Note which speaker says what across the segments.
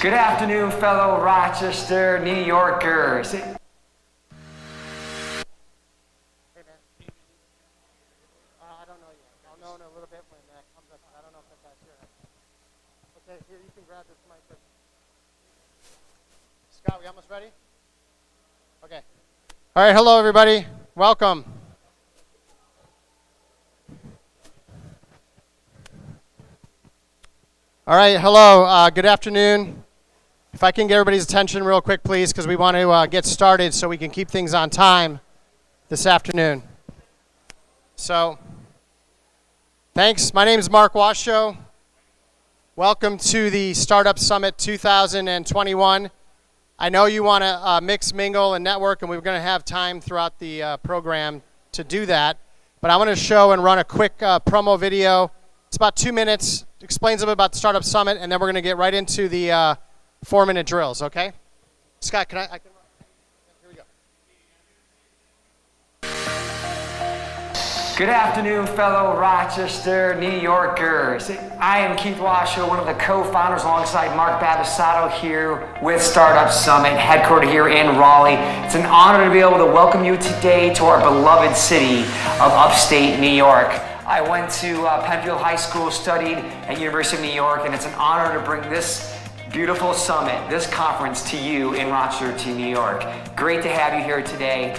Speaker 1: Good afternoon, fellow Rochester, New Yorkers.
Speaker 2: Hey, man. I don't know yet. I'll know in a little bit when that comes up. I don't know if that guy's here. Okay, here, you can grab this mic. Scott, we almost ready? Okay. All right, hello, everybody. Welcome. All right, hello. Good afternoon. If I can get everybody's attention real quick, please, because we want to get started so we can keep things on time this afternoon. So, thanks. My name is Mark Washoe. Welcome to the Startup Summit 2021. I know you want to mix, mingle, and network, and we're going to have time throughout the program to do that. But I want to show and run a quick promo video. It's about 2 minutes. Explains a bit about the Startup Summit, and then we're going to get right into the 4-minute drills, okay? Scott, can I here we go.
Speaker 1: Good afternoon, fellow Rochester, New Yorkers. I am Keith Washoe, one of the co-founders alongside Mark Babisato here with Startup Summit, headquartered here in Raleigh. It's an honor to be able to welcome you today to our beloved city of upstate New York. I went to Penfield High School, studied at University of New York, and it's an honor to bring this beautiful summit, this conference to you in Rochester, to New York. Great to have you here today.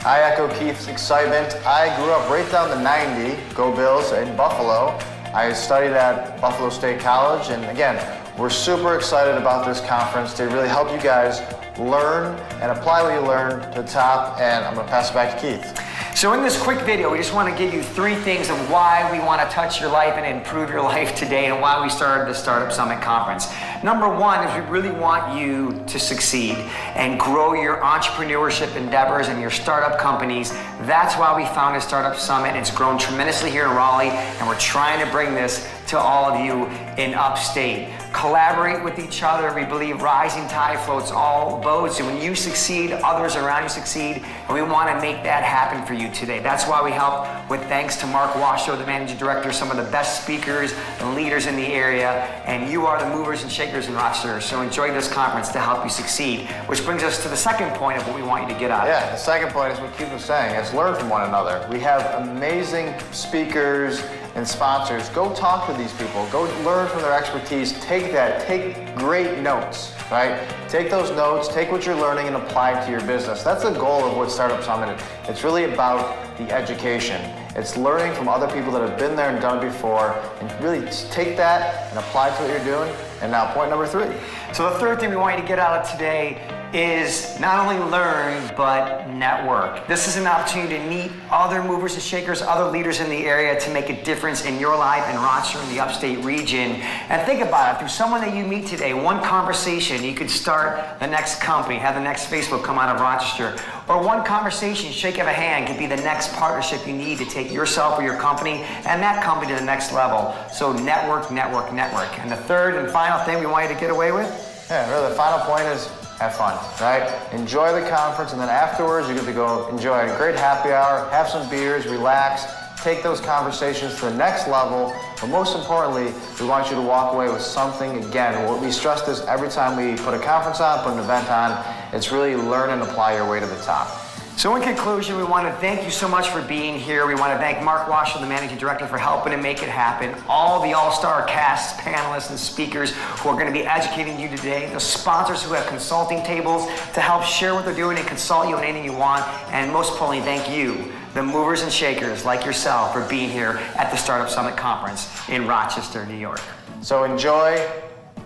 Speaker 3: I echo Keith's excitement. I grew up right down the 90, go Bills, in Buffalo. I studied at Buffalo State College, and again, we're super excited about this conference to really help you guys learn and apply what you learn to the top, and I'm gonna pass it back to Keith.
Speaker 1: So in this quick video, we just want to give you 3 things of why we want to touch your life and improve your life today and why we started the Startup Summit Conference. Number 1 is we really want you to succeed and grow your entrepreneurship endeavors and your startup companies. That's why we founded Startup Summit. It's grown tremendously here in Raleigh, and we're trying to bring this to all of you in upstate. Collaborate with each other. We believe rising tide floats all boats, and when you succeed, others around you succeed, and we want to make that happen for you today. That's why we help with thanks to Mark Washoe, the managing director, some of the best speakers and leaders in the area, and you are the movers and shakers in Rochester. So enjoy this conference to help you succeed, which brings us to the second point of what we want you to get out of it.
Speaker 3: Yeah, the second point is what Keith was saying, is learn from one another. We have amazing speakers and sponsors. Go talk to these people. Go learn from their expertise. Take that. Take great notes, right? Take those notes, take what you're learning and apply it to your business. That's the goal of what Startup Summit is. It's really about the education. It's learning from other people that have been there and done it before, and really take that and apply it to what you're doing. And now point number 3.
Speaker 1: So the third thing we want you to get out of today is not only learn, but network. This is an opportunity to meet other movers and shakers, other leaders in the area to make a difference in your life in Rochester and the upstate region. And think about it, through someone that you meet today, one conversation, you could start the next company, have the next Facebook come out of Rochester. Or one conversation, shake of a hand, could be the next partnership you need to take yourself or your company and that company to the next level. So network, network, network. And the third and final thing we want you to get away with?
Speaker 3: Yeah, really the final point is have fun, right? Enjoy the conference, and then afterwards you get to go enjoy a great happy hour, have some beers, relax, take those conversations to the next level. But most importantly, we want you to walk away with something. Again, we stress this every time we put a conference on, put an event on. It's really learn and apply your way to the top.
Speaker 1: So in conclusion, we want to thank you so much for being here. We want to thank Mark Washoe, the managing director, for helping to make it happen. All the all-star casts, panelists, and speakers who are going to be educating you today. The sponsors who have consulting tables to help share what they're doing and consult you on anything you want. And most importantly, thank you, the movers and shakers like yourself, for being here at the Startup Summit Conference in Rochester, New York.
Speaker 3: So enjoy.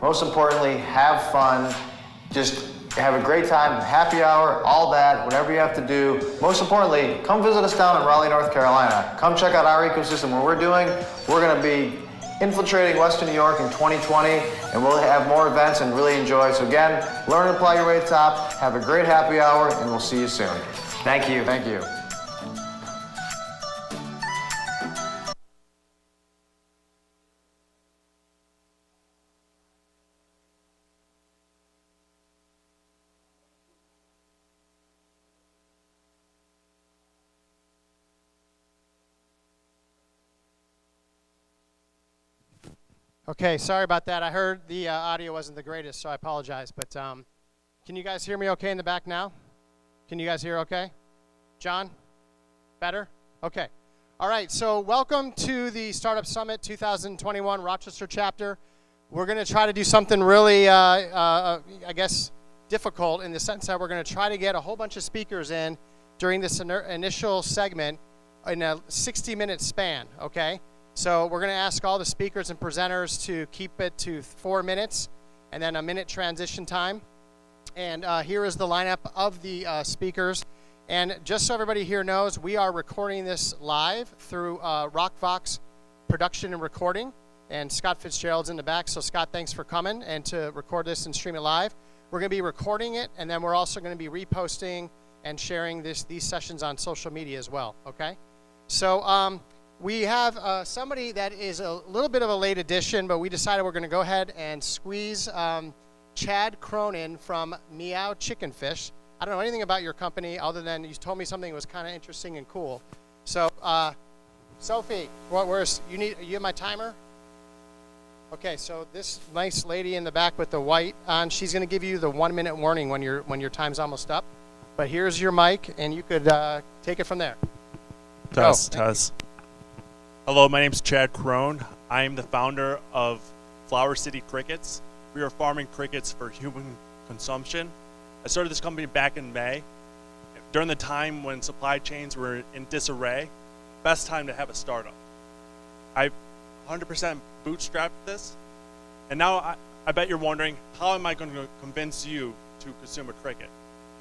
Speaker 3: Most importantly, have fun. Just have a great time, happy hour, all that, whatever you have to do. Most importantly, come visit us down in Raleigh, North Carolina. Come check out our ecosystem. What we're doing, we're going to be infiltrating Western New York in 2020, and we'll have more events and really enjoy. So again, learn and apply your way to the top. Have a great happy hour, and we'll see you soon.
Speaker 1: Thank you.
Speaker 3: Thank you.
Speaker 2: Okay, sorry about that. I heard the audio wasn't the greatest, so I apologize. But can you guys hear me okay in the back now? Can you guys hear okay? John? Better? Okay. All right, so welcome to the Startup Summit 2021 Rochester chapter. We're going to try to do something really, I guess, difficult in the sense that we're going to try to get a whole bunch of speakers in during this initial segment in a 60-minute span, okay? So we're going to ask all the speakers and presenters to keep it to 4 minutes and then a minute transition time. And here is the lineup of the speakers. And just so everybody here knows, we are recording this live through RockVox Production and Recording. And Scott Fitzgerald's in the back. So Scott, thanks for coming and to record this and stream it live. We're going to be recording it, and then we're also going to be reposting and sharing these sessions on social media as well, okay? So we have somebody that is a little bit of a late addition, but we decided we're going to go ahead and squeeze Chad Cronin from Meow Chicken Fish. I don't know anything about your company other than you told me something that was kind of interesting and cool. So, Sophie, you have my timer? Okay, so this nice lady in the back with the white on, she's going to give you the 1 minute warning when your time's almost up. But here's your mic, and you could take it from there.
Speaker 4: Test. Hello, my name's Chad Crone. I am the founder of Flower City Crickets. We are farming crickets for human consumption. I started this company back in May, during the time when supply chains were in disarray. Best time to have a startup. I 100% bootstrapped this, and now I bet you're wondering, how am I going to convince you to consume a cricket?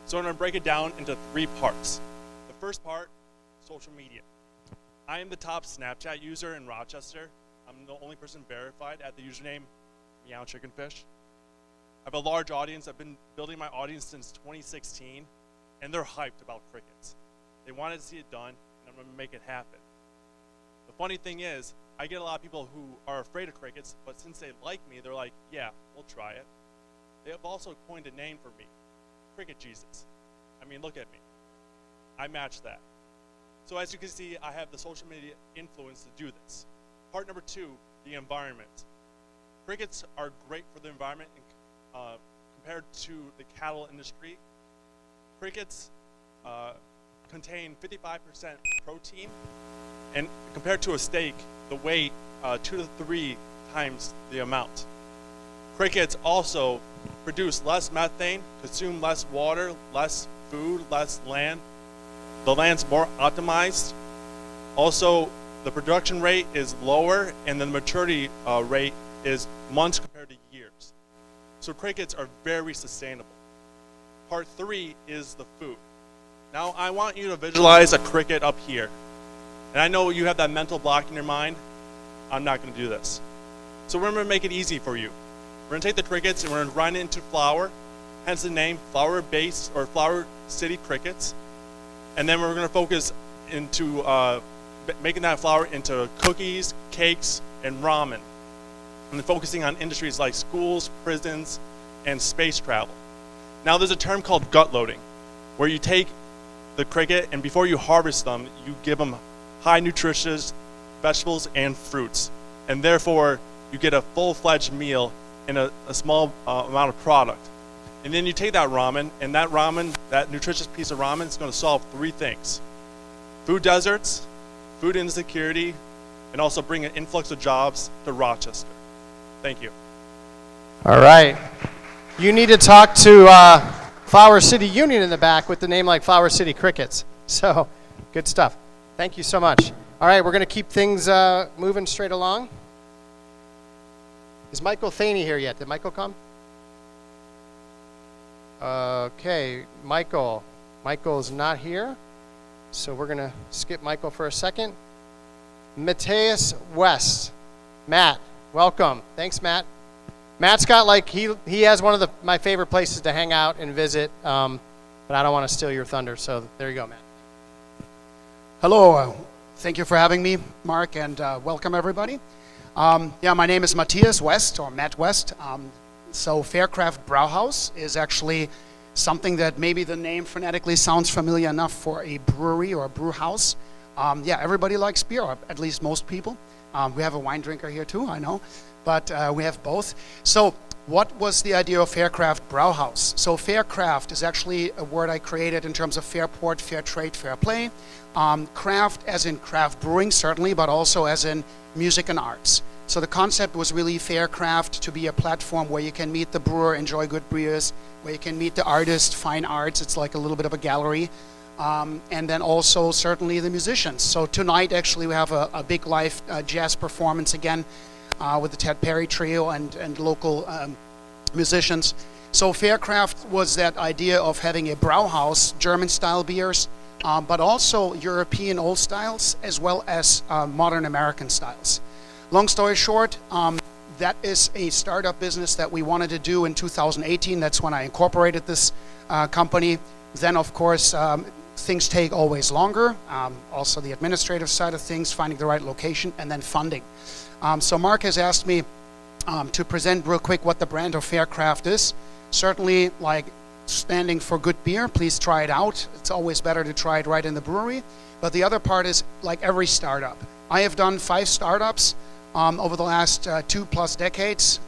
Speaker 4: So I'm going to break it down into 3 parts. The first part, social media. I am the top Snapchat user in Rochester. I'm the only person verified at the username Meow Chicken Fish. I have a large audience. I've been building my audience since 2016, and they're hyped about crickets. They wanted to see it done, and I'm going to make it happen. The funny thing is, I get a lot of people who are afraid of crickets, but since they like me, they're like, yeah, we'll try it. They have also coined a name for me, Cricket Jesus. I mean, look at me. I match that. So as you can see, I have the social media influence to do this. Part number 2, the environment. Crickets are great for the environment compared to the cattle industry. Crickets contain 55% protein, and compared to a steak, the weight 2 to 3 times the amount. Crickets also produce less methane, consume less water, less food, less land. The land's more optimized. Also, the production rate is lower, and the maturity rate is months compared to years. So crickets are very sustainable. Part 3 is the food. Now, I want you to visualize a cricket up here. And I know you have that mental block in your mind. I'm not going to do this. So we're going to make it easy for you. We're going to take the crickets and we're going to grind it into flour, hence the name Flower Base or Flower City Crickets. And then we're going to focus into making that flour into cookies, cakes, and ramen. And then focusing on industries like schools, prisons, and space travel. Now there's a term called gut loading, where you take the cricket and before you harvest them, you give them high nutritious vegetables and fruits. And therefore, you get a full-fledged meal in a small amount of product. And then you take that ramen, and that nutritious piece of ramen is going to solve 3 things. Food deserts, food insecurity, and also bring an influx of jobs to Rochester. Thank you.
Speaker 2: All right. You need to talk to Flower City Union in the back with the name like Flower City Crickets. So, good stuff. Thank you so much. All right, we're going to keep things moving straight along. Is Michael Thaney here yet? Did Michael come? Okay, Michael. Michael's not here, so we're going to skip Michael for a second. Mateus West. Matt, welcome. Thanks, Matt. Matt's got he has one of my favorite places to hang out and visit, but I don't want to steal your thunder, so there you go, Matt.
Speaker 5: Hello, thank you for having me, Mark, and welcome everybody. My name is Matthias West, or Matt West. So Faircraft Brauhaus is actually something that maybe the name phonetically sounds familiar enough for a brewery or a brew house. Yeah, everybody likes beer, or at least most people. We have a wine drinker here too, I know, but we have both. So what was the idea of Faircraft Brauhaus? So Faircraft is actually a word I created in terms of fair port, fair trade, fair play. Craft as in craft brewing, certainly, but also as in music and arts. So the concept was really Faircraft to be a platform where you can meet the brewer, enjoy good beers, where you can meet the artist, fine arts. It's like a little bit of a gallery. And then also certainly the musicians. So tonight actually we have a big live jazz performance again with the Ted Perry Trio and local musicians. So Faircraft was that idea of having a Brauhaus, German-style beers, but also European old styles as well as modern American styles. Long story short, that is a startup business that we wanted to do in 2018. That's when I incorporated this company. Then, of course, things take always longer. Also the administrative side of things, finding the right location, and then funding. So Mark has asked me to present real quick what the brand of Faircraft is. Certainly, like standing for good beer, please try it out. It's always better to try it right in the brewery. But the other part is like every startup. I have done 5 startups over the last 2+ decades,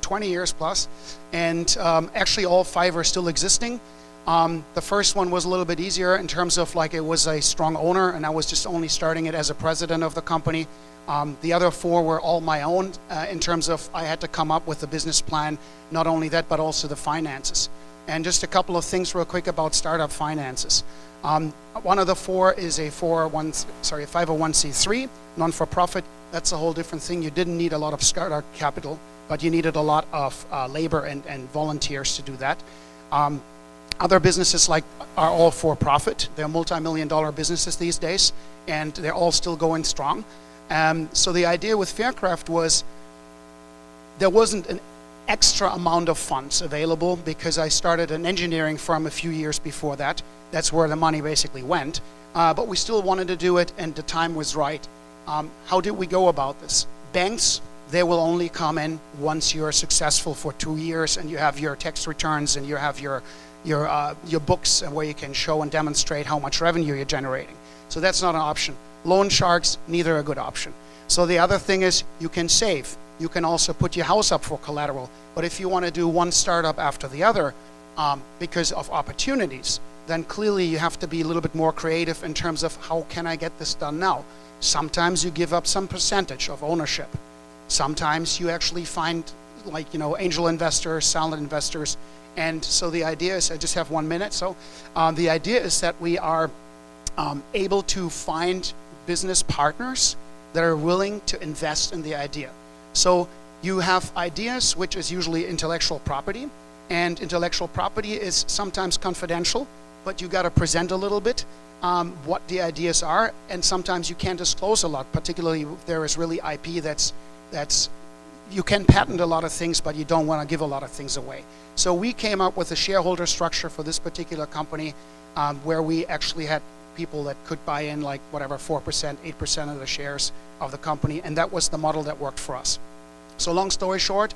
Speaker 5: 20 years plus, and actually all 5 are still existing. The first one was a little bit easier in terms of like it was a strong owner and I was just only starting it as a president of the company. The other 4 were all my own in terms of I had to come up with a business plan, not only that, but also the finances. And just a couple of things real quick about startup finances. One of the 4 is a 501c3, non-for-profit. That's a whole different thing. You didn't need a lot of startup capital, but you needed a lot of labor and volunteers to do that. Other businesses like are all for profit. They're multi-million-dollar businesses these days, and they're all still going strong. So the idea with Faircraft was there wasn't an extra amount of funds available because I started an engineering firm a few years before that. That's where the money basically went. But we still wanted to do it, and the time was right. How did we go about this? Banks, they will only come in once you're successful for 2 years and you have your tax returns and you have your books where you can show and demonstrate how much revenue you're generating. So that's not an option. Loan sharks, neither a good option. So the other thing is you can save. You can also put your house up for collateral. But if you want to do one startup after the other because of opportunities, then clearly you have to be a little bit more creative in terms of how can I get this done now? Sometimes you give up some percentage of ownership. Sometimes you actually find angel investors, silent investors. And so the idea is, I just have 1 minute. So the idea is that we are able to find business partners that are willing to invest in the idea. So you have ideas, which is usually intellectual property. And intellectual property is sometimes confidential, but you got to present a little bit what the ideas are. And sometimes you can't disclose a lot, particularly if there is really IP that's you can patent a lot of things, but you don't want to give a lot of things away. So we came up with a shareholder structure for this particular company where we actually had people that could buy in 4%, 8% of the shares of the company, and that was the model that worked for us. So long story short,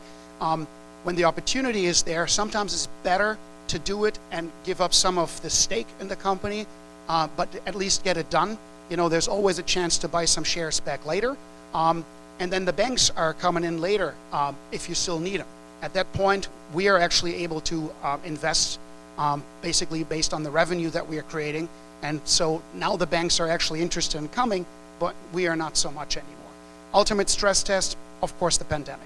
Speaker 5: when the opportunity is there, sometimes it's better to do it and give up some of the stake in the company, but at least get it done. There's always a chance to buy some shares back later. And then the banks are coming in later if you still need them. At that point, we are actually able to invest basically based on the revenue that we are creating. And so now the banks are actually interested in coming, but we are not so much anymore. Ultimate stress test, of course, the pandemic.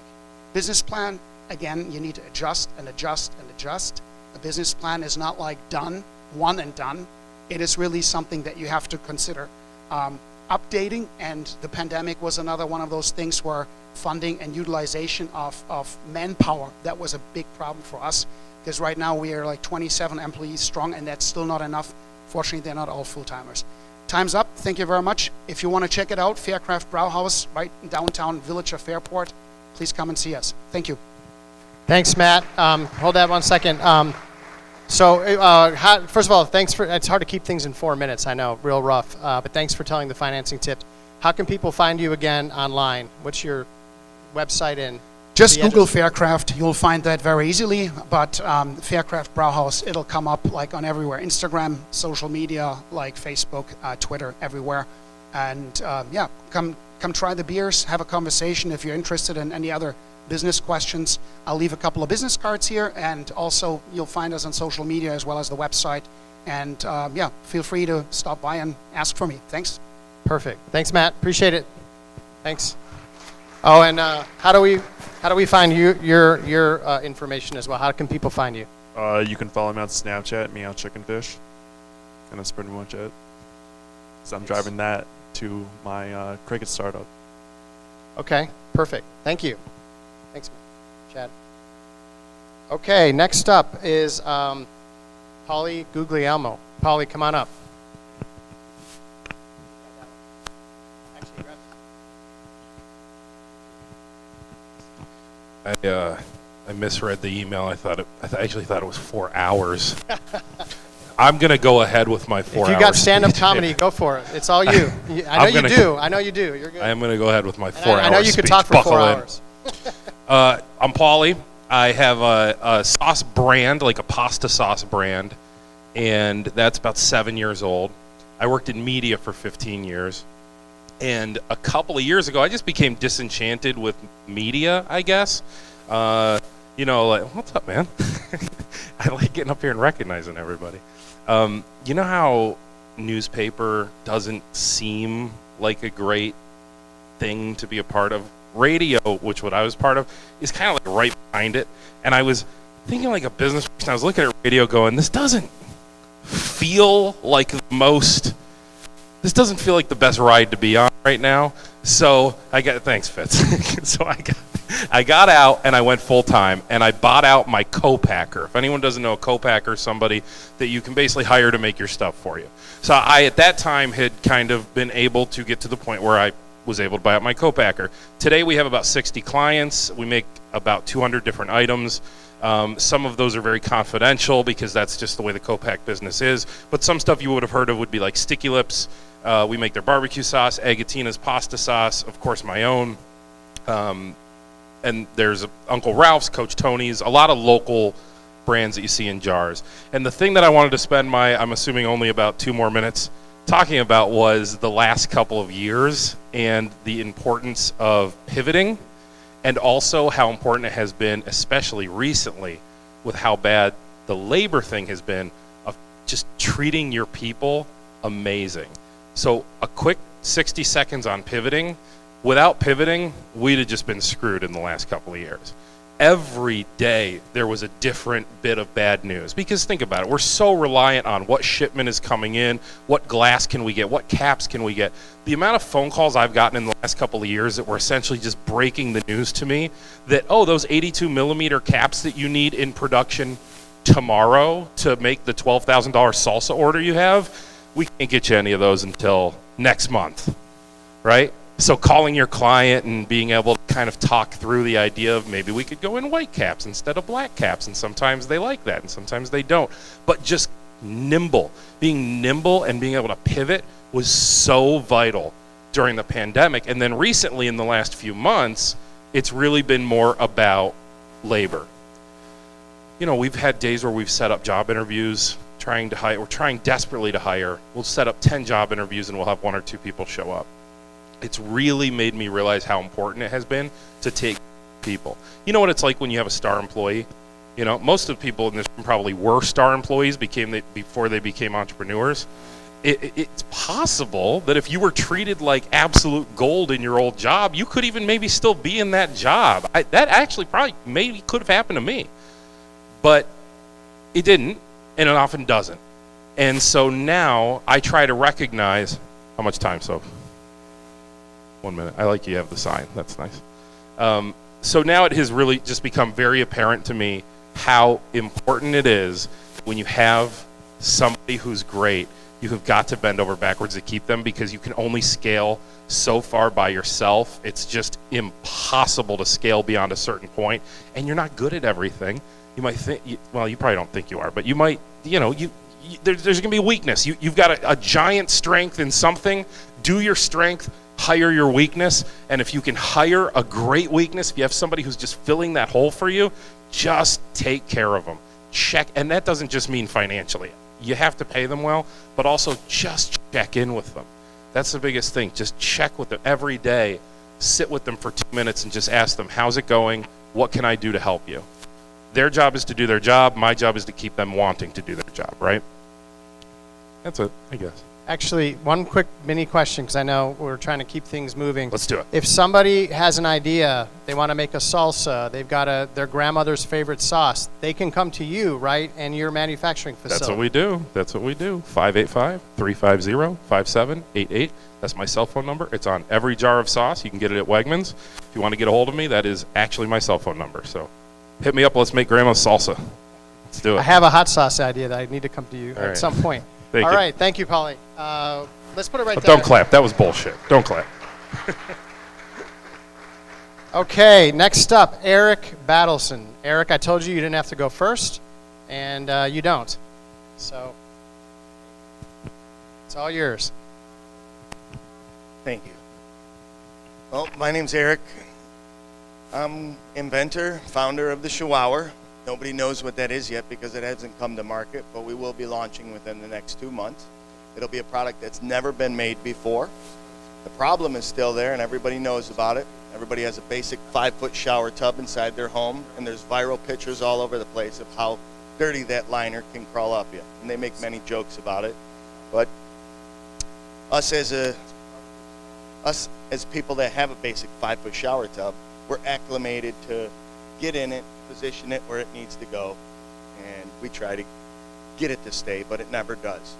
Speaker 5: Business plan, again, you need to adjust and adjust and adjust. A business plan is not like done, one and done. It is really something that you have to consider updating, and the pandemic was another one of those things where funding and utilization of manpower, that was a big problem for us, because right now we are like 27 employees strong, and that's still not enough. Fortunately, they're not all full-timers. Time's up. Thank you very much. If you want to check it out, Faircraft Brauhaus, right in downtown Village of Fairport, please come and see us. Thank you.
Speaker 2: Thanks, Matt. Hold that 1 second. First of all, it's hard to keep things in 4 minutes, I know, real rough, but thanks for telling the financing tips. How can people find you again online? What's your website and
Speaker 5: Just Google Faircraft. You'll find that very easily, but Faircraft Brauhaus, it'll come up like on everywhere. Instagram, social media, like Facebook, Twitter, everywhere. And yeah, come try the beers, have a conversation. If you're interested in any other business questions, I'll leave a couple of business cards here, and also you'll find us on social media as well as the website. And yeah, feel free to stop by and ask for me. Thanks.
Speaker 2: Perfect. Thanks, Matt. Appreciate it. Thanks. Oh, and how do we find your information as well? How can people find you?
Speaker 4: You can follow me on Snapchat, Meow Chicken Fish, and that's pretty much it. So I'm driving that to my cricket startup.
Speaker 2: Okay, perfect. Thank you. Thanks, Chad. Okay, next up is Polly Guglielmo. Polly, come on up.
Speaker 6: I misread the email. I actually thought it was 4 hours. I'm gonna go ahead with my 4 hours.
Speaker 2: If you got stand-up comedy, go for it. It's all you. I know you do. I know you do. You're good.
Speaker 6: I am gonna go ahead with my 4 hours.
Speaker 2: I know you could talk for 4 hours.
Speaker 6: I'm Paulie. I have a sauce brand, like a pasta sauce brand, and that's about 7 years old. I worked in media for 15 years. And a couple of years ago, I just became disenchanted with media, I guess. You know, like, what's up, man? I like getting up here and recognizing everybody. You know how newspaper doesn't seem like a great thing to be a part of? Radio, which what I was part of, is kind of like right behind it. And I was thinking like a business person. I was looking at radio going, this doesn't feel like this doesn't feel like the best ride to be on right now. So thanks, Fitz. So I got out and I went full time, and I bought out my co-packer. If anyone doesn't know, a co-packer is somebody that you can basically hire to make your stuff for you. So I, at that time, had kind of been able to get to the point where I was able to buy out my co-packer. Today we have about 60 clients. We make about 200 different items. Some of those are very confidential because that's just the way the co-pack business is. But some stuff you would have heard of would be like Sticky Lips. We make their barbecue sauce, Agatina's pasta sauce, of course my own. And there's Uncle Ralph's, Coach Tony's, a lot of local brands that you see in jars. And the thing that I wanted to spend I'm assuming only about 2 more minutes talking about was the last couple of years and the importance of pivoting, and also how important it has been, especially recently, with how bad the labor thing has been, of just treating your people amazing. So a quick 60 seconds on pivoting. Without pivoting, we'd have just been screwed in the last couple of years. Every day there was a different bit of bad news, because think about it, we're so reliant on what shipment is coming in, what glass can we get, what caps can we get. The amount of phone calls I've gotten in the last couple of years that were essentially just breaking the news to me that, oh, those 82 millimeter caps that you need in production tomorrow to make the $12,000 salsa order you have, we can't get you any of those until next month, right? So calling your client and being able to kind of talk through the idea of maybe we could go in white caps instead of black caps, and sometimes they like that and sometimes they don't. But just being nimble and being able to pivot was so vital during the pandemic. And then recently in the last few months, it's really been more about labor. You know, we've had days where we've set up job interviews, we're trying desperately to hire. We'll set up 10 job interviews and we'll have 1 or 2 people show up. It's really made me realize how important it has been to take people. You know what it's like when you have a star employee? You know, most of the people in this room probably were star employees before they became entrepreneurs. It's possible that if you were treated like absolute gold in your old job, you could even maybe still be in that job. That actually probably maybe could have happened to me. But it didn't, and it often doesn't. And so now I try to recognize how much time, so 1 minute. I like you have the sign. That's nice. So now it has really just become very apparent to me how important it is when you have somebody who's great, you have got to bend over backwards to keep them, because you can only scale so far by yourself. It's just impossible to scale beyond a certain point, and you're not good at everything. You might think, well, you probably don't think you are, but you might, there's going to be a weakness. You've got a giant strength in something. Do your strength, hire your weakness, and if you can hire a great weakness, if you have somebody who's just filling that hole for you, just take care of them. Check, and that doesn't just mean financially. You have to pay them well, but also just check in with them. That's the biggest thing. Just check with them every day. Sit with them for 2 minutes and just ask them, how's it going? What can I do to help you? Their job is to do their job. My job is to keep them wanting to do their job, right? That's it, I guess.
Speaker 2: Actually, one quick mini question, because I know we're trying to keep things moving.
Speaker 6: Let's do it.
Speaker 2: If somebody has an idea, they want to make a salsa, they've got their grandmother's favorite sauce, they can come to you, right, and your manufacturing facility.
Speaker 6: That's what we do. That's what we do. 585-350-5788. That's my cell phone number. It's on every jar of sauce. You can get it at Wegmans. If you want to get a hold of me, that is actually my cell phone number. So hit me up. Let's make grandma's salsa. Let's do it.
Speaker 2: I have a hot sauce idea that I need to come to you
Speaker 6: All
Speaker 2: at
Speaker 6: right.
Speaker 2: some point.
Speaker 6: Thank
Speaker 2: All
Speaker 6: you.
Speaker 2: right, thank you, Polly. Let's put it right
Speaker 6: Oh,
Speaker 2: there.
Speaker 6: don't clap. That was bullshit. Don't clap.
Speaker 2: Okay, next up, Eric Battleson. Eric, I told you didn't have to go first, and you don't. So it's all yours.
Speaker 7: Thank you. Well, my name's Eric. I'm inventor, founder of the Chihuahua. Nobody knows what that is yet because it hasn't come to market, but we will be launching within the next 2 months. It'll be a product that's never been made before. The problem is still there, and everybody knows about it. Everybody has a basic 5-foot shower tub inside their home, and there's viral pictures all over the place of how dirty that liner can crawl up you. And they make many jokes about it. But us as people that have a basic 5-foot shower tub, we're acclimated to get in it, position it where it needs to go, and we try to get it to stay, but it never does.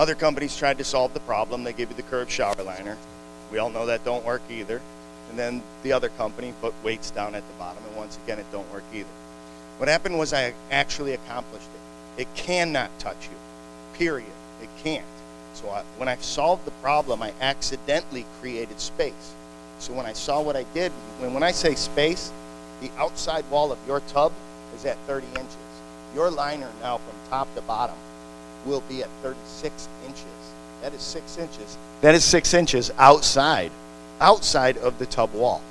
Speaker 7: Other companies tried to solve the problem. They give you the curved shower liner. We all know that don't work either. And then the other company put weights down at the bottom, and once again, it don't work either. What happened was I actually accomplished it. It cannot touch you, period. It can't. So when I solved the problem, I accidentally created space. So when I saw what I did, when I say space, the outside wall of your tub is at 30 inches. Your liner now from top to bottom will be at 36 inches. That is 6 inches. That is 6 inches outside of the tub wall.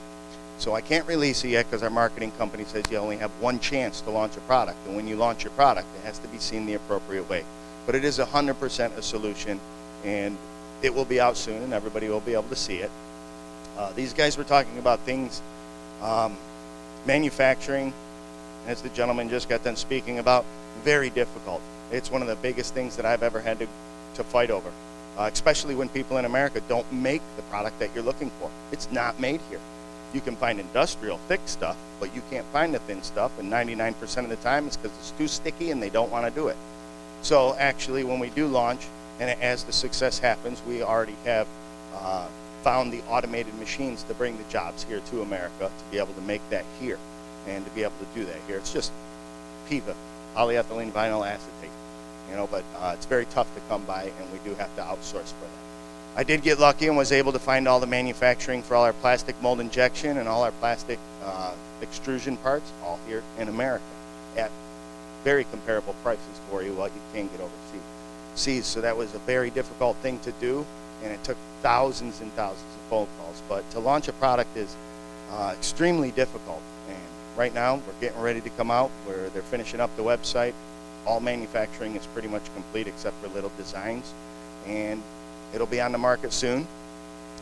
Speaker 7: So I can't release it yet because our marketing company says you only have one chance to launch a product. And when you launch your product, it has to be seen the appropriate way. But it is 100% a solution, and it will be out soon, and everybody will be able to see it. These guys were talking about things, manufacturing, as the gentleman just got done speaking about, very difficult. It's one of the biggest things that I've ever had to fight over, especially when people in America don't make the product that you're looking for. It's not made here. You can find industrial thick stuff, but you can't find the thin stuff, and 99% of the time it's because it's too sticky and they don't want to do it. So actually, when we do launch, and as the success happens, we already have found the automated machines to bring the jobs here to America to be able to make that here and to be able to do that here. It's just PIVA, polyethylene vinyl acetate, but it's very tough to come by, and we do have to outsource for that. I did get lucky and was able to find all the manufacturing for all our plastic mold injection and all our plastic extrusion parts all here in America at very comparable prices for you what you can get overseas. So that was a very difficult thing to do, and it took thousands and thousands of phone calls. But to launch a product is extremely difficult. And right now, we're getting ready to come out where they're finishing up the website. All manufacturing is pretty much complete except for little designs. And it'll be on the market soon.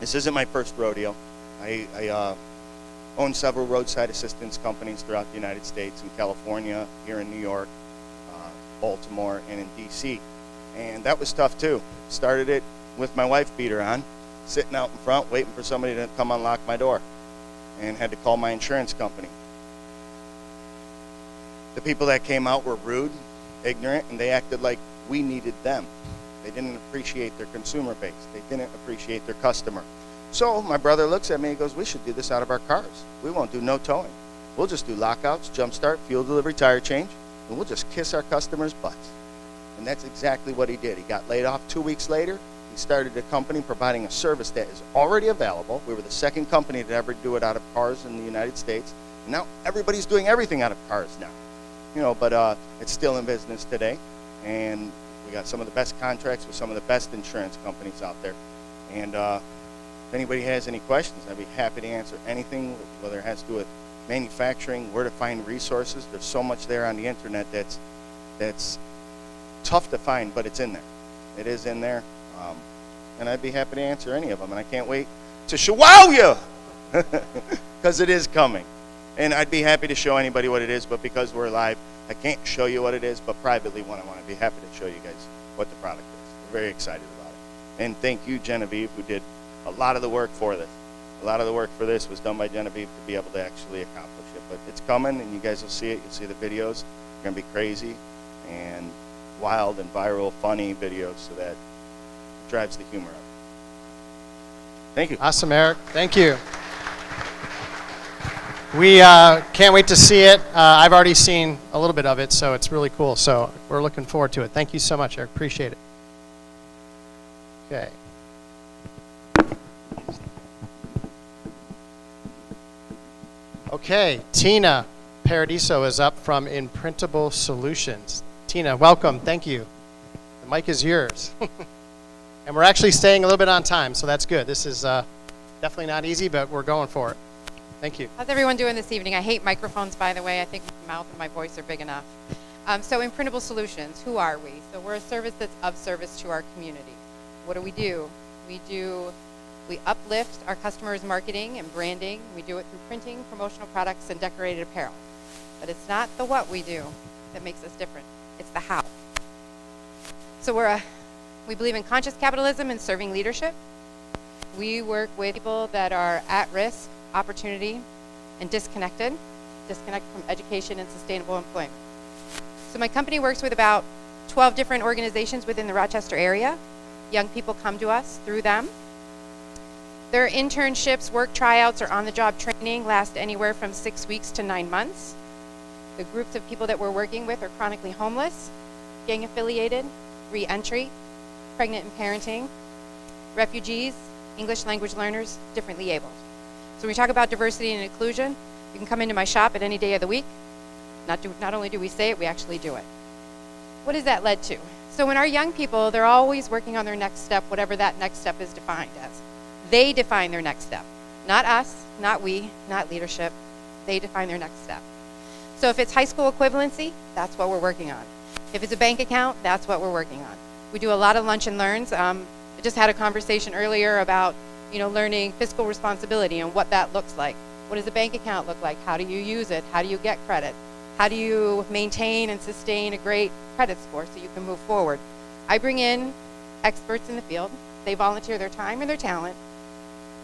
Speaker 7: This isn't my first rodeo. I own several roadside assistance companies throughout the United States, in California, here in New York, Baltimore, and in D.C. And that was tough too. Started it with my wife beater on, sitting out in front, waiting for somebody to come unlock my door, and had to call my insurance company. The people that came out were rude, ignorant, and they acted like we needed them. They didn't appreciate their consumer base. They didn't appreciate their customer. So my brother looks at me and goes, we should do this out of our cars. We won't do no towing. We'll just do lockouts, jump start, fuel delivery, tire change, and we'll just kiss our customers' butts. And that's exactly what he did. He got laid off 2 weeks later. He started a company providing a service that is already available. We were the second company to ever do it out of cars in the United States. And now everybody's doing everything out of cars now. But it's still in business today. And we got some of the best contracts with some of the best insurance companies out there. And if anybody has any questions, I'd be happy to answer anything, whether it has to do with manufacturing, where to find resources. There's so much there on the internet that's tough to find, but it's in there. It is in there. and I'd be happy to answer any of them. And I can't wait to show you, because it is coming. And I'd be happy to show anybody what it is, but because we're live, I can't show you what it is, but privately one-on-one, I'd be happy to show you guys what the product is. We're very excited about it. And thank you, Genevieve, who did a lot of the work for this. A lot of the work for this was done by Genevieve to be able to actually accomplish it. But it's coming, and you guys will see it. You'll see the videos. They're going to be crazy and wild and viral, funny videos, so that it drives the humor up. Thank you.
Speaker 2: Awesome, Eric. Thank you. We can't wait to see it. I've already seen a little bit of it, so it's really cool. So we're looking forward to it. Thank you so much, Eric. Appreciate it. Okay. Okay, Tina Paradiso is up from Imprintable Solutions. Tina, welcome. Thank you. The mic is yours. And we're actually staying a little bit on time, so that's good. This is definitely not easy, but we're going for it. Thank you.
Speaker 8: How's everyone doing this evening? I hate microphones, by the way. I think my mouth and my voice are big enough. So Imprintable Solutions, who are we? So we're a service that's of service to our community. What do? We uplift our customers' marketing and branding. We do it through printing, promotional products, and decorated apparel. But it's not the what we do that makes us different. It's the how. So we believe in conscious capitalism and serving leadership. We work with people that are at risk, opportunity, and disconnected from education and sustainable employment. So my company works with about 12 different organizations within the Rochester area. Young people come to us through them. Their internships, work tryouts, or on-the-job training last anywhere from 6 weeks to 9 months. The groups of people that we're working with are chronically homeless, gang-affiliated, re-entry, pregnant and parenting, refugees, English language learners, differently abled. So when we talk about diversity and inclusion, you can come into my shop at any day of the week. Not only do we say it, we actually do it. What has that led to? So when our young people, they're always working on their next step, whatever that next step is defined as. They define their next step. Not us, not we, not leadership. They define their next step. So if it's high school equivalency, that's what we're working on. If it's a bank account, that's what we're working on. We do a lot of lunch and learns. I just had a conversation earlier about learning fiscal responsibility and what that looks like. What does a bank account look like? How do you use it? How do you get credit? How do you maintain and sustain a great credit score so you can move forward? I bring in experts in the field. They volunteer their time and their talent,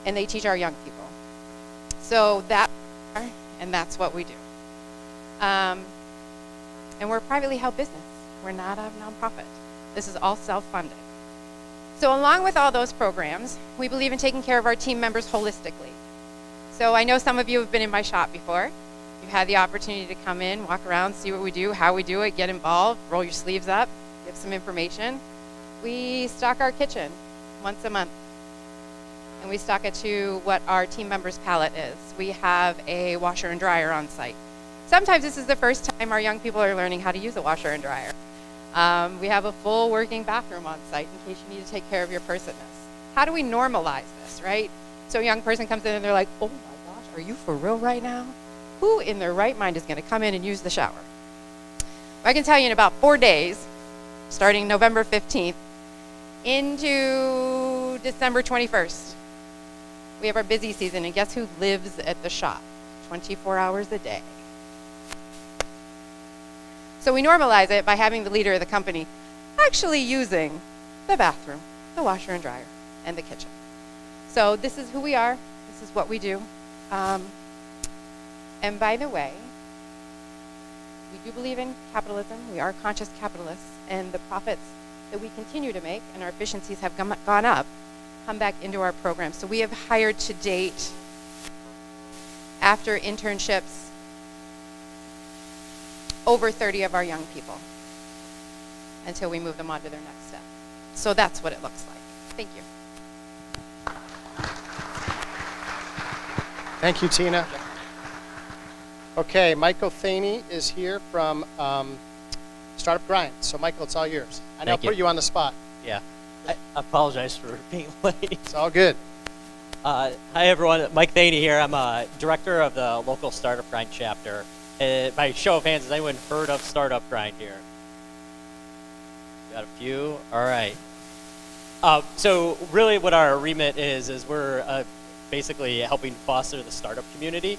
Speaker 8: and they teach our young people. So that's what we do. And we're a privately held business. We're not a nonprofit. This is all self-funded. So along with all those programs, we believe in taking care of our team members holistically. So I know some of you have been in my shop before. You've had the opportunity to come in, walk around, see what we do, how we do it, get involved, roll your sleeves up, give some information. We stock our kitchen once a month, and we stock it to what our team members' palette is. We have a washer and dryer on site. Sometimes this is the first time our young people are learning how to use a washer and dryer. We have a full working bathroom on site in case you need to take care of your personness. How do we normalize this, right? So a young person comes in and they're like, oh my gosh, are you for real right now? Who in their right mind is going to come in and use the shower? I can tell you in about 4 days, starting November 15th into December 21st, we have our busy season, and guess who lives at the shop 24 hours a day? So we normalize it by having the leader of the company actually using the bathroom, the washer and dryer, and the kitchen. So this is who we are. This is what we do. And by the way, we do believe in capitalism. We are conscious capitalists, and the profits that we continue to make and our efficiencies have gone up come back into our program. So we have hired to date, after internships, over 30 of our young people until we move them on to their next step. So that's what it looks like. Thank you.
Speaker 2: Thank you, Tina. Okay, Michael Thaney is here from Startup Grind. So, Michael, it's all yours. I now put you on the spot.
Speaker 9: Yeah. I apologize for being late.
Speaker 2: It's all good.
Speaker 9: Hi, everyone. Mike Thaney here. I'm a director of the local Startup Grind chapter. By show of hands, has anyone heard of Startup Grind here? Got a few? All right. So really what our remit is we're basically helping foster the startup community.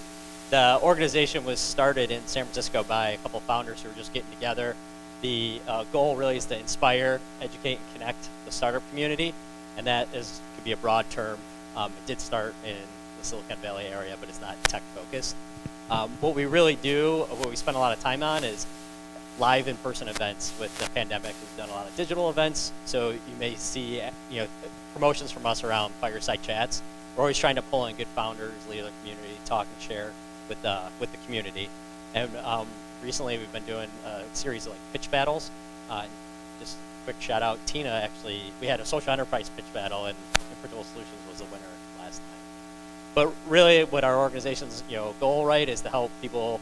Speaker 9: The organization was started in San Francisco by a couple founders who were just getting together. The goal really is to inspire, educate, and connect the startup community, and that could be a broad term. It did start in the Silicon Valley area, but it's not tech focused. What we really do, what we spend a lot of time on is live in-person events. With the pandemic, we've done a lot of digital events, so you may see promotions from us around fireside chats. We're always trying to pull in good founders, lead the community, talk and share with the community. And recently we've been doing a series of pitch battles. Just a quick shout out, Tina actually, we had a social enterprise pitch battle, and Imprintable Solutions was the winner last time. But really what our organization's goal, right, is to help people,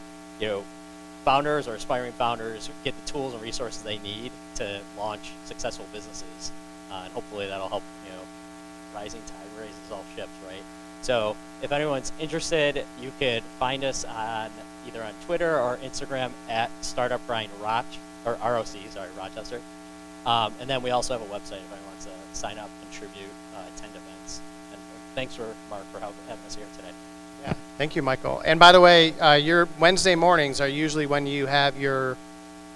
Speaker 9: founders or aspiring founders get the tools and resources they need to launch successful businesses. And hopefully that'll help, rising tide raises all ships, right? So if anyone's interested, you could find us either on Twitter or Instagram at Startup Grind Rochester. And then we also have a website if anyone wants to sign up, contribute, attend events. And thanks for Mark for having us here today.
Speaker 2: Yeah, thank you, Michael. And by the way, your Wednesday mornings are usually when you have your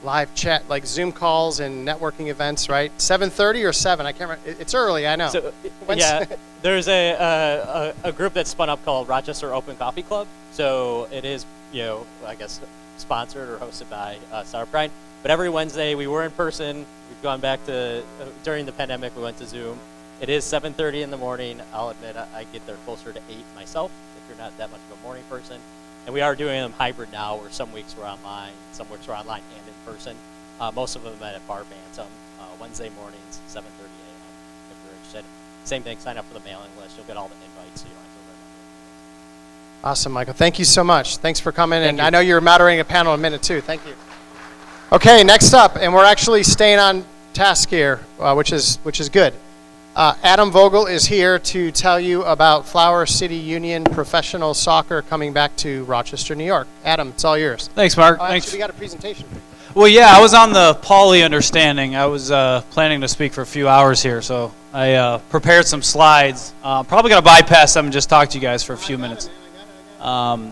Speaker 2: live chat, like Zoom calls and networking events, right? 7:30 or 7? I can't remember. It's early, I know.
Speaker 9: So, yeah, there's a group that's spun up called Rochester Open Coffee Club. So it is, I guess, sponsored or hosted by Startup Grind. But every Wednesday we were in person. We've gone back to, during the pandemic, we went to Zoom. It is 7:30 in the morning. I'll admit I get there closer to 8 myself, if you're not that much of a morning person. And we are doing them hybrid now, where some weeks we're online, some weeks we're online and in person. Most of them at Bar Bantam, Wednesday mornings, 7:30 a.m. if you're interested. Same thing, sign up for the mailing list. You'll get all the invites, so you don't have to remember.
Speaker 2: Awesome, Michael. Thank you so much. Thanks for coming. And I know you're moderating a panel in a minute, too. Thank you. Okay, next up, and we're actually staying on task here, which is good. Adam Vogel is here to tell you about Flower City Union Professional Soccer coming back to Rochester, New York. Adam, it's all yours.
Speaker 10: Thanks, Mark.
Speaker 2: Thanks.
Speaker 10: Thanks.
Speaker 2: We got a presentation.
Speaker 10: Well, yeah, I was on the Pauley understanding. I was planning to speak for a few hours here, so I prepared some slides. Probably going to bypass them and just talk to you guys for a few minutes.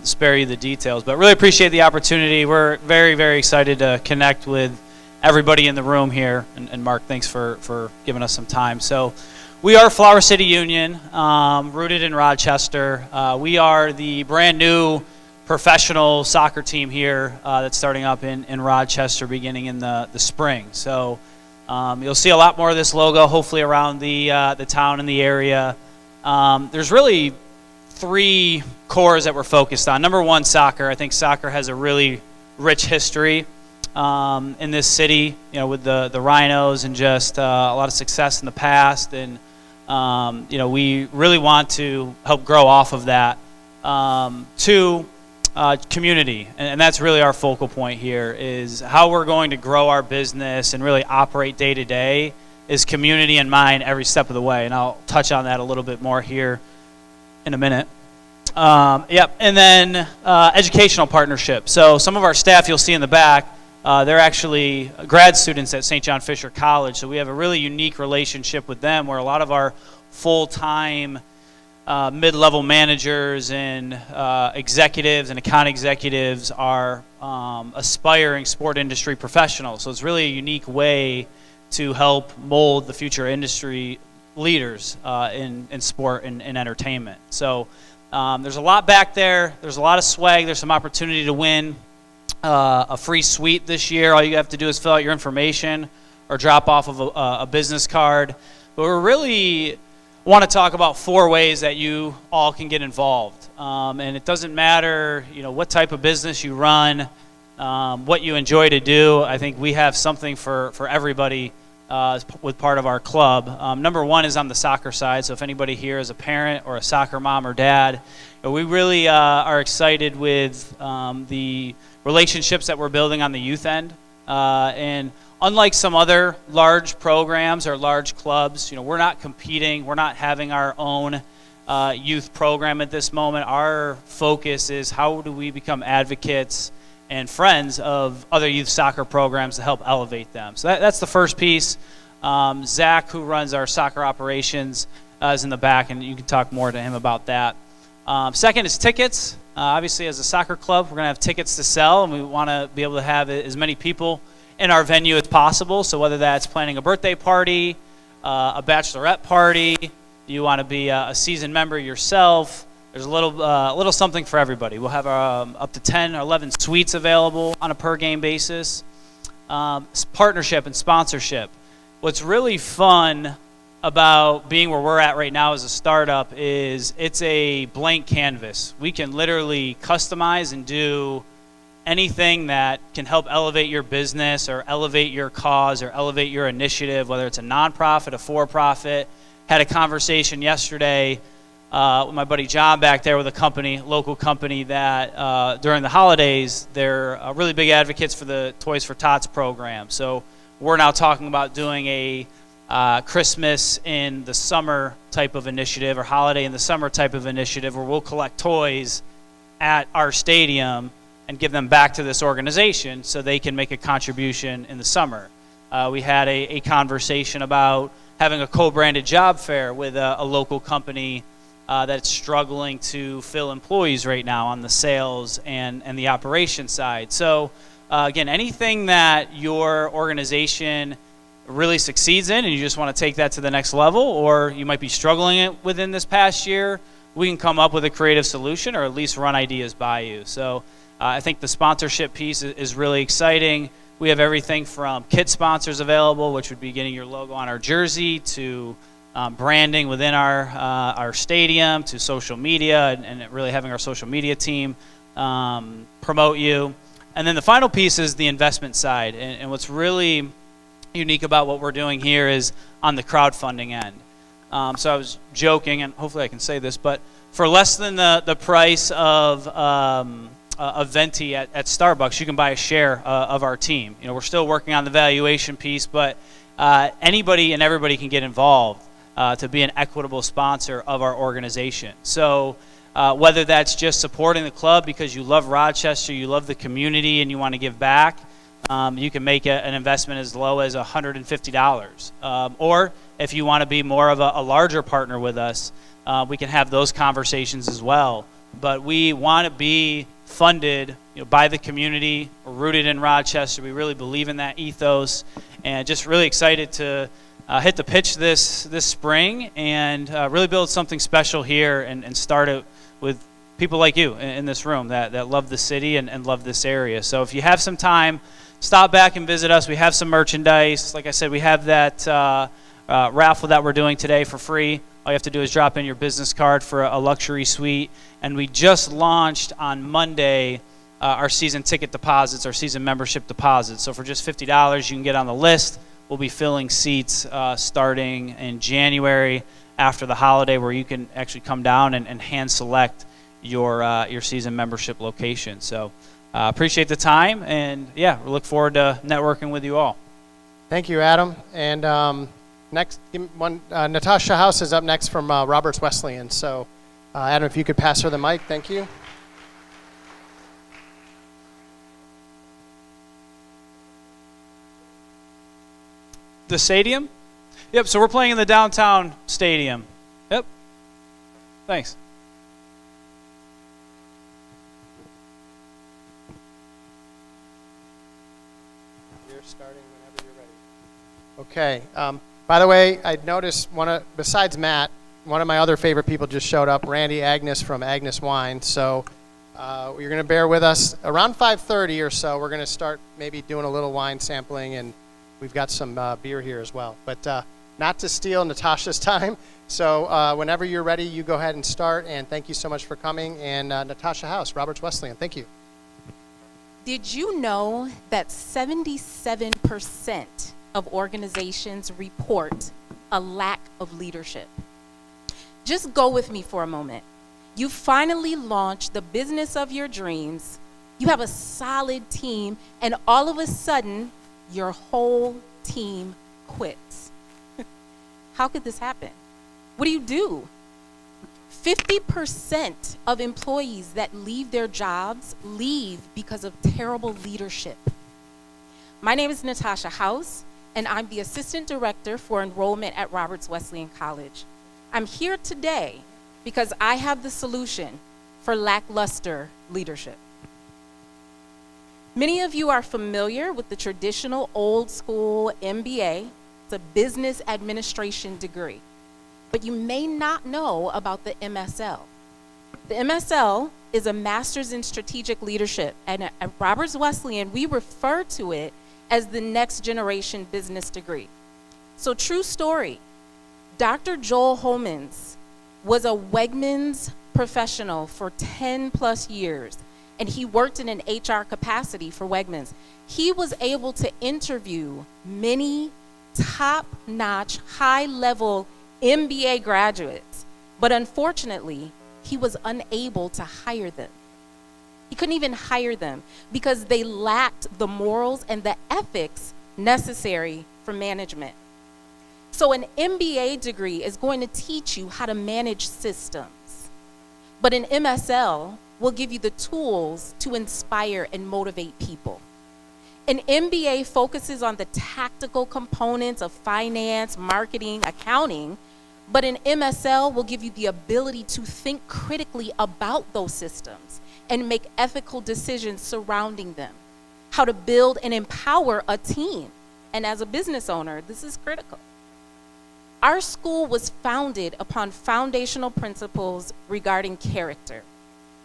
Speaker 10: Spare you the details, but really appreciate the opportunity. We're very, very excited to connect with everybody in the room here, and Mark, thanks for giving us some time. So we are Flower City Union, rooted in Rochester. We are the brand new professional soccer team here that's starting up in Rochester beginning in the spring. So you'll see a lot more of this logo hopefully around the town and the area. There's really 3 cores that we're focused on. Number 1, soccer. I think soccer has a really rich history in this city, with the Rhinos and just a lot of success in the past. And, we really want to help grow off of that. 2, community. And that's really our focal point here, is how we're going to grow our business and really operate day to day is community in mind every step of the way. And I'll touch on that a little bit more here in a minute. And then educational partnership. So some of our staff you'll see in the back, they're actually grad students at St. John Fisher College. So we have a really unique relationship with them, where a lot of our full-time mid-level managers and executives and account executives are aspiring sport industry professionals. So it's really a unique way to help mold the future industry leaders in sport and entertainment. So there's a lot back there. There's a lot of swag. There's some opportunity to win a free suite this year. All you have to do is fill out your information or drop off of a business card. But we really want to talk about 4 ways that you all can get involved. And it doesn't matter, what type of business you run, what you enjoy to do. I think we have something for everybody with part of our club. Number 1 is on the soccer side. So if anybody here is a parent or a soccer mom or dad, we really are excited with the relationships that we're building on the youth end. And unlike some other large programs or large clubs, we're not competing. We're not having our own youth program at this moment. Our focus is how do we become advocates and friends of other youth soccer programs to help elevate them. So that's the first piece. Zach, who runs our soccer operations, is in the back, and you can talk more to him about that. Second is tickets. Obviously, as a soccer club, we're going to have tickets to sell, and we want to be able to have as many people in our venue as possible. So whether that's planning a birthday party, a bachelorette party, you want to be a season member yourself, there's a little something for everybody. We'll have up to 10 or 11 suites available on a per-game basis. Partnership and sponsorship. What's really fun about being where we're at right now as a startup is it's a blank canvas. We can literally customize and do anything that can help elevate your business or elevate your cause or elevate your initiative, whether it's a nonprofit, a for-profit. Had a conversation yesterday with my buddy John back there with a local company that during the holidays, they're really big advocates for the Toys for Tots program. So we're now talking about doing a Christmas in the summer type of initiative or holiday in the summer type of initiative where we'll collect toys at our stadium and give them back to this organization so they can make a contribution in the summer. We had a conversation about having a co-branded job fair with a local company that's struggling to fill employees right now on the sales and the operation side. So again, anything that your organization really succeeds in and you just want to take that to the next level, or you might be struggling within this past year, we can come up with a creative solution or at least run ideas by you. So I think the sponsorship piece is really exciting. We have everything from kit sponsors available, which would be getting your logo on our jersey, to branding within our stadium, to social media, and really having our social media team promote you. And then the final piece is the investment side. And what's really unique about what we're doing here is on the crowdfunding end. So I was joking, and hopefully I can say this, but for less than the price of a venti at Starbucks, you can buy a share of our team. You know, we're still working on the valuation piece, but anybody and everybody can get involved to be an equitable sponsor of our organization. So whether that's just supporting the club because you love Rochester, you love the community, and you want to give back, you can make an investment as low as $150. Or if you want to be more of a larger partner with us, we can have those conversations as well. But we want to be funded by the community. We're rooted in Rochester. We really believe in that ethos, and just really excited to hit the pitch this spring and really build something special here and start it with people like you in this room that love the city and love this area. So if you have some time, stop back and visit us. We have some merchandise. Like I said, we have that raffle that we're doing today for free. All you have to do is drop in your business card for a luxury suite. And we just launched on Monday our season ticket deposits, our season membership deposits. So for just $50, you can get on the list. We'll be filling seats starting in January after the holiday, where you can actually come down and hand select your season membership location. So appreciate the time, and yeah, we look forward to networking with you all.
Speaker 2: Thank you, Adam. And next, Natasha House is up next from Roberts Wesleyan. So Adam, if you could pass her the mic, thank you.
Speaker 10: The stadium? Yep, so we're playing in the downtown stadium. Yep. Thanks.
Speaker 2: You're starting whenever you're ready. Okay. By the way, I noticed besides Matt, one of my other favorite people just showed up, Randy Agnes from Agnes Wine. So you're going to bear with us. Around 5:30 or so, we're going to start maybe doing a little wine sampling, and we've got some beer here as well. But not to steal Natasha's time. So whenever you're ready, you go ahead and start. And thank you so much for coming. And Natasha House, Roberts Wesleyan, thank you.
Speaker 11: Did you know that 77% of organizations report a lack of leadership? Just go with me for a moment. You finally launched the business of your dreams. You have a solid team, and all of a sudden, your whole team quits. How could this happen? What do? 50% of employees that leave their jobs leave because of terrible leadership. My name is Natasha House, and I'm the Assistant Director for Enrollment at Roberts Wesleyan College. I'm here today because I have the solution for lackluster leadership. Many of you are familiar with the traditional old school MBA. It's a business administration degree, but you may not know about the MSL. The MSL is a Master's in Strategic Leadership, and at Roberts Wesleyan, we refer to it as the next generation business degree. So true story, Dr. Joel Holmans was a Wegmans professional for 10 plus years, and he worked in an HR capacity for Wegmans. He was able to interview many top-notch, high-level MBA graduates, but unfortunately, he was unable to hire them. He couldn't even hire them because they lacked the morals and the ethics necessary for management. So an MBA degree is going to teach you how to manage systems, but an MSL will give you the tools to inspire and motivate people. An MBA focuses on the tactical components of finance, marketing, accounting, but an MSL will give you the ability to think critically about those systems and make ethical decisions surrounding them, how to build and empower a team. And as a business owner, this is critical. Our school was founded upon foundational principles regarding character.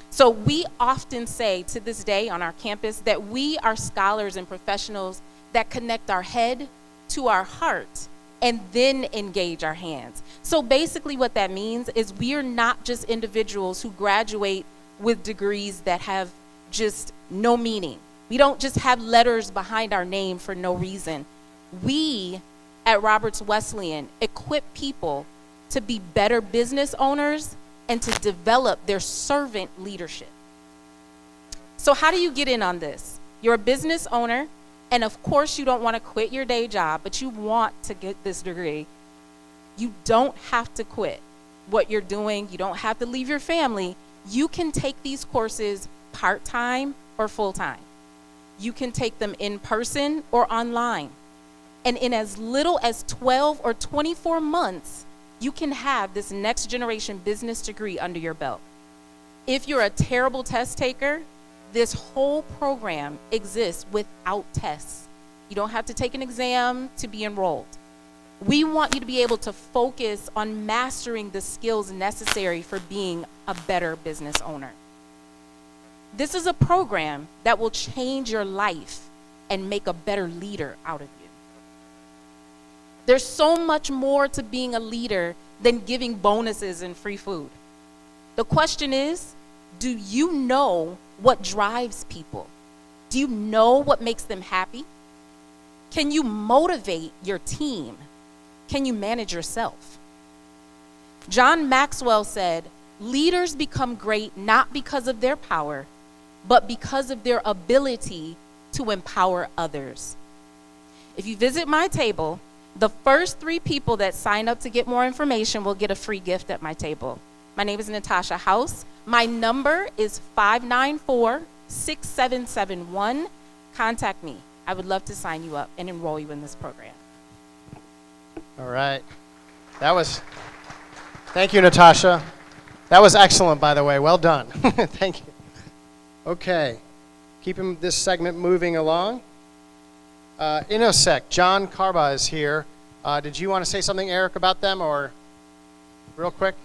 Speaker 11: So we often say to this day on our campus that we are scholars and professionals that connect our head to our heart and then engage our hands. So basically what that means is we are not just individuals who graduate with degrees that have just no meaning. We don't just have letters behind our name for no reason. We at Roberts Wesleyan equip people to be better business owners and to develop their servant leadership. So how do you get in on this? You're a business owner, and of course you don't want to quit your day job, but you want to get this degree. You don't have to quit what you're doing. You don't have to leave your family. You can take these courses part-time or full-time. You can take them in person or online. And in as little as 12 or 24 months, you can have this next generation business degree under your belt. If you're a terrible test taker, this whole program exists without tests. You don't have to take an exam to be enrolled. We want you to be able to focus on mastering the skills necessary for being a better business owner. This is a program that will change your life and make a better leader out of you. There's so much more to being a leader than giving bonuses and free food. The question is, do you know what drives people? Do you know what makes them happy? Can you motivate your team? Can you manage yourself? John Maxwell said, leaders become great not because of their power, but because of their ability to empower others. If you visit my table, the first 3 people that sign up to get more information will get a free gift at my table. My name is Natasha House. My number is 594-6771. Contact me. I would love to sign you up and enroll you in this program.
Speaker 2: All right. Thank you, Natasha. That was excellent, by the way. Well done. Thank you. Okay. Keeping this segment moving along. Innosec, John Carba is here. Did you want to say something, Eric, about them, or real quick?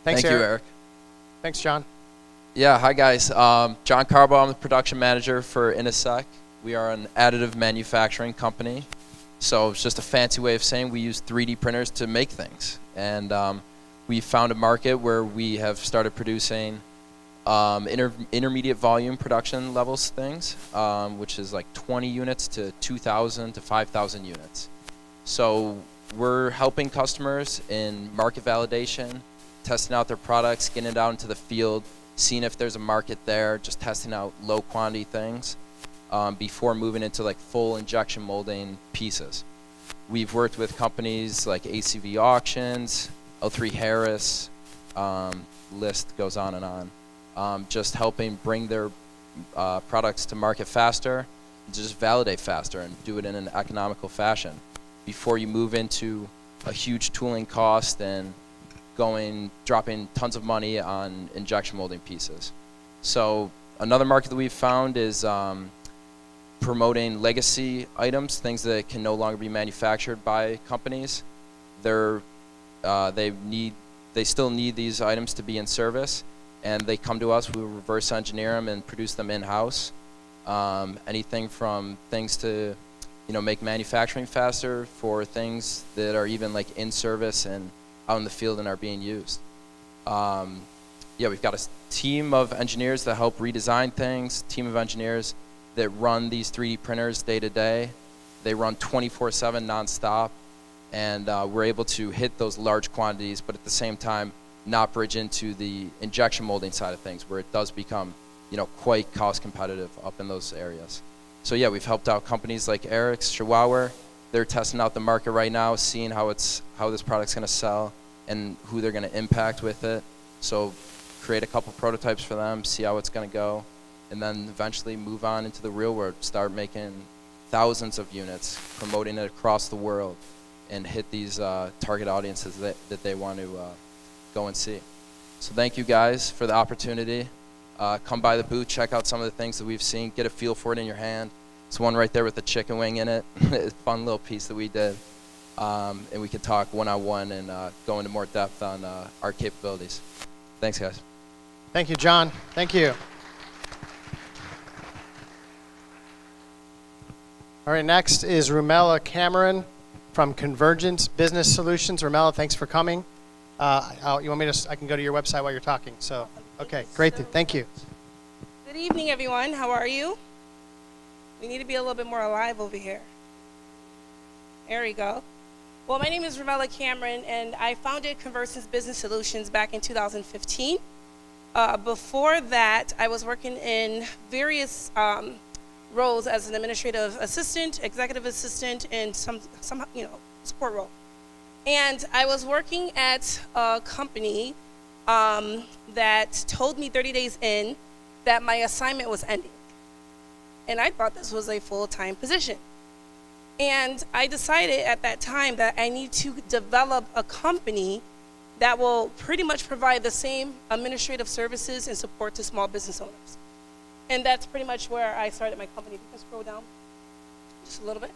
Speaker 2: Thanks,
Speaker 12: Thank you, Eric.
Speaker 2: Thanks, John.
Speaker 12: Yeah, hi guys. John Carbo, I'm the production manager for Innosec. We are an additive manufacturing company. So it's just a fancy way of saying we use 3D printers to make things. And we found a market where we have started producing intermediate volume production levels things, which is like 20 units to 2,000 to 5,000 units. So we're helping customers in market validation, testing out their products, getting it out into the field, seeing if there's a market there, just testing out low quantity things before moving into like full injection molding pieces. We've worked with companies like ACV Auctions, L3 Harris, list goes on and on. Just helping bring their products to market faster, and just validate faster and do it in an economical fashion before you move into a huge tooling cost and dropping tons of money on injection molding pieces. So another market that we've found is promoting legacy items, things that can no longer be manufactured by companies. They still need these items to be in service, and they come to us. We reverse engineer them and produce them in-house. Anything from things to, make manufacturing faster for things that are even like in service and out in the field and are being used. We've got a team of engineers that help redesign things, team of engineers that run these 3D printers day to day. They run 24/7 nonstop, and we're able to hit those large quantities, but at the same time not bridge into the injection molding side of things, where it does become quite cost competitive up in those areas. So yeah, we've helped out companies like Eric's, Chihuahua. They're testing out the market right now, seeing how this product's going to sell and who they're going to impact with it. So create a couple prototypes for them, see how it's going to go, and then eventually move on into the real world, start making thousands of units, promoting it across the world, and hit these target audiences that they want to go and see. So thank you guys for the opportunity. Come by the booth, check out some of the things that we've seen, get a feel for it in your hand. It's one right there with the chicken wing in it. It's a fun little piece that we did. And we can talk one-on-one and go into more depth on our capabilities. Thanks, guys.
Speaker 2: Thank you, John. Thank you. All right, next is Rumela Cameron from Convergence Business Solutions. Rumela, thanks for coming. You want me to? I can go to your website while you're talking. So, okay, great. Thank you.
Speaker 13: Good evening, everyone. How are you? We need to be a little bit more alive over here. There we go. Well, my name is Rumela Cameron, and I founded Convergence Business Solutions back in 2015. Before that, I was working in various roles as an administrative assistant, executive assistant, and some support role. And I was working at a company that told me 30 days in that my assignment was ending. And I thought this was a full-time position. And I decided at that time that I need to develop a company that will pretty much provide the same administrative services and support to small business owners. And that's pretty much where I started my company. You can scroll down just a little bit.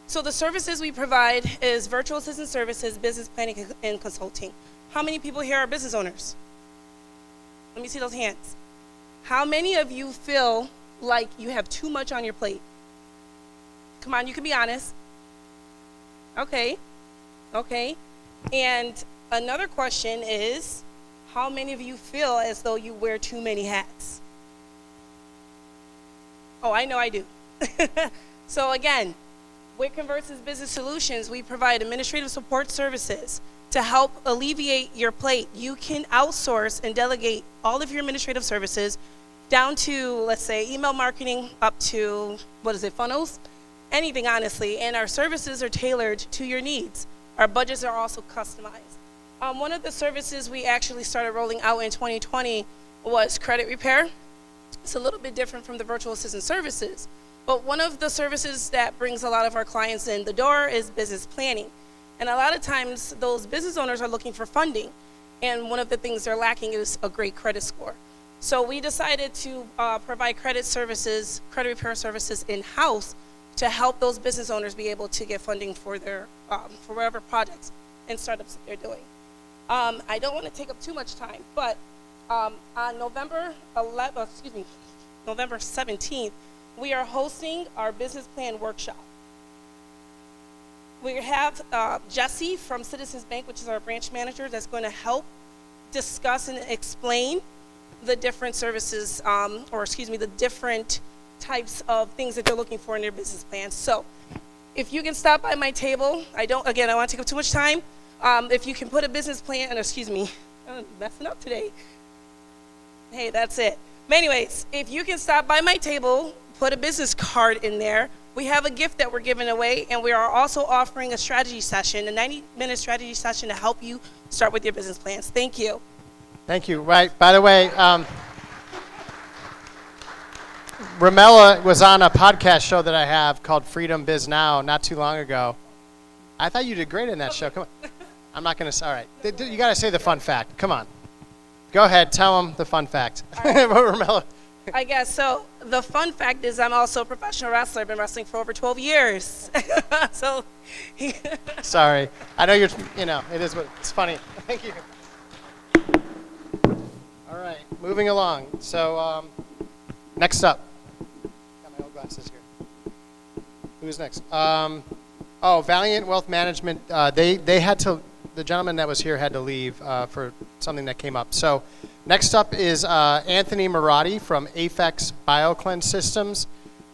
Speaker 13: So the services we provide is virtual assistant services, business planning, and consulting. How many people here are business owners? Let me see those hands. How many of you feel like you have too much on your plate? Come on, you can be honest. Okay. And another question is, how many of you feel as though you wear too many hats? Oh, I know I do. So again, with Convergence Business Solutions, we provide administrative support services to help alleviate your plate. You can outsource and delegate all of your administrative services down to, let's say, email marketing, up to, funnels? Anything, honestly. And our services are tailored to your needs. Our budgets are also customized. One of the services we actually started rolling out in 2020 was credit repair. It's a little bit different from the virtual assistant services. But one of the services that brings a lot of our clients in the door is business planning. And a lot of times, those business owners are looking for funding. And one of the things they're lacking is a great credit score. So we decided to provide credit repair services in-house to help those business owners be able to get funding for their for whatever projects and startups that they're doing. I don't want to take up too much time, but on November 17th, we are hosting our business plan workshop. We have Jesse from Citizens Bank, which is our branch manager, that's going to help discuss and explain the different services, the different types of things that they're looking for in their business plan. So if you can stop by my table, I don't want to take up too much time. If you can put a business plan, I'm messing up today. Hey, that's it. But anyways, if you can stop by my table, put a business card in there, we have a gift that we're giving away, and we are also offering a strategy session, a 90-minute strategy session to help you start with your business plans. Thank you.
Speaker 2: Thank you. Right. By the way, Ramella was on a podcast show that I have called Freedom Biz Now not too long ago. I thought you did great in that show. Come on. I'm not going to. All right. You got to say the fun fact. Come on. Go ahead. Tell them the fun fact.
Speaker 13: Right.
Speaker 2: Ramella.
Speaker 13: I guess so. The fun fact is I'm also a professional wrestler. I've been wrestling for over 12 years. So,
Speaker 2: Sorry. I know it is what it's funny. Thank you. All right. Moving along. So, next up. Got my old glasses here. Who's next? Valiant Wealth Management. They had to. The gentleman that was here had to leave for something that came up. So next up is Anthony Marotti from Afex BioCleanse Systems.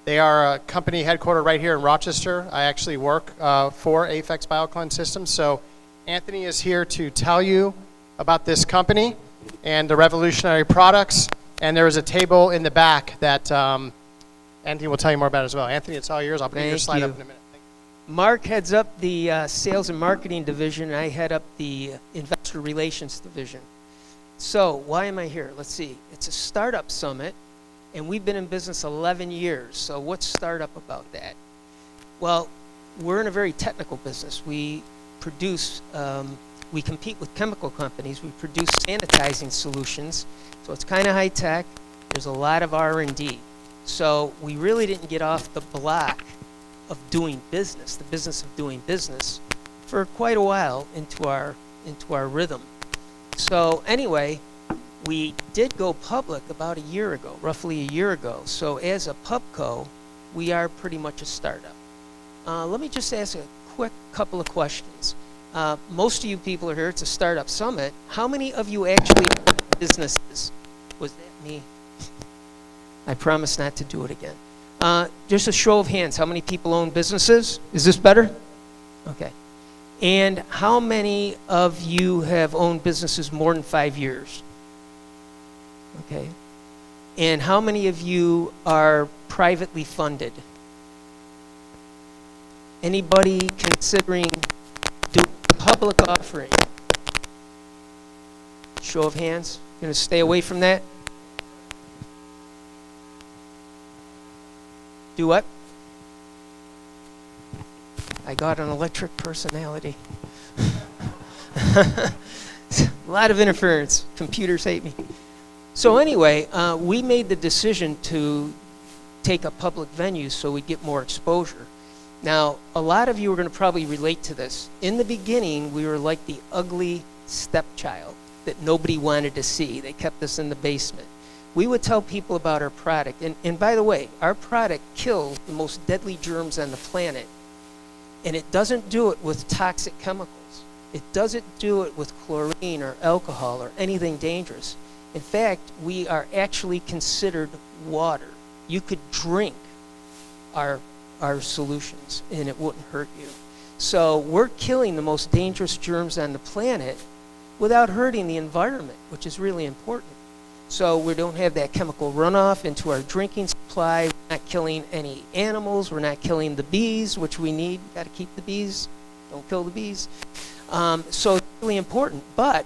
Speaker 2: They are a company headquartered right here in Rochester. I actually work for Afex BioCleanse Systems. So Anthony is here to tell you about this company and the revolutionary products. And there is a table in the back that Anthony will tell you more about as well. Anthony, it's all yours. I'll put your slide up in a minute.
Speaker 14: Mark heads up the sales and marketing division, and I head up the investor relations division. So why am I here? Let's see. It's a startup summit, and we've been in business 11 years. So what's startup about that? Well, we're in a very technical business. We produce, we compete with chemical companies. We produce sanitizing solutions. So it's kind of high tech. There's a lot of R&D. So we really didn't get off the block of doing business, the business of doing business, for quite a while into our rhythm. So anyway, we did go public about a year ago, roughly a year ago. So as a pubco, we are pretty much a startup. Let me just ask a quick couple of questions. Most of you people are here. It's a startup summit. How many of you actually own businesses? Was that me? I promise not to do it again. Just a show of hands, how many people own businesses? Is this better? Okay. And how many of you have owned businesses more than 5 years? Okay. And how many of you are privately funded? Anybody considering doing a public offering? Show of hands. Going to stay away from that? Do what? I got an electric personality. A lot of interference. Computers hate me. So anyway, we made the decision to take a public venue so we'd get more exposure. Now, a lot of you are going to probably relate to this. In the beginning, we were like the ugly stepchild that nobody wanted to see. They kept us in the basement. We would tell people about our product. And by the way, our product kills the most deadly germs on the planet. And it doesn't do it with toxic chemicals. It doesn't do it with chlorine or alcohol or anything dangerous. In fact, we are actually considered water. You could drink our solutions and it wouldn't hurt you. So we're killing the most dangerous germs on the planet without hurting the environment, which is really important. So we don't have that chemical runoff into our drinking supply. We're not killing any animals. We're not killing the bees, which we need. Got to keep the bees. Don't kill the bees. So it's really important. But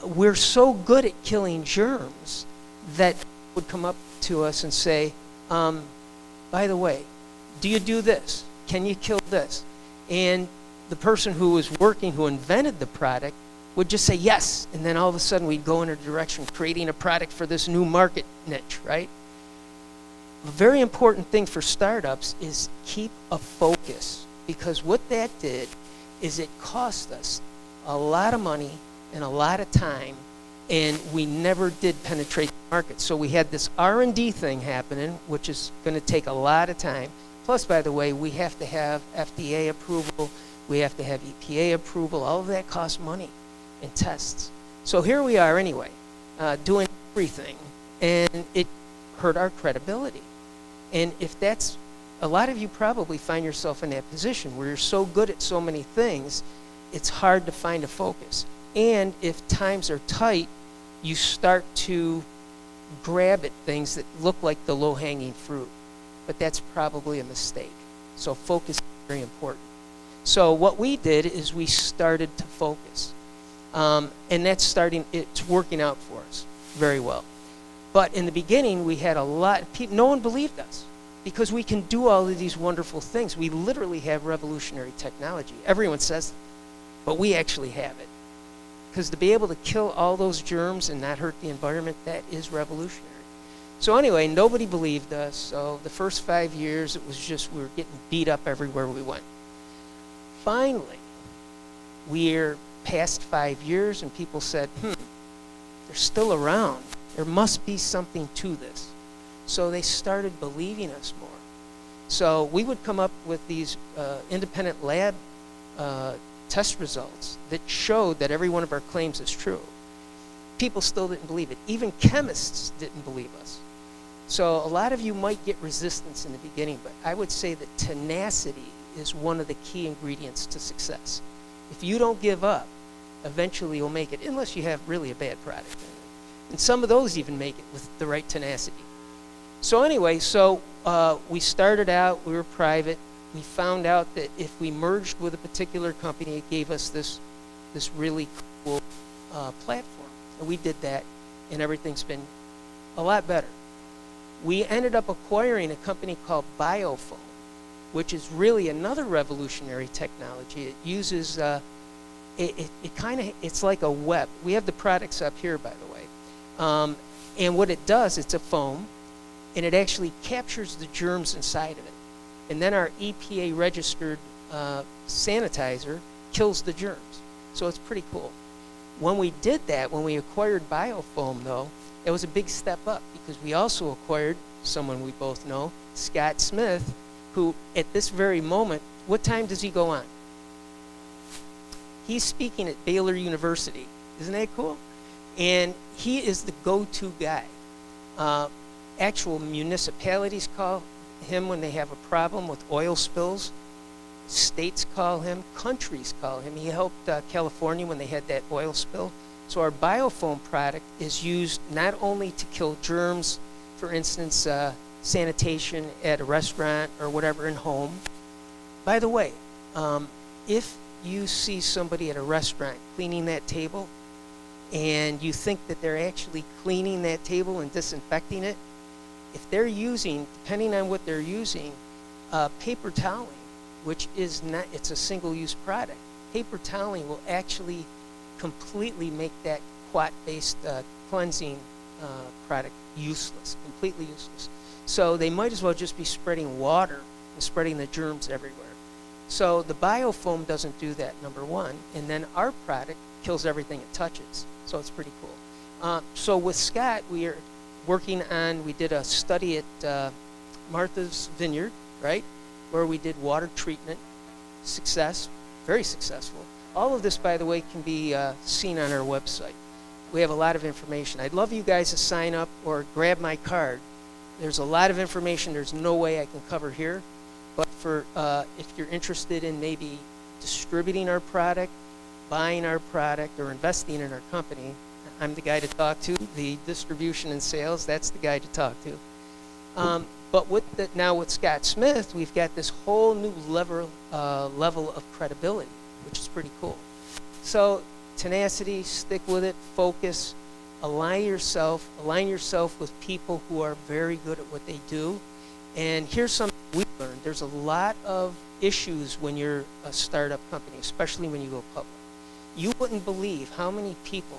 Speaker 14: we're so good at killing germs that would come up to us and say, by the way, do you do this? Can you kill this? And the person who was working, who invented the product, would just say yes, and then all of a sudden we'd go in a direction creating a product for this new market niche, right? A very important thing for startups is keep a focus, because what that did is it cost us a lot of money and a lot of time, and we never did penetrate the market. So we had this R&D thing happening, which is going to take a lot of time. Plus, by the way, we have to have FDA approval, we have to have EPA approval. All of that costs money and tests. So here we are anyway, doing everything, and it hurt our credibility. And if that's, a lot of you probably find yourself in that position where you're so good at so many things, it's hard to find a focus. And if times are tight, you start to grab at things that look like the low-hanging fruit. But that's probably a mistake. So focus is very important. So what we did is we started to focus. And it's working out for us very well. But in the beginning, we had a lot of people, no one believed us because we can do all of these wonderful things. We literally have revolutionary technology. Everyone says, but we actually have it. Because to be able to kill all those germs and not hurt the environment, that is revolutionary. So anyway, nobody believed us. So the first 5 years, it was just we were getting beat up everywhere we went. Finally, we're past 5 years, and people said, they're still around. There must be something to this. So they started believing us more. So we would come up with these independent lab test results that showed that every one of our claims is true. People still didn't believe it. Even chemists didn't believe us. So a lot of you might get resistance in the beginning, but I would say that tenacity is one of the key ingredients to success. If you don't give up, eventually you'll make it, unless you have really a bad product. And some of those even make it with the right tenacity. So anyway, we started out, we were private. We found out that if we merged with a particular company, it gave us this really cool platform. And we did that, and everything's been a lot better. We ended up acquiring a company called Biofoam, which is really another revolutionary technology. It uses, it's like a web. We have the products up here, by the way. And what it does, it's a foam, and it actually captures the germs inside of it. And then our EPA-registered sanitizer kills the germs. So it's pretty cool. When we did that, when we acquired Biofoam, though, it was a big step up because we also acquired someone we both know, Scott Smith, who at this very moment, what time does he go on? He's speaking at Baylor University. Isn't that cool? And he is the go-to guy. Actual municipalities call him when they have a problem with oil spills. States call him, countries call him. He helped California when they had that oil spill. So our Biofoam product is used not only to kill germs, for instance, sanitation at a restaurant or whatever in home. By the way, if you see somebody at a restaurant cleaning that table and you think that they're actually cleaning that table and disinfecting it, if they're using, depending on what they're using, paper toweling, which is not, it's a single-use product. Paper toweling will actually completely make that quat-based cleansing product useless, completely useless. So they might as well just be spreading water and spreading the germs everywhere. So the Biofoam doesn't do that, number one, and then our product kills everything it touches. So it's pretty cool. So with Scott, we are working on, we did a study at Martha's Vineyard, right, where we did water treatment. Success, very successful. All of this, by the way, can be seen on our website. We have a lot of information. I'd love you guys to sign up or grab my card. There's a lot of information there's no way I can cover here. But for if you're interested in maybe distributing our product, buying our product, or investing in our company, I'm the guy to talk to. The distribution and sales, that's the guy to talk to. But now with Scott Smith, we've got this whole new level of credibility, which is pretty cool. So tenacity, stick with it, focus, align yourself with people who are very good at what they do. And here's something we've learned. There's a lot of issues when you're a startup company, especially when you go public. You wouldn't believe how many people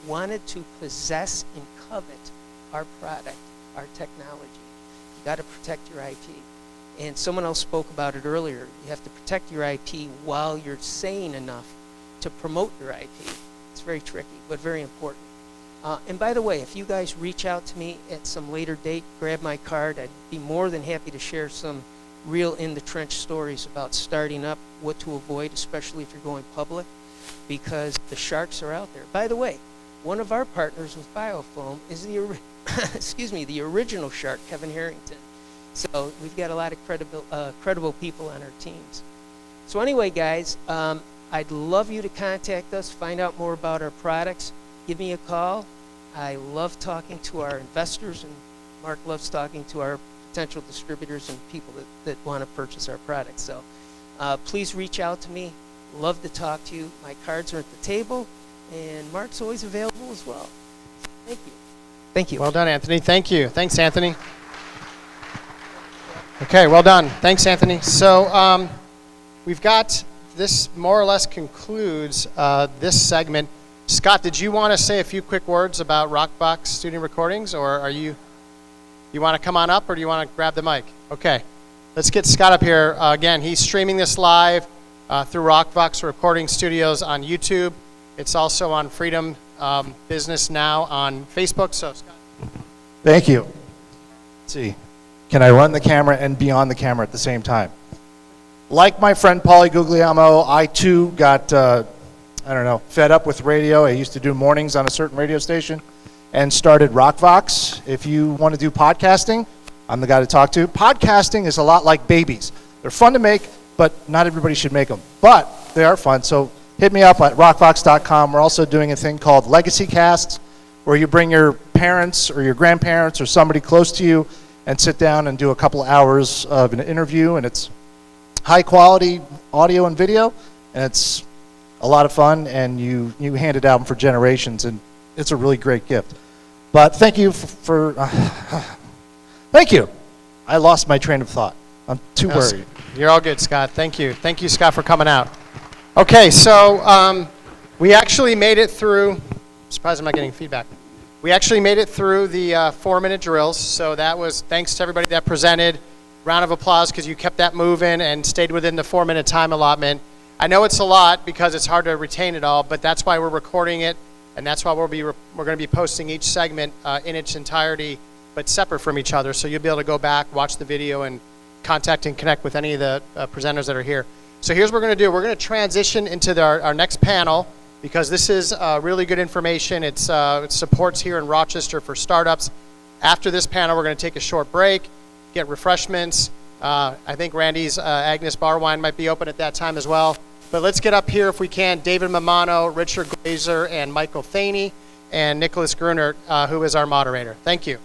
Speaker 14: wanted to possess and covet our product, our technology. You got to protect your IP. And someone else spoke about it earlier. You have to protect your IP while you're saying enough to promote your IP. It's very tricky, but very important. And by the way, if you guys reach out to me at some later date, grab my card. I'd be more than happy to share some real in-the-trench stories about starting up, what to avoid, especially if you're going public, because the sharks are out there. By the way, one of our partners with Biofoam is the original shark, Kevin Harrington. So we've got a lot of credible people on our teams. So anyway, guys, I'd love you to contact us, find out more about our products. Give me a call. I love talking to our investors, and Mark loves talking to our potential distributors and people that want to purchase our products. So please reach out to me. Love to talk to you. My cards are at the table, and Mark's always available as well. Thank you. Thank you.
Speaker 2: Well done, Anthony. Thank you. Thanks, Anthony. Okay, well done. Thanks, Anthony. So we've got, this more or less concludes this segment. Scott, did you want to say a few quick words about Rockbox student recordings, or you want to come on up, or do you want to grab the mic? Okay, let's get Scott up here. Again, he's streaming this live through Rockbox Recording Studios on YouTube. It's also on Freedom Business Now on Facebook. So, Scott.
Speaker 15: Thank you. Let's see. Can I run the camera and be on the camera at the same time? Like my friend Paulie Guglielmo, I too got, fed up with radio. I used to do mornings on a certain radio station and started Rockvox. If you want to do podcasting, I'm the guy to talk to. Podcasting is a lot like babies. They're fun to make, but not everybody should make them. But they are fun, so hit me up at rockvox.com. We're also doing a thing called Legacy Casts, where you bring your parents or your grandparents or somebody close to you and sit down and do a couple hours of an interview, and it's high quality audio and video, and it's a lot of fun, and you hand it out for generations, and it's a really great gift. But thank you thank you. I lost my train of thought. I'm too worried.
Speaker 2: You're all good, Scott. Thank you. Thank you, Scott, for coming out. Okay, so we actually made it through. I'm surprised I'm not getting feedback. We actually made it through the 4-minute drills, so that was thanks to everybody that presented. Round of applause because you kept that moving and stayed within the 4-minute time allotment. I know it's a lot because it's hard to retain it all, but that's why we're recording it, and that's why we're going to be posting each segment in its entirety, but separate from each other. So you'll be able to go back, watch the video, and contact and connect with any of the presenters that are here. So here's what we're going to do. We're going to transition into our next panel because this is really good information. It supports here in Rochester for startups. After this panel, we're going to take a short break, get refreshments. I think Randy's Agnes Bar Wine might be open at that time as well. But let's get up here if we can. David Mamano, Richard Glazer, and Michael Thaney, and Nicholas Gruner, who is our moderator. Thank you.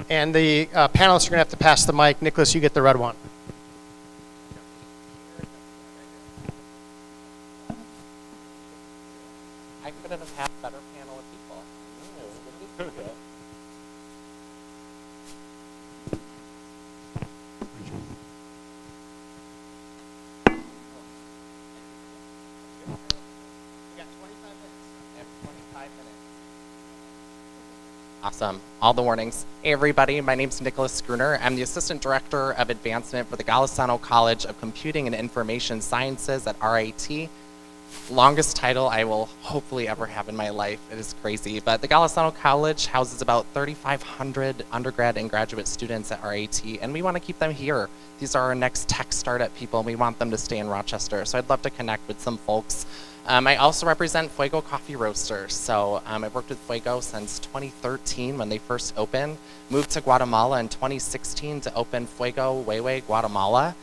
Speaker 2: And the panelists are going to have to pass the mic. Nicholas, you get the red one.
Speaker 16: I couldn't have had a better panel of people. Awesome. All the warnings. Hey, everybody. My name is Nicholas Gruner. I'm the Assistant Director of Advancement for the Golisano College of Computing and Information Sciences at RIT. Longest title I will hopefully ever have in my life. It is crazy. But the Golisano College houses about 3,500 undergrad and graduate students at RIT, and we want to keep them here. These are our next tech startup people, and we want them to stay in Rochester. So I'd love to connect with some folks. I also represent Fuego Coffee Roasters. So I've worked with Fuego since 2013 when they first opened. Moved to Guatemala in 2016 to open Fuego Huehue Guatemala,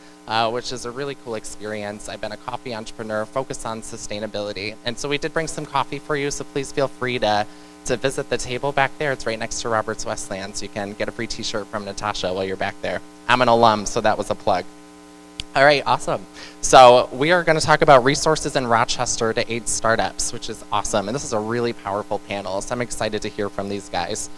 Speaker 16: which is a really cool experience. I've been a coffee entrepreneur focused on sustainability. And so we did bring some coffee for you, so please feel free to visit the table back there. It's right next to Roberts Westland, so you can get a free t-shirt from Natasha while you're back there. I'm an alum, so that was a plug. All right, awesome. So we are going to talk about resources in Rochester to aid startups, which is awesome. And this is a really powerful panel, so I'm excited to hear from these guys.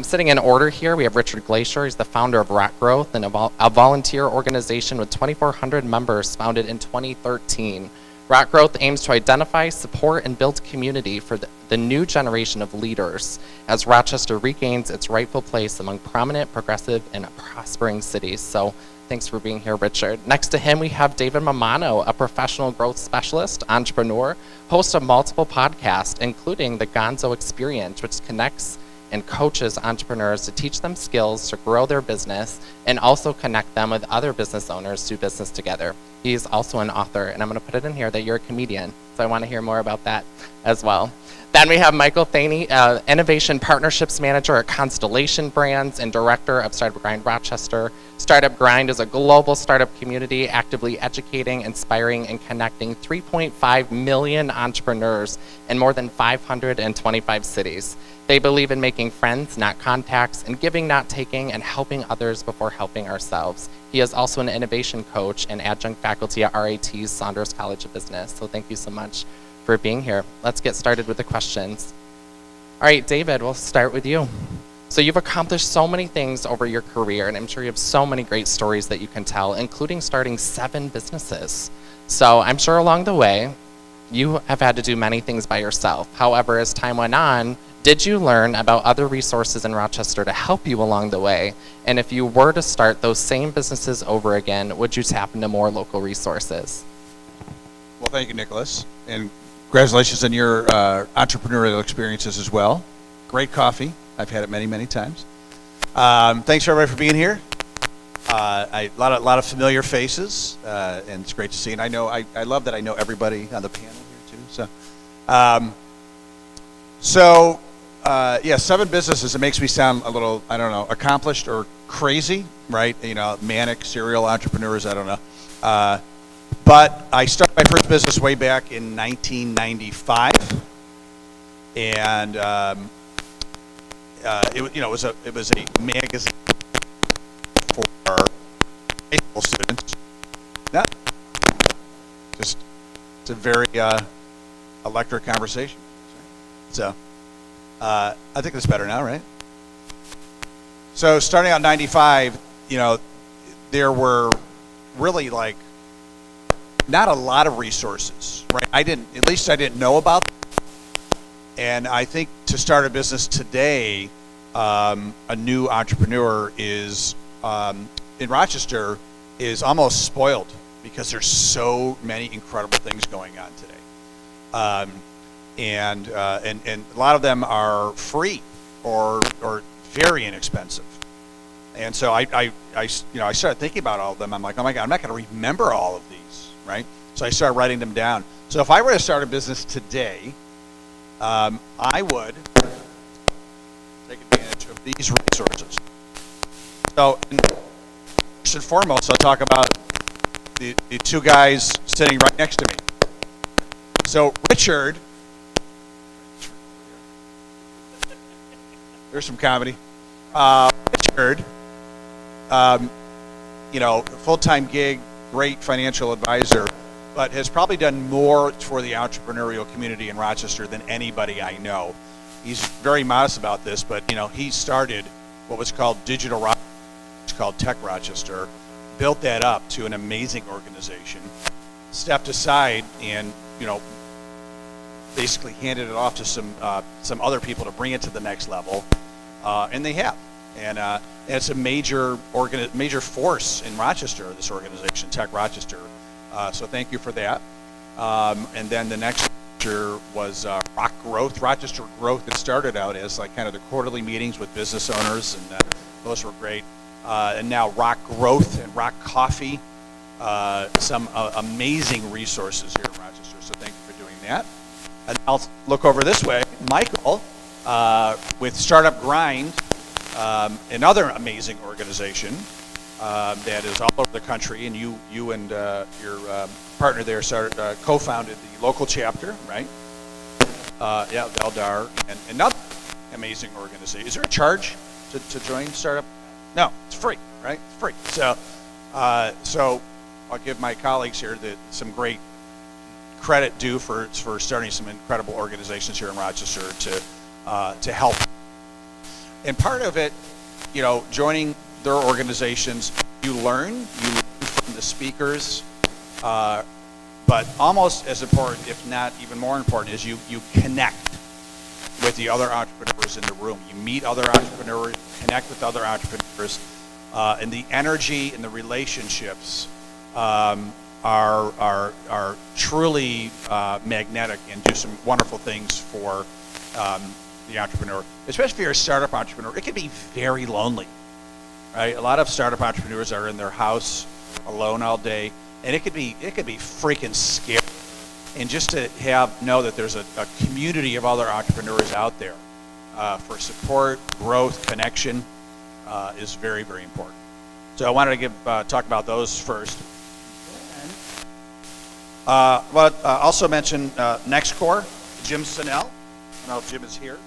Speaker 16: Sitting in order here, we have Richard Glazer. He's the founder of Rock Growth, and a volunteer organization with 2,400 members founded in 2013. Rock Growth aims to identify, support, and build community for the new generation of leaders as Rochester regains its rightful place among prominent, progressive, and prospering cities. So thanks for being here, Richard. Next to him, we have David Mamano, a professional growth specialist, entrepreneur, host of multiple podcasts, including the Gonzo Experience, which connects and coaches entrepreneurs to teach them skills to grow their business and also connect them with other business owners to do business together. He's also an author, and I'm going to put it in here that you're a comedian, so I want to hear more about that as well. Then we have Michael Thaney, Innovation Partnerships Manager at Constellation Brands and Director of Startup Grind Rochester. Startup Grind is a global startup community actively educating, inspiring, and connecting 3.5 million entrepreneurs in more than 525 cities. They believe in making friends, not contacts, and giving, not taking, and helping others before helping ourselves. He is also an innovation coach and adjunct faculty at RIT's Saunders College of Business. So thank you so much for being here. Let's get started with the questions. All right, David, we'll start with you. So you've accomplished so many things over your career, and I'm sure you have so many great stories that you can tell, including starting 7 businesses. So I'm sure along the way, you have had to do many things by yourself. However, as time went on, did you learn about other resources in Rochester to help you along the way? And if you were to start those same businesses over again, would you tap into more local resources?
Speaker 17: Well, thank you, Nicholas. And congratulations on your entrepreneurial experiences as well. Great coffee. I've had it many, many times. Thanks everybody for being here. A lot of familiar faces, and it's great to see. And I love that I know everybody on the panel here too. So, yeah, 7 businesses. It makes me sound a little, I don't know, accomplished or crazy, right? You know, manic serial entrepreneurs. I don't know. But I started my first business way back in 1995, and it was a magazine for high school students. No, just it's a very electric conversation. So I think it's better now, right? So starting out in 95, there were really like not a lot of resources, right? I didn't know about them. And I think to start a business today, a new entrepreneur is in Rochester is almost spoiled because there's so many incredible things going on today, and a lot of them are free or very inexpensive. And so I started thinking about all of them. I'm like, oh my God, I'm not going to remember all of these, right? So I started writing them down. So if I were to start a business today, I would take advantage of these resources. So first and foremost, I'll talk about the 2 guys sitting right next to me. So Richard, there's some comedy. Richard, full-time gig, great financial advisor, but has probably done more for the entrepreneurial community in Rochester than anybody I know. He's very modest about this, but he started what was called Digital Rochester, it's called Tech Rochester, built that up to an amazing organization, stepped aside and basically handed it off to some other people to bring it to the next level, and they have. And it's a major force in Rochester, this organization, Tech Rochester. So thank you for that. And then the next year was Rock Growth. Rochester Growth. It started out as like kind of the quarterly meetings with business owners, and those were great. And now Rock Growth and Rock Coffee, some amazing resources here in Rochester. So thank you for doing that. And I'll look over this way. Michael, with Startup Grind, another amazing organization that is all over the country, and you and your partner there co-founded the local chapter, right? Yeah, Valdar, and another amazing organization. Is there a charge to join Startup? No, it's free, right? It's free. So I'll give my colleagues here some great credit due for starting some incredible organizations here in Rochester to help. And part of it, joining their organizations, you learn from the speakers, but almost as important, if not even more important, is you connect with the other entrepreneurs in the room. You meet other entrepreneurs, connect with other entrepreneurs, and the energy and the relationships are truly magnetic and do some wonderful things for the entrepreneur, especially if you're a startup entrepreneur. It can be very lonely, right? A lot of startup entrepreneurs are in their house alone all day, and it could be freaking scary. And just to know that there's a community of other entrepreneurs out there for support, growth, connection is very, very important. So I wanted to talk about those first. Also mention NextCore, Jim Sinnell. I don't know if Jim is here.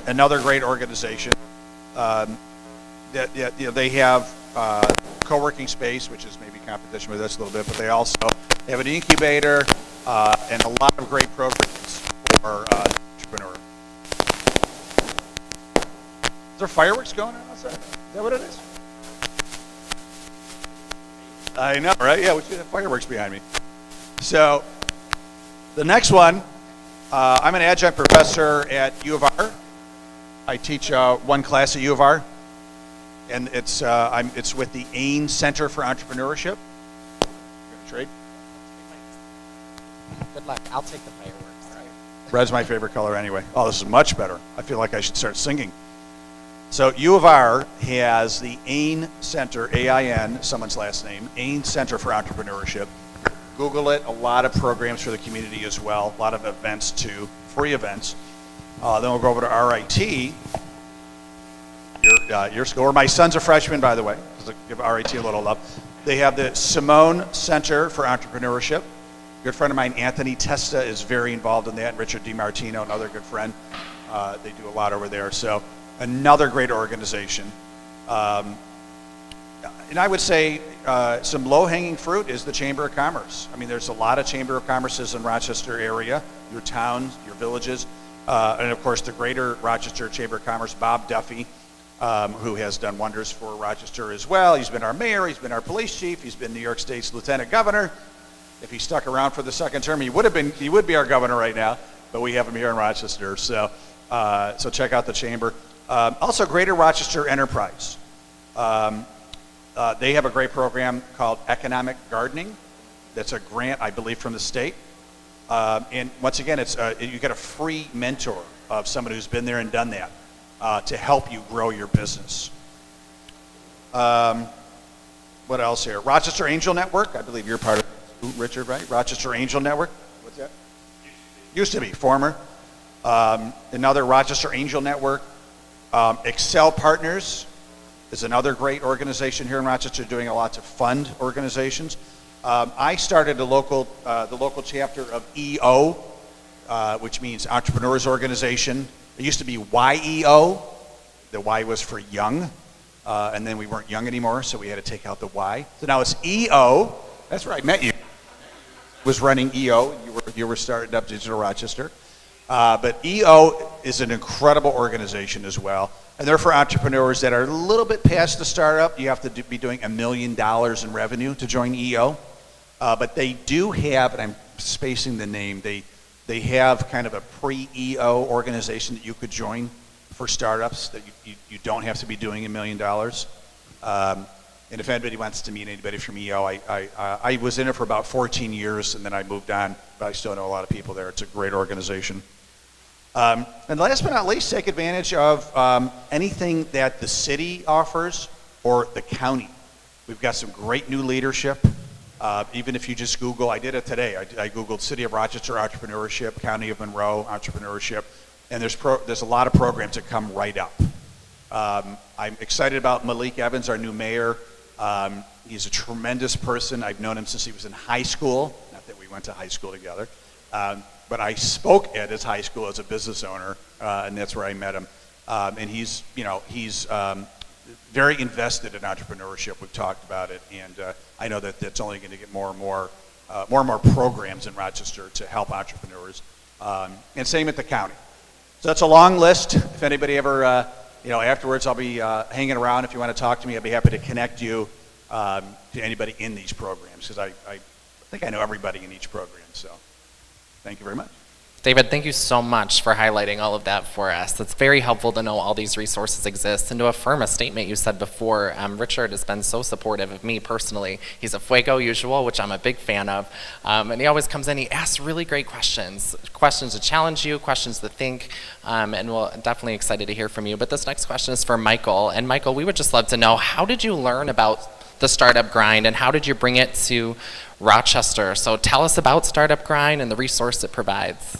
Speaker 17: Another great organization. They have co-working space, which is maybe competition with us a little bit, but they also have an incubator and a lot of great programs for entrepreneurs. Is there fireworks going on outside? Is that what it is? I know, right? Yeah, we should have fireworks behind me. So the next one, I'm an adjunct professor at U of R. I teach one class at U of R, and it's with the AIN Center for Entrepreneurship. You're gonna trade?
Speaker 16: Good luck. I'll take the fireworks.
Speaker 17: Red's my favorite color anyway. Oh, this is much better. I feel like I should start singing. So U of R has the AIN Center, A-I-N, someone's last name, AIN Center for Entrepreneurship. Google it. A lot of programs for the community as well. A lot of events too, free events. Then we'll go over to RIT. Your school. Or my son's a freshman, by the way. Give RIT a little love. They have the Simone Center for Entrepreneurship. A good friend of mine, Anthony Testa, is very involved in that. And Richard DiMartino, another good friend. They do a lot over there. So another great organization. And I would say some low-hanging fruit is the Chamber of Commerce. I mean, there's a lot of Chamber of Commerces in Rochester area, your towns, your villages, and of course the Greater Rochester Chamber of Commerce, Bob Duffy, who has done wonders for Rochester as well. He's been our mayor, he's been our police chief, he's been New York State's lieutenant governor. If he stuck around for the second term, he would be our governor right now, but we have him here in Rochester. So check out the Chamber. Also, Greater Rochester Enterprise. They have a great program called Economic Gardening. That's a grant, I believe, from the state. And once again, you get a free mentor of someone who's been there and done that to help you grow your business. What else here? Rochester Angel Network. I believe you're part of it, Richard, right? Rochester Angel Network. What's that? Used to be, former. Another Rochester Angel Network. Excel Partners is another great organization here in Rochester doing a lot to fund organizations. I started the local chapter of EO, which means Entrepreneurs Organization. It used to be YEO. The Y was for young, and then we weren't young anymore, so we had to take out the Y. So now it's EO. That's where I met you. Was running EO. You were starting up Digital Rochester. But EO is an incredible organization as well. And they're for entrepreneurs that are a little bit past the startup. You have to be doing $1 million in revenue to join EO. But they do have, and I'm spacing the name, they have kind of a pre-EO organization that you could join for startups that you don't have to be doing $1 million. And if anybody wants to meet anybody from EO, I was in it for about 14 years and then I moved on, but I still know a lot of people there. It's a great organization. And last but not least, take advantage of anything that the city offers or the county. We've got some great new leadership. Even if you just Google, I did it today. I Googled City of Rochester Entrepreneurship, County of Monroe Entrepreneurship, and there's a lot of programs that come right up. I'm excited about Malik Evans, our new mayor. He's a tremendous person. I've known him since he was in high school. Not that we went to high school together. But I spoke at his high school as a business owner, and that's where I met him. And he's very invested in entrepreneurship. We've talked about it, and I know that that's only going to get more and more programs in Rochester to help entrepreneurs. And same at the county. So that's a long list. If anybody ever, afterwards I'll be hanging around. If you want to talk to me, I'd be happy to connect you to anybody in these programs, because I think I know everybody in each program. So thank you very much.
Speaker 16: David, thank you so much for highlighting all of that for us. It's very helpful to know all these resources exist and to affirm a statement you said before. Richard has been so supportive of me personally. He's a fuego usual, which I'm a big fan of. And he always comes in, he asks really great questions to challenge you, questions to think, and we're definitely excited to hear from you. But this next question is for Michael. And Michael, we would just love to know, how did you learn about the Startup Grind and how did you bring it to Rochester? So tell us about Startup Grind and the resource it provides.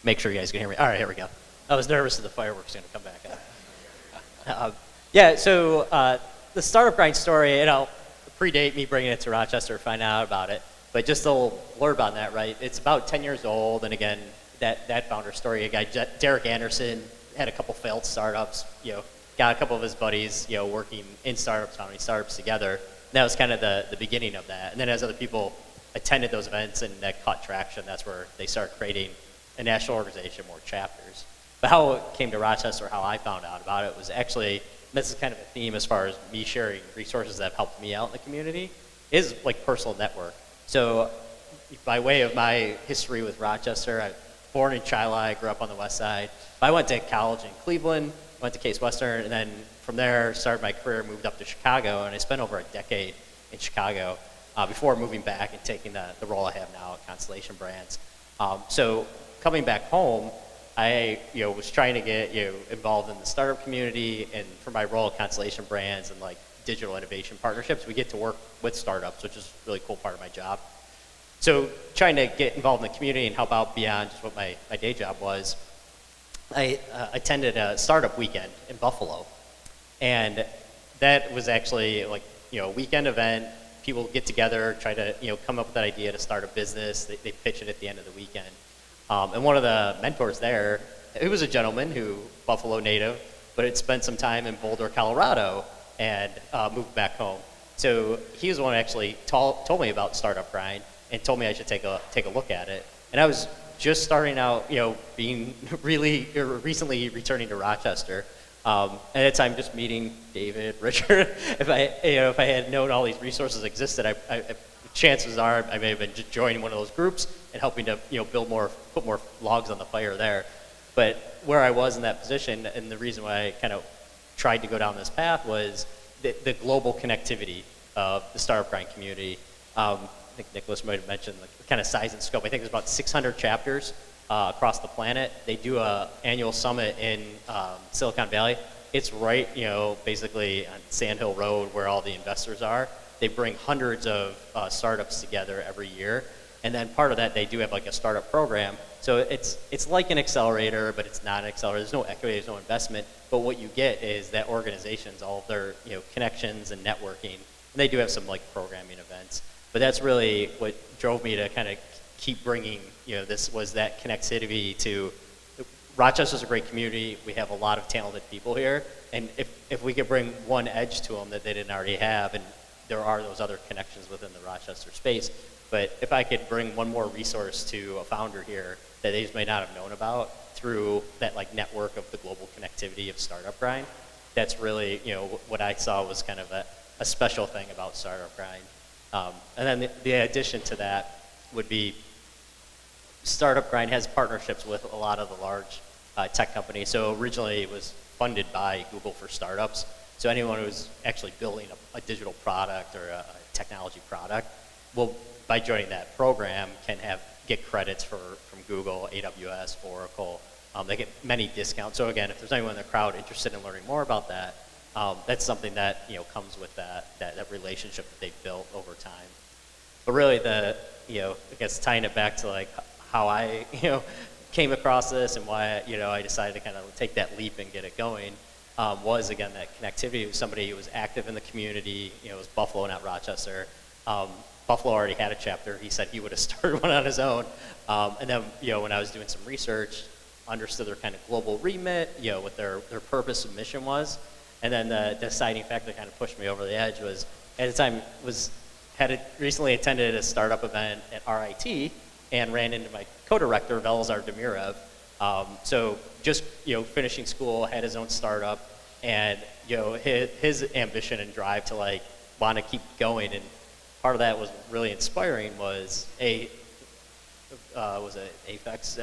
Speaker 9: Make sure you guys can hear me. All right, here we go. I was nervous that the fireworks were going to come back. Yeah, so the startup grind story, it'll predate me bringing it to Rochester, finding out about it. But just a little blurb on that, right? It's about 10 years old, and again, that founder story, a guy, Derek Anderson, had a couple failed startups, got a couple of his buddies, working in startups, founding startups together. And that was kind of the beginning of that. And then as other people attended those events and that caught traction, that's where they started creating a national organization, more chapters. But how it came to Rochester, how I found out about it was actually, this is kind of a theme as far as me sharing resources that have helped me out in the community, is like personal network. So by way of my history with Rochester, I was born in Chili, grew up on the west side. I went to college in Cleveland, went to Case Western, and then from there started my career, moved up to Chicago, and I spent over a decade in Chicago before moving back and taking the role I have now at Constellation Brands. So coming back home, I was trying to get involved in the startup community, and for my role at Constellation Brands and like digital innovation partnerships, we get to work with startups, which is a really cool part of my job. So trying to get involved in the community and help out beyond just what my day job was, I attended a startup weekend in Buffalo, and that was actually like a weekend event. People get together, try to come up with an idea to start a business. They pitch it at the end of the weekend. And one of the mentors there, he was a gentleman who, Buffalo native, but had spent some time in Boulder, Colorado, and moved back home. So he was the one who actually told me about Startup Grind and told me I should take a look at it. And I was just starting out, being recently returning to Rochester. At that time, just meeting David, Richard. If I had known all these resources existed, chances are I may have been just joining one of those groups and helping to put more logs on the fire there. But where I was in that position, and the reason why I kind of tried to go down this path was the global connectivity of the Startup Grind community. I think Nicholas might have mentioned the kind of size and scope. I think there's about 600 chapters across the planet. They do an annual summit in Silicon Valley. It's right, basically on Sand Hill Road where all the investors are. They bring hundreds of startups together every year. And then part of that, they do have like a startup program. So it's like an accelerator, but it's not an accelerator. There's no equity, there's no investment. But what you get is that organizations, all of their connections and networking. And they do have some like programming events. But that's really what drove me to kind of keep bringing, this was that connectivity to, Rochester's a great community. We have a lot of talented people here. And if we could bring one edge to them that they didn't already have, and there are those other connections within the Rochester space, but if I could bring one more resource to a founder here that they just may not have known about through that like network of the global connectivity of Startup Grind, that's really, what I saw was kind of a special thing about Startup Grind. And then the addition to that would be Startup Grind has partnerships with a lot of the large tech companies. So originally it was funded by Google for Startups. So anyone who's actually building a digital product or a technology product will, by joining that program, can get credits from Google, AWS, Oracle. They get many discounts. So again, if there's anyone in the crowd interested in learning more about that, that's something that comes with that relationship that they've built over time. But really, I guess tying it back to like how I came across this and why I decided to kind of take that leap and get it going was again that connectivity with somebody who was active in the community. It was Buffalo, not Rochester. Buffalo already had a chapter. He said he would have started one on his own. And then when I was doing some research, understood their kind of global remit, what their purpose and mission was. And then the deciding factor that kind of pushed me over the edge was, at the time, had recently attended a startup event at RIT and ran into my co-director, Velazar Demirev. So just finishing school, had his own startup, and his ambition and drive to like want to keep going. And part of that was really inspiring. Was Apex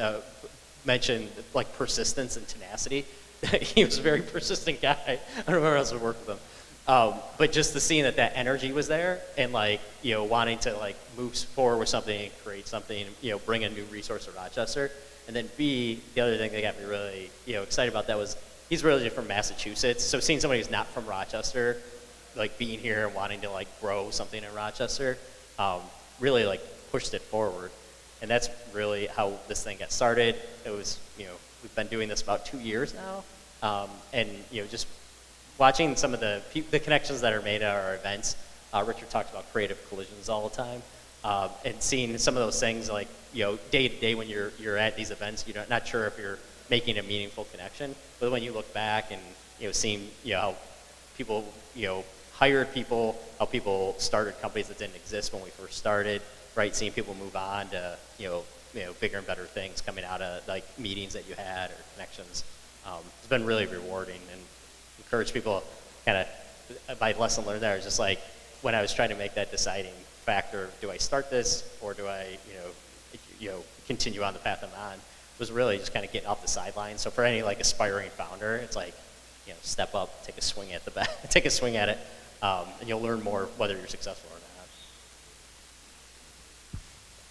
Speaker 9: mentioned like persistence and tenacity. He was a very persistent guy. I don't remember else to work with him. But just the seeing that energy was there and like, wanting to like move forward with something and create something, bring a new resource to Rochester. And then B, the other thing that got me really, excited about that was he's really from Massachusetts. So seeing somebody who's not from Rochester, like being here and wanting to like grow something in Rochester, really like pushed it forward. And that's really how this thing got started. It was, we've been doing this about 2 years now. And, just watching some of the connections that are made at our events. Richard talks about creative collisions all the time, and seeing some of those things like, day to day when you're at these events, you're not sure if you're making a meaningful connection. But when you look back and seeing how people hired people, how people started companies that didn't exist when we first started, right? Seeing people move on to bigger and better things coming out of like meetings that you had or connections. It's been really rewarding, and encourage people kind of, my lesson learned there is just like when I was trying to make that deciding factor, do I start this or do I continue on the path I'm on, was really just kind of getting off the sidelines. So for any like aspiring founder, it's like, step up, take a swing at take a swing at it, and you'll learn more whether you're successful or not.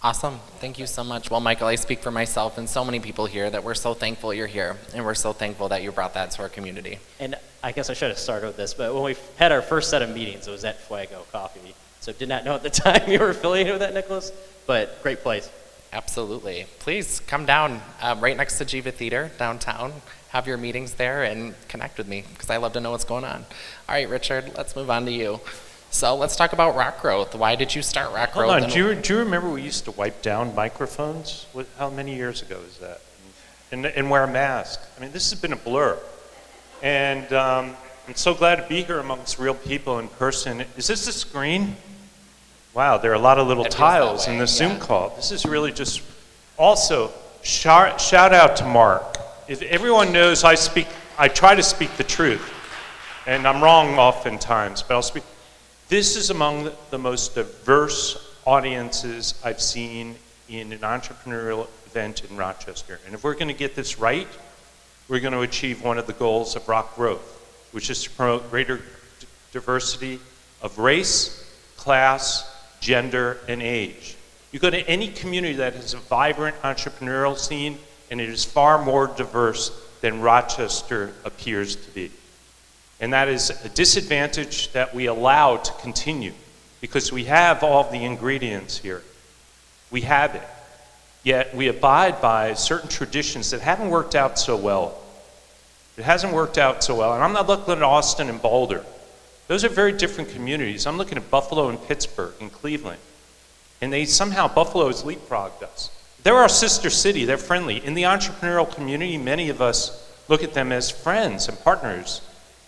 Speaker 16: Awesome. Thank you so much. Well, Michael, I speak for myself and so many people here that we're so thankful you're here, and we're so thankful that you brought that to our community.
Speaker 9: And I guess I should have started with this, but when we had our first set of meetings, it was at Fuego Coffee. So did not know at the time you were affiliated with that, Nicholas, but great place.
Speaker 16: Absolutely. Please come down right next to Jiva Theater downtown. Have your meetings there and connect with me because I love to know what's going on. All right, Richard, let's move on to you. So let's talk about Rock Growth. Why did you start Rock Growth?
Speaker 18: Hold on, do you remember we used to wipe down microphones? How many years ago is that? And wear a mask. I mean, this has been a blur. And I'm so glad to be here amongst real people in person. Is this a screen? Wow, there are a lot of little tiles in the Zoom call. This is really just... Also, shout out to Mark. If everyone knows I try to speak the truth. And I'm wrong oftentimes, but I'll speak... This is among the most diverse audiences I've seen in an entrepreneurial event in Rochester. And if we're going to get this right, we're going to achieve one of the goals of Rock Growth, which is to promote greater diversity of race, class, gender, and age. You go to any community that has a vibrant entrepreneurial scene, and it is far more diverse than Rochester appears to be. And that is a disadvantage that we allow to continue because we have all the ingredients here. We have it. Yet we abide by certain traditions that haven't worked out so well. It hasn't worked out so well. And I'm not looking at Austin and Boulder. Those are very different communities. I'm looking at Buffalo and Pittsburgh and Cleveland. And Buffalo has leapfrogged us. They're our sister city. They're friendly. In the entrepreneurial community, many of us look at them as friends and partners.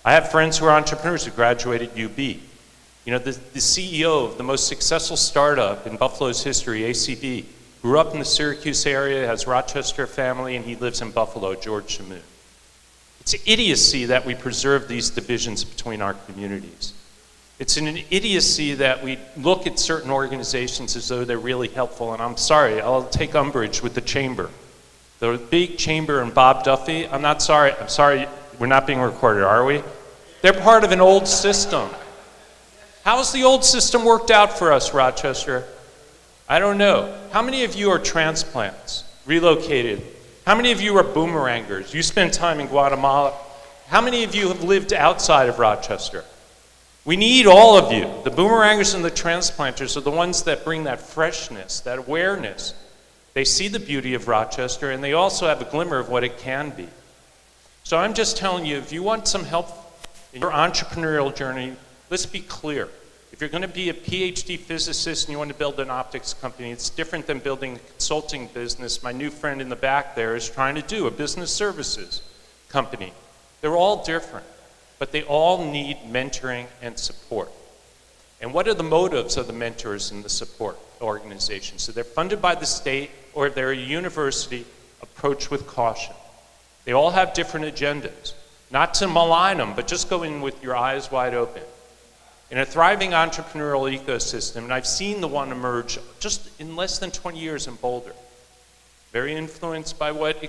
Speaker 18: I have friends who are entrepreneurs who graduated UB. The CEO of the most successful startup in Buffalo's history, ACB, grew up in the Syracuse area, has Rochester family, and he lives in Buffalo, George Shamoon. It's idiocy that we preserve these divisions between our communities. It's an idiocy that we look at certain organizations as though they're really helpful, and I'm sorry, I'll take umbrage with the chamber. The big chamber and Bob Duffy, I'm sorry, we're not being recorded, are we? They're part of an old system. How's the old system worked out for us, Rochester? I don't know. How many of you are transplants, relocated? How many of you are boomerangers? You spend time in Guatemala. How many of you have lived outside of Rochester? We need all of you. The boomerangers and the transplanters are the ones that bring that freshness, that awareness. They see the beauty of Rochester, and they also have a glimmer of what it can be. So I'm just telling you, if you want some help in your entrepreneurial journey, let's be clear. If you're going to be a PhD physicist and you want to build an optics company, it's different than building a consulting business. My new friend in the back there is trying to do a business services company. They're all different, but they all need mentoring and support. And what are the motives of the mentors and the support organizations? So they're funded by the state or they're a university. Approach with caution. They all have different agendas. Not to malign them, but just go in with your eyes wide open. In a thriving entrepreneurial ecosystem, and I've seen the one emerge just in less than 20 years in Boulder, very influenced by what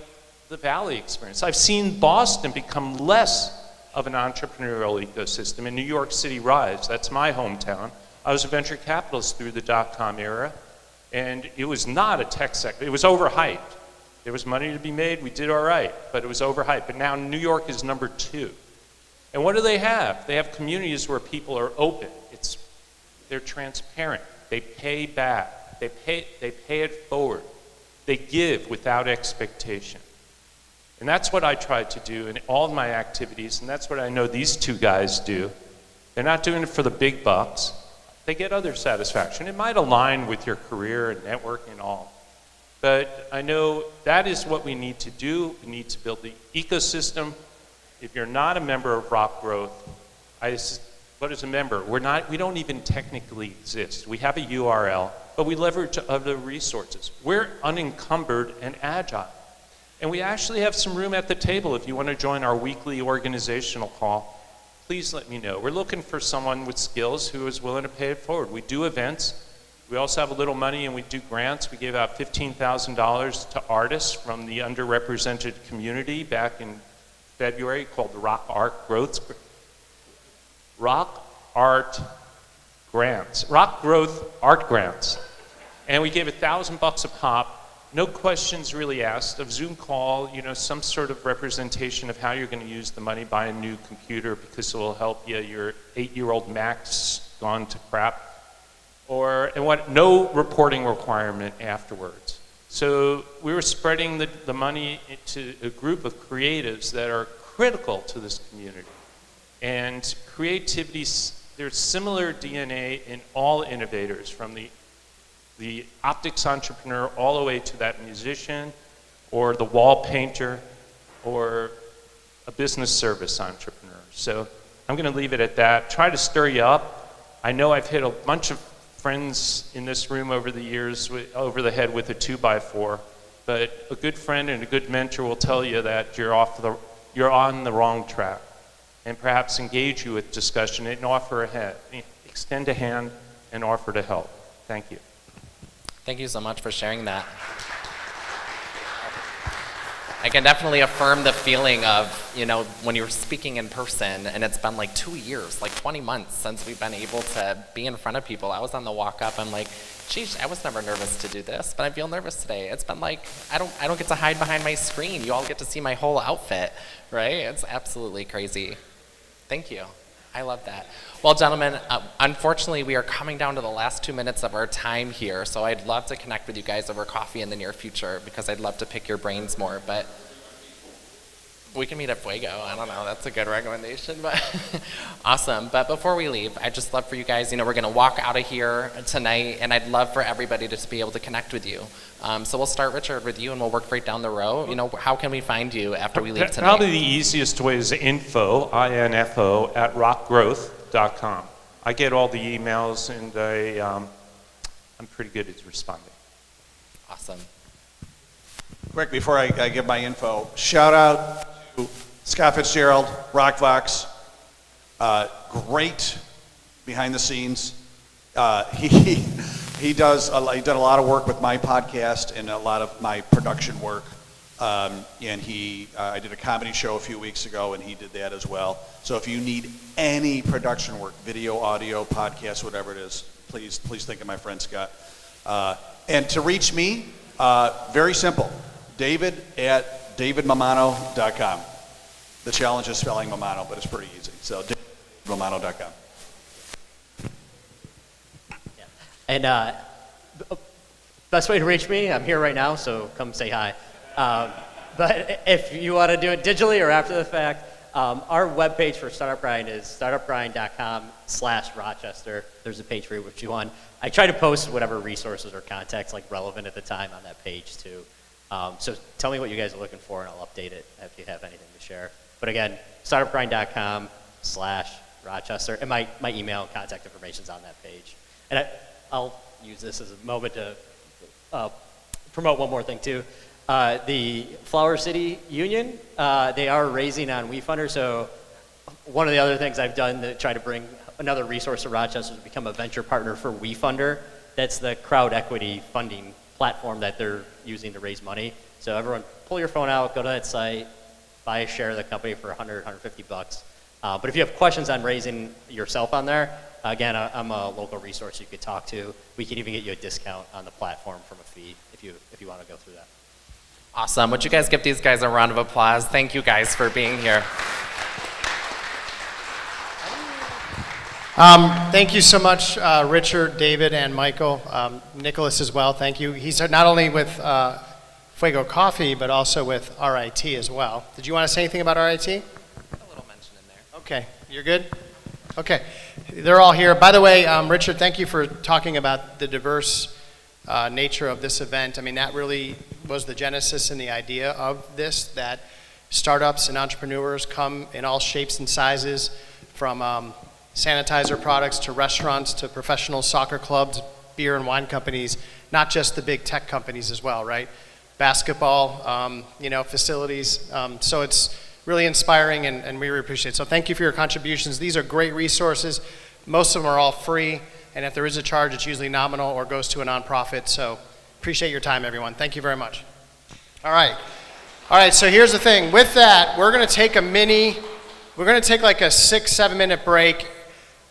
Speaker 18: the Valley experienced. I've seen Boston become less of an entrepreneurial ecosystem, and New York City rise. That's my hometown. I was a venture capitalist through the dot-com era, and it was not a tech sector. It was overhyped. There was money to be made, we did all right, but it was overhyped. But now New York is number 2. And what do they have? They have communities where people are open. They're transparent. They pay back. They pay it forward. They give without expectation. And that's what I try to do in all of my activities, and that's what I know these two guys do. They're not doing it for the big bucks. They get other satisfaction. It might align with your career and networking and all. But I know that is what we need to do. We need to build the ecosystem. If you're not a member of Rock Growth, what is a member? We don't even technically exist. We have a URL, but we leverage other resources. We're unencumbered and agile. And we actually have some room at the table if you want to join our weekly organizational call. Please let me know. We're looking for someone with skills who is willing to pay it forward. We do events. We also have a little money and we do grants. We gave out $15,000 to artists from the underrepresented community back in February called the Rock Art Growth Art Grants. And we gave $1,000 a pop. No questions really asked. A Zoom call, some sort of representation of how you're going to use the money. Buy a new computer because it will help you. Your 8-year-old Mac's gone to crap. No reporting requirement afterwards. So we were spreading the money into a group of creatives that are critical to this community. And creativity, there's similar DNA in all innovators, from the optics entrepreneur all the way to that musician or the wall painter or a business service entrepreneur. So I'm going to leave it at that. Try to stir you up. I know I've hit a bunch of friends in this room over the years over the head with a 2x4, but a good friend and a good mentor will tell you that you're on the wrong track, and perhaps engage you with discussion and offer a hand, extend a hand and offer to help. Thank you.
Speaker 16: Thank you so much for sharing that. I can definitely affirm the feeling of, when you're speaking in person, and it's been like 2 years, like 20 months since we've been able to be in front of people. I was on the walk up, I'm like, geez, I was never nervous to do this, but I feel nervous today. It's been like, I don't get to hide behind my screen. You all get to see my whole outfit, right? It's absolutely crazy. Thank you. I love that. Well, gentlemen, unfortunately, we are coming down to the last 2 minutes of our time here, so I'd love to connect with you guys over coffee in the near future, because I'd love to pick your brains more, but we can meet at Fuego. I don't know, that's a good recommendation, but awesome. But before we leave, I'd just love for you guys, we're gonna walk out of here tonight, and I'd love for everybody to just be able to connect with you. So we'll start, Richard, with you, and we'll work right down the row. How can we find you after we leave tonight?
Speaker 18: Probably the easiest way is info, I-N-F-O, @rockgrowth.com. I get all the emails, and I'm pretty good at responding.
Speaker 16: Awesome.
Speaker 17: Quick, before I give my info, shout out to Scott Fitzgerald, Rockvox. Great behind the scenes. He did a lot of work with my podcast and a lot of my production work. And I did a comedy show a few weeks ago, and he did that as well. So if you need any production work, video, audio, podcast, whatever it is, please think of my friend Scott. And to reach me, very simple. David@davidmamano.com. The challenge is spelling Mamano, but it's pretty easy. So davidmamano.com.
Speaker 9: And best way to reach me, I'm here right now, so come say hi. But if you want to do it digitally or after the fact, our webpage for Startup Grind is startupgrind.com/Rochester. There's a page for which you want. I try to post whatever resources or contacts relevant at the time on that page too. So tell me what you guys are looking for, and I'll update it if you have anything to share. But again, startupgrind.com/Rochester, and my email and contact information is on that page. And I'll use this as a moment to promote one more thing too. The Flower City Union, they are raising on WeFunder, so one of the other things I've done to try to bring another resource to Rochester is to become a venture partner for WeFunder. That's the crowd equity funding platform that they're using to raise money. So everyone, pull your phone out, go to that site, buy a share of the company for $100, $150. But if you have questions on raising yourself on there, again, I'm a local resource you could talk to. We can even get you a discount on the platform from a fee if you want to go through that.
Speaker 16: Awesome. Would you guys give these guys a round of applause? Thank you guys for being here.
Speaker 2: Thank you so much, Richard, David, and Michael. Nicholas as well, thank you. He's not only with Fuego Coffee, but also with RIT as well. Did you want to say anything about RIT? A little mention in there. Okay, you're good? Okay, they're all here. By the way, Richard, thank you for talking about the diverse nature of this event. I mean, that really was the genesis and the idea of this, that startups and entrepreneurs come in all shapes and sizes, from sanitizer products to restaurants to professional soccer clubs, beer and wine companies, not just the big tech companies as well, right? Basketball, facilities. So it's really inspiring, and we really appreciate it. So thank you for your contributions. These are great resources. Most of them are all free, and if there is a charge, it's usually nominal or goes to a nonprofit. So appreciate your time, everyone. Thank you very much. All right, so here's the thing. With that, we're going to take like a 6-7 minute break,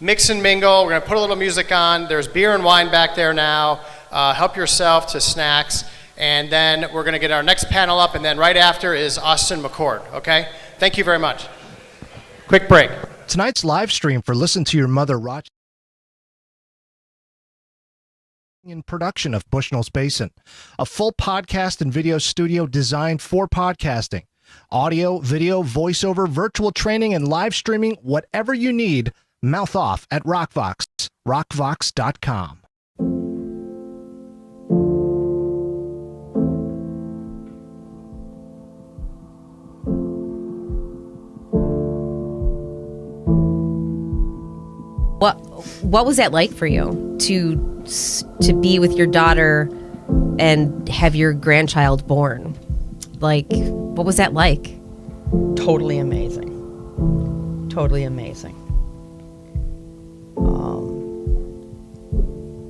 Speaker 2: mix and mingle. We're going to put a little music on. There's beer and wine back there now. Help yourself to snacks. And then we're going to get our next panel up, and then right after is Austin McCord, okay? Thank you very much. Quick break.
Speaker 15: Tonight's live stream for Listen to Your Mother Rochester in production of Bushnell's Basin, a full podcast and video studio designed for podcasting. Audio, video, voiceover, virtual training, and live streaming, whatever you need, mouth off at Rockvox, rockvox.com.
Speaker 19: What was that like for you to be with your daughter and have your grandchild born? Like, what was that like?
Speaker 20: Totally amazing. Totally amazing.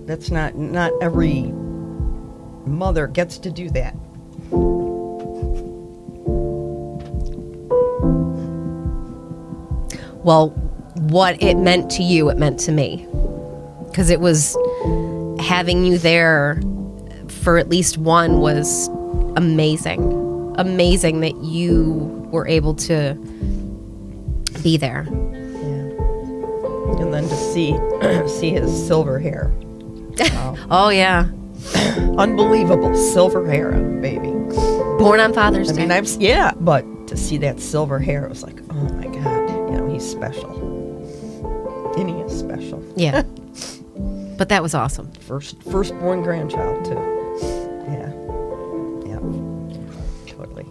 Speaker 20: That's not every mother gets to do that.
Speaker 19: Well, what it meant to you, it meant to me. Because it was, having you there for at least one was amazing. Amazing that you were able to be there.
Speaker 20: Yeah. And then to see his silver hair. Wow.
Speaker 19: Oh, yeah.
Speaker 20: Unbelievable silver hair on a baby.
Speaker 19: Born on Father's Day.
Speaker 20: But to see that silver hair, it was like, oh my God, he's special. And he is special.
Speaker 19: Yeah. But that was awesome.
Speaker 20: Firstborn grandchild, too. Yeah. Totally.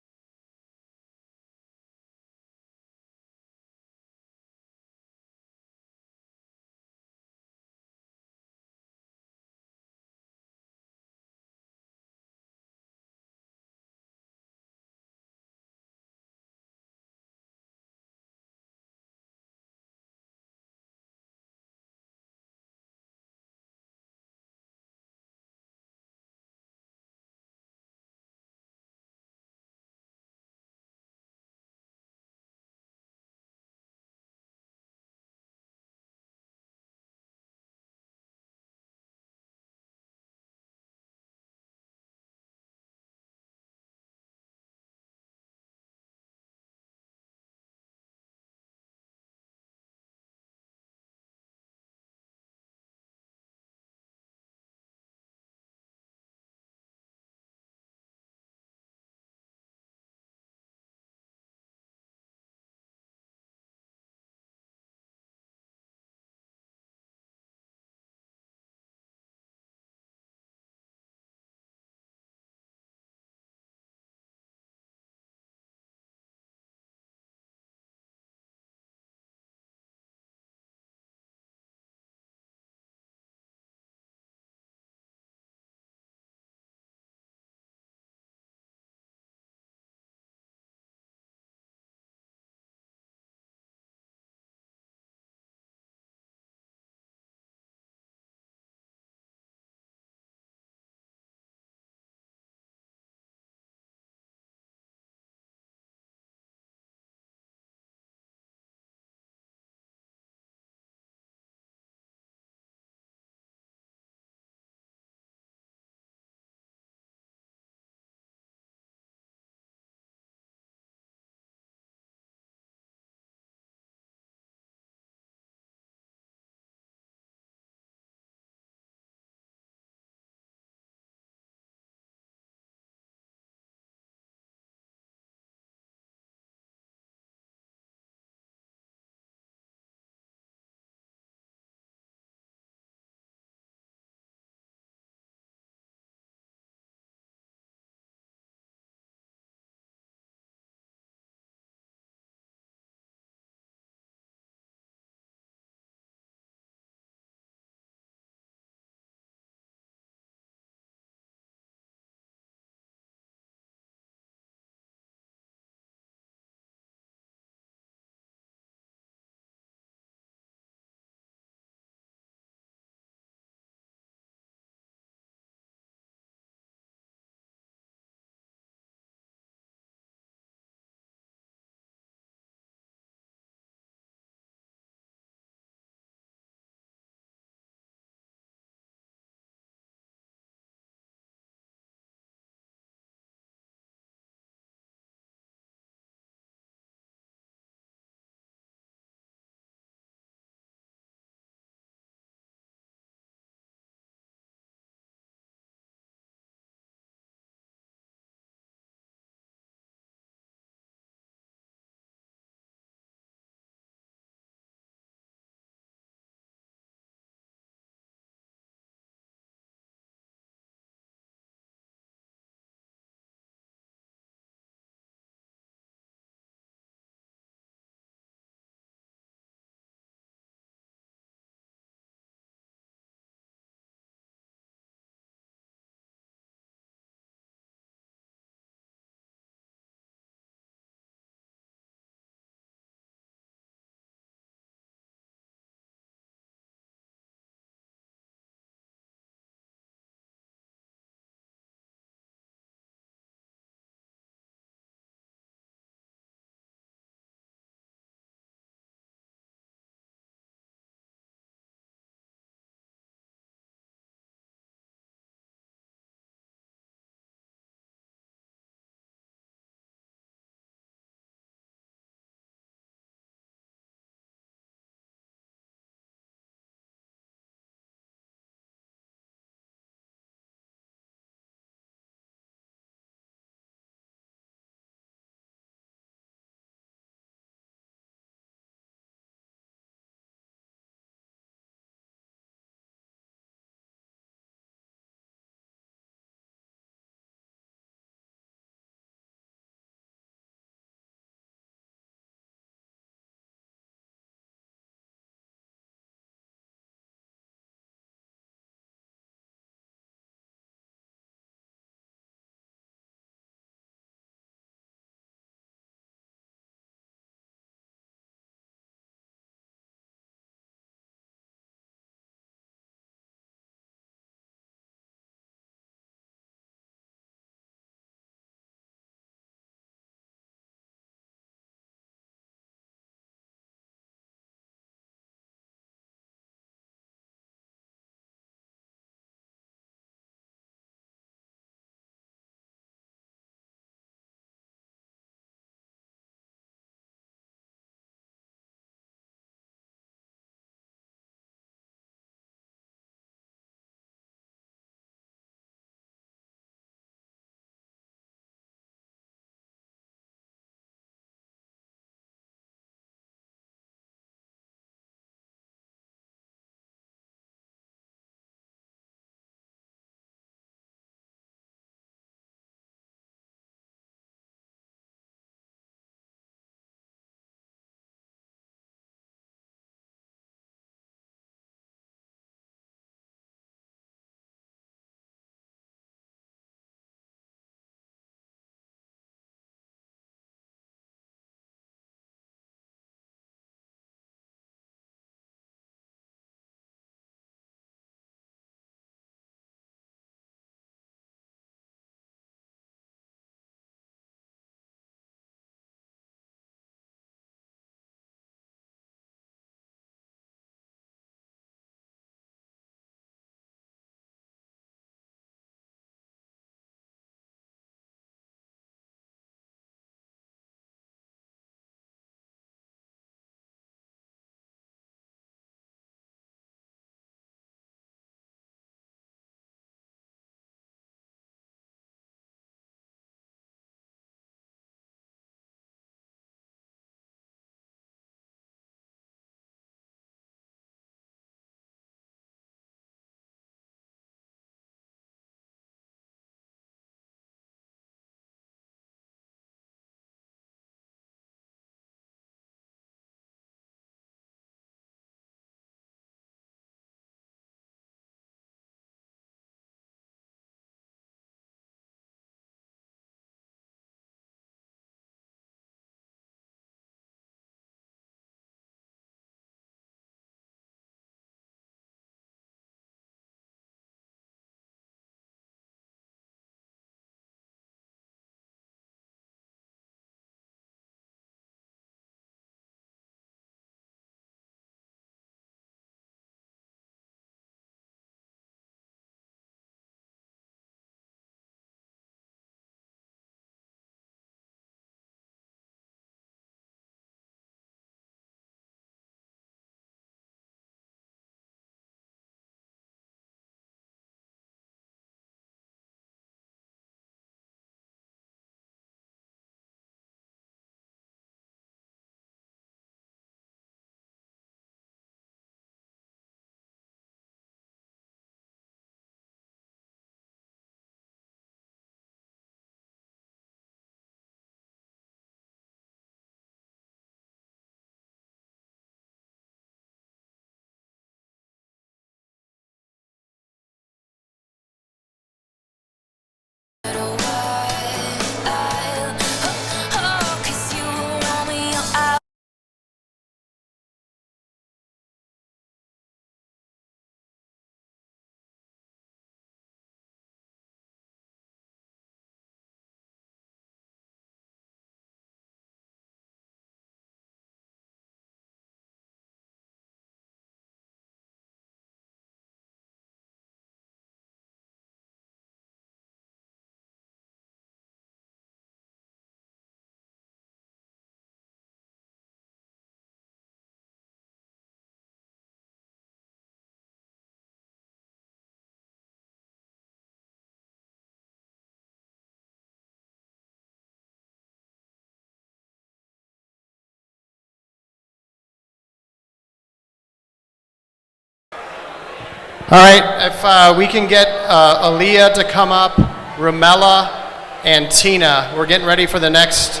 Speaker 2: All right, if we can get Aaliyah to come up, Ramella, and Tina. We're getting ready for the next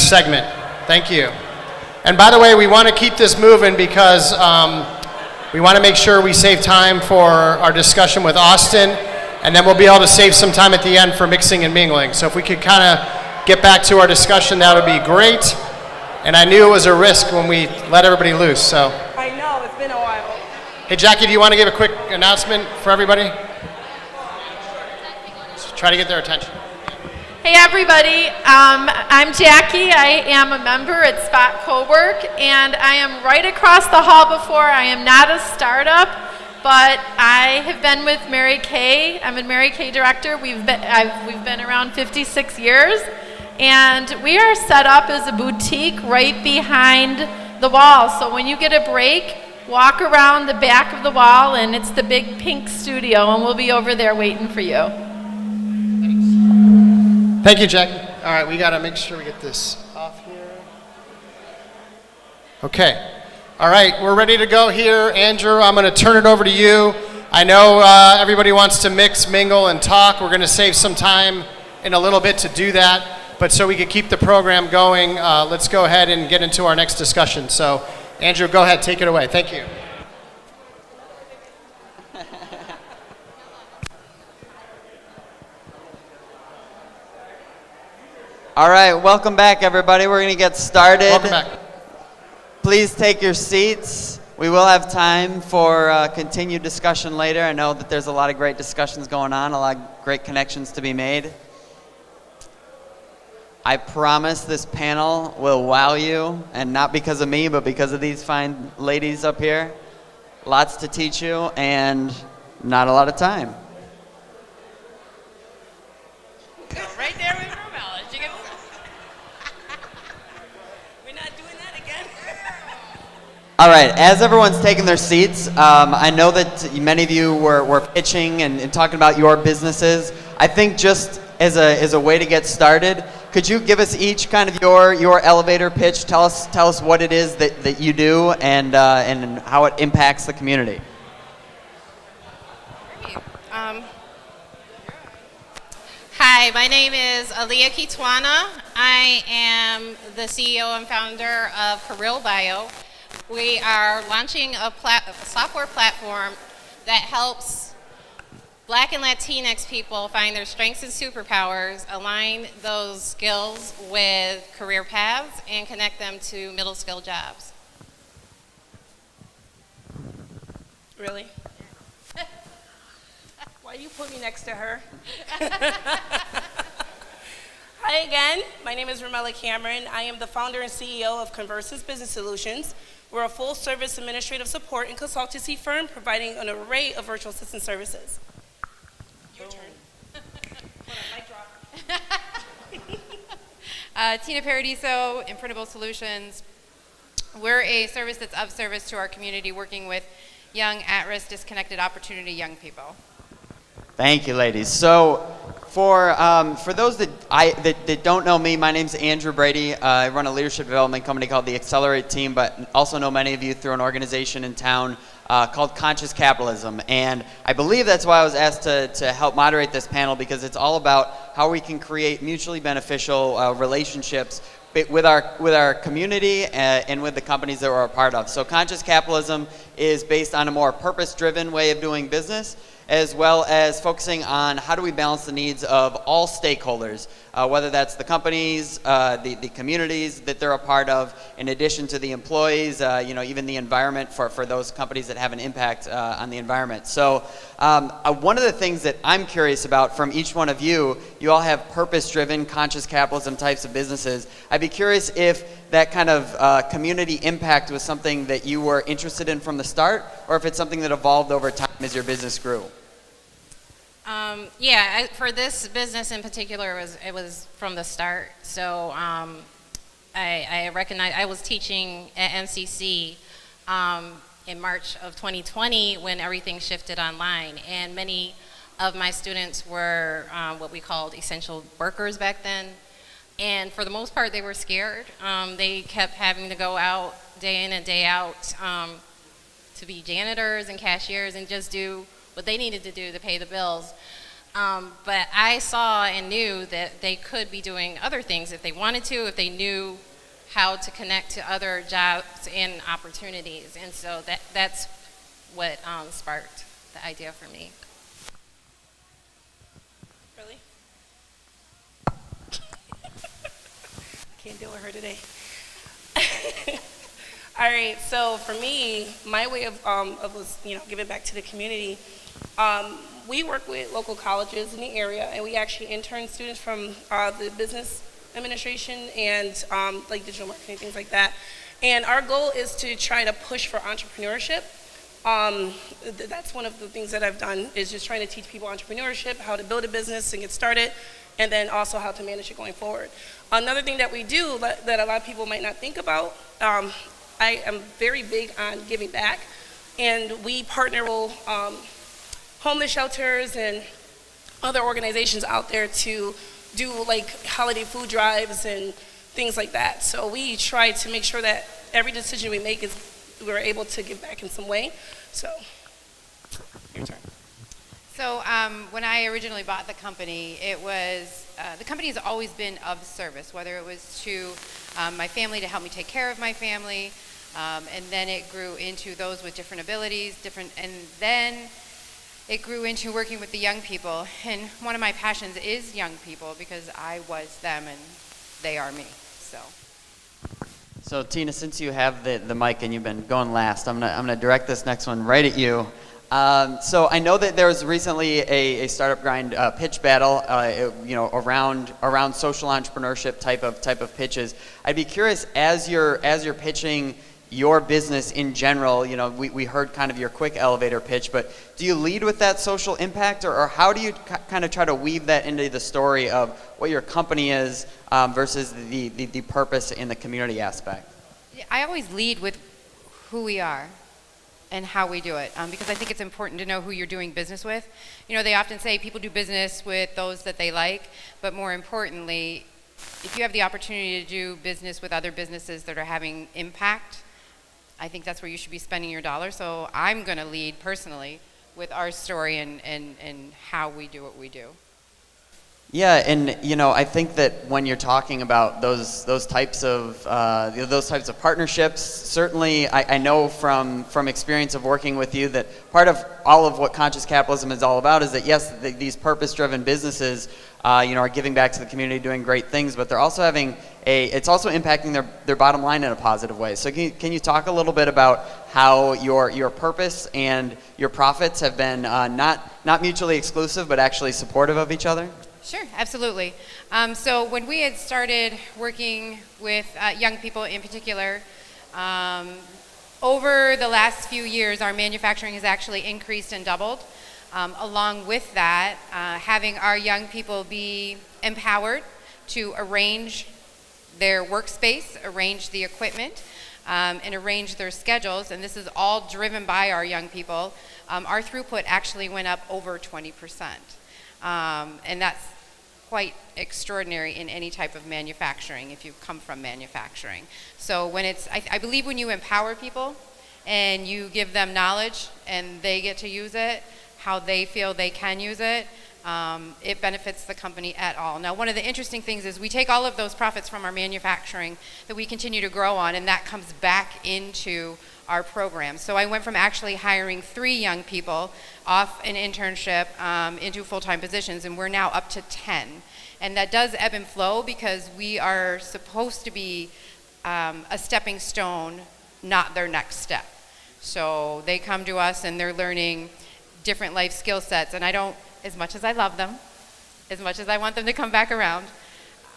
Speaker 2: segment. Thank you. And by the way, we want to keep this moving because we want to make sure we save time for our discussion with Austin, and then we'll be able to save some time at the end for mixing and mingling. So if we could kind of get back to our discussion, that would be great. And I knew it was a risk when we let everybody loose, so.
Speaker 13: I know, it's been a while.
Speaker 2: Hey, Jackie, do you want to give a quick announcement for everybody? Just try to get their attention.
Speaker 21: Hey everybody, I'm Jackie. I am a member at Spot CoWork, and I am right across the hall before. I am not a startup, but I have been with Mary Kay. I'm a Mary Kay director. We've been around 56 years, and we are set up as a boutique right behind the wall. So when you get a break, walk around the back of the wall, and it's the big pink studio, and we'll be over there waiting for you.
Speaker 2: Thank you, Jackie. All right, we got to make sure we get this off here. Okay. All right, we're ready to go here. Andrew, I'm going to turn it over to you. I know everybody wants to mix, mingle, and talk. We're going to save some time in a little bit to do that. But so we can keep the program going, let's go ahead and get into our next discussion. So, Andrew, go ahead, take it away. Thank you.
Speaker 22: All right, welcome back, everybody. We're going to get started.
Speaker 2: Welcome back.
Speaker 22: Please take your seats. We will have time for continued discussion later. I know that there's a lot of great discussions going on, a lot of great connections to be made. I promise this panel will wow you, and not because of me, but because of these fine ladies up here. Lots to teach you, and not a lot of time.
Speaker 13: Right there with Ramella. We're not doing that again.
Speaker 22: All right, as everyone's taking their seats, I know that many of you were pitching and talking about your businesses. I think just as a way to get started, could you give us each kind of your elevator pitch? Tell us what it is that you do and how it impacts the community.
Speaker 23: Hi, my name is Aaliyah Kitwana. I am the CEO and founder of Career Bio. We are launching a software platform that helps Black and Latinx people find their strengths and superpowers, align those skills with career paths, and connect them to middle skill jobs.
Speaker 13: Really? Why you put me next to her? Hi again, my name is Ramella Cameron. I am the founder and CEO of Conversus Business Solutions. We're a full-service administrative support and consultancy firm providing an array of virtual assistant services. Your turn. Hold on, mic drop.
Speaker 8: Tina Paradiso, Imprintable Solutions. We're a service that's of service to our community, working with young, at-risk, disconnected opportunity young people.
Speaker 22: Thank you, ladies. So, for those that don't know me, my name's Andrew Brady. I run a leadership development company called the Accelerate Team, but also know many of you through an organization in town called Conscious Capitalism. And I believe that's why I was asked to help moderate this panel, because it's all about how we can create mutually beneficial relationships with our community and with the companies that we're a part of. So Conscious Capitalism is based on a more purpose-driven way of doing business, as well as focusing on how do we balance the needs of all stakeholders, whether that's the companies, the communities that they're a part of, in addition to the employees, even the environment for those companies that have an impact on the environment. So one of the things that I'm curious about from each one of you, you all have purpose-driven, conscious capitalism types of businesses. I'd be curious if that kind of community impact was something that you were interested in from the start, or if it's something that evolved over time as your business grew.
Speaker 23: For this business in particular, it was from the start. So I recognize I was teaching at MCC in March of 2020 when everything shifted online, and many of my students were what we called essential workers back then. And for the most part, they were scared. They kept having to go out day in and day out to be janitors and cashiers and just do what they needed to do to pay the bills. But I saw and knew that they could be doing other things if they wanted to, if they knew how to connect to other jobs and opportunities. And so that's what sparked the idea for me.
Speaker 13: Really? Can't deal with her today. All right, so for me, my way of giving back to the community, we work with local colleges in the area, and we actually intern students from the business administration and like digital marketing, things like that. And our goal is to try to push for entrepreneurship. That's one of the things that I've done, is just trying to teach people entrepreneurship, how to build a business and get started, and then also how to manage it going forward. Another thing that we do that a lot of people might not think about, I am very big on giving back, and we partner with homeless shelters and other organizations out there to do like holiday food drives and things like that. So we try to make sure that every decision we make is we're able to give back in some way. So, your turn.
Speaker 8: So when I originally bought the company, it was, the company has always been of service, whether it was to my family to help me take care of my family, and then it grew into those with different abilities, and then it grew into working with the young people. And one of my passions is young people because I was them and they are me, so.
Speaker 22: So Tina, since you have the mic and you've been going last, I'm gonna direct this next one right at you. So I know that there was recently a startup grind pitch battle, around social entrepreneurship type of pitches. I'd be curious, as you're pitching your business in general, we heard kind of your quick elevator pitch, but do you lead with that social impact, or how do you kind of try to weave that into the story of what your company is versus the purpose in the community aspect?
Speaker 8: I always lead with who we are and how we do it, because I think it's important to know who you're doing business with. They often say people do business with those that they like, but more importantly, if you have the opportunity to do business with other businesses that are having impact, I think that's where you should be spending your dollar. So I'm going to lead personally with our story and how we do what we do.
Speaker 22: Yeah, and I think that when you're talking about those types of partnerships, certainly I know from experience of working with you that part of all of what conscious capitalism is all about is that yes, these purpose-driven businesses are giving back to the community, doing great things, but they're also it's also impacting their bottom line in a positive way. So can you talk a little bit about how your purpose and your profits have been not mutually exclusive, but actually supportive of each other?
Speaker 8: Sure, absolutely. So when we had started working with young people in particular, over the last few years, our manufacturing has actually increased and doubled. Along with that, having our young people be empowered to arrange their workspace, arrange the equipment, and arrange their schedules, and this is all driven by our young people, our throughput actually went up over 20%. And that's quite extraordinary in any type of manufacturing if you come from manufacturing. So when I believe when you empower people and you give them knowledge and they get to use it, how they feel they can use it, it benefits the company at all. Now, one of the interesting things is we take all of those profits from our manufacturing that we continue to grow on, and that comes back into our program. So I went from actually hiring 3 young people off an internship into full-time positions, and we're now up to 10. And that does ebb and flow because we are supposed to be a stepping stone, not their next step. So they come to us and they're learning different life skill sets, and I don't, as much as I love them, as much as I want them to come back around,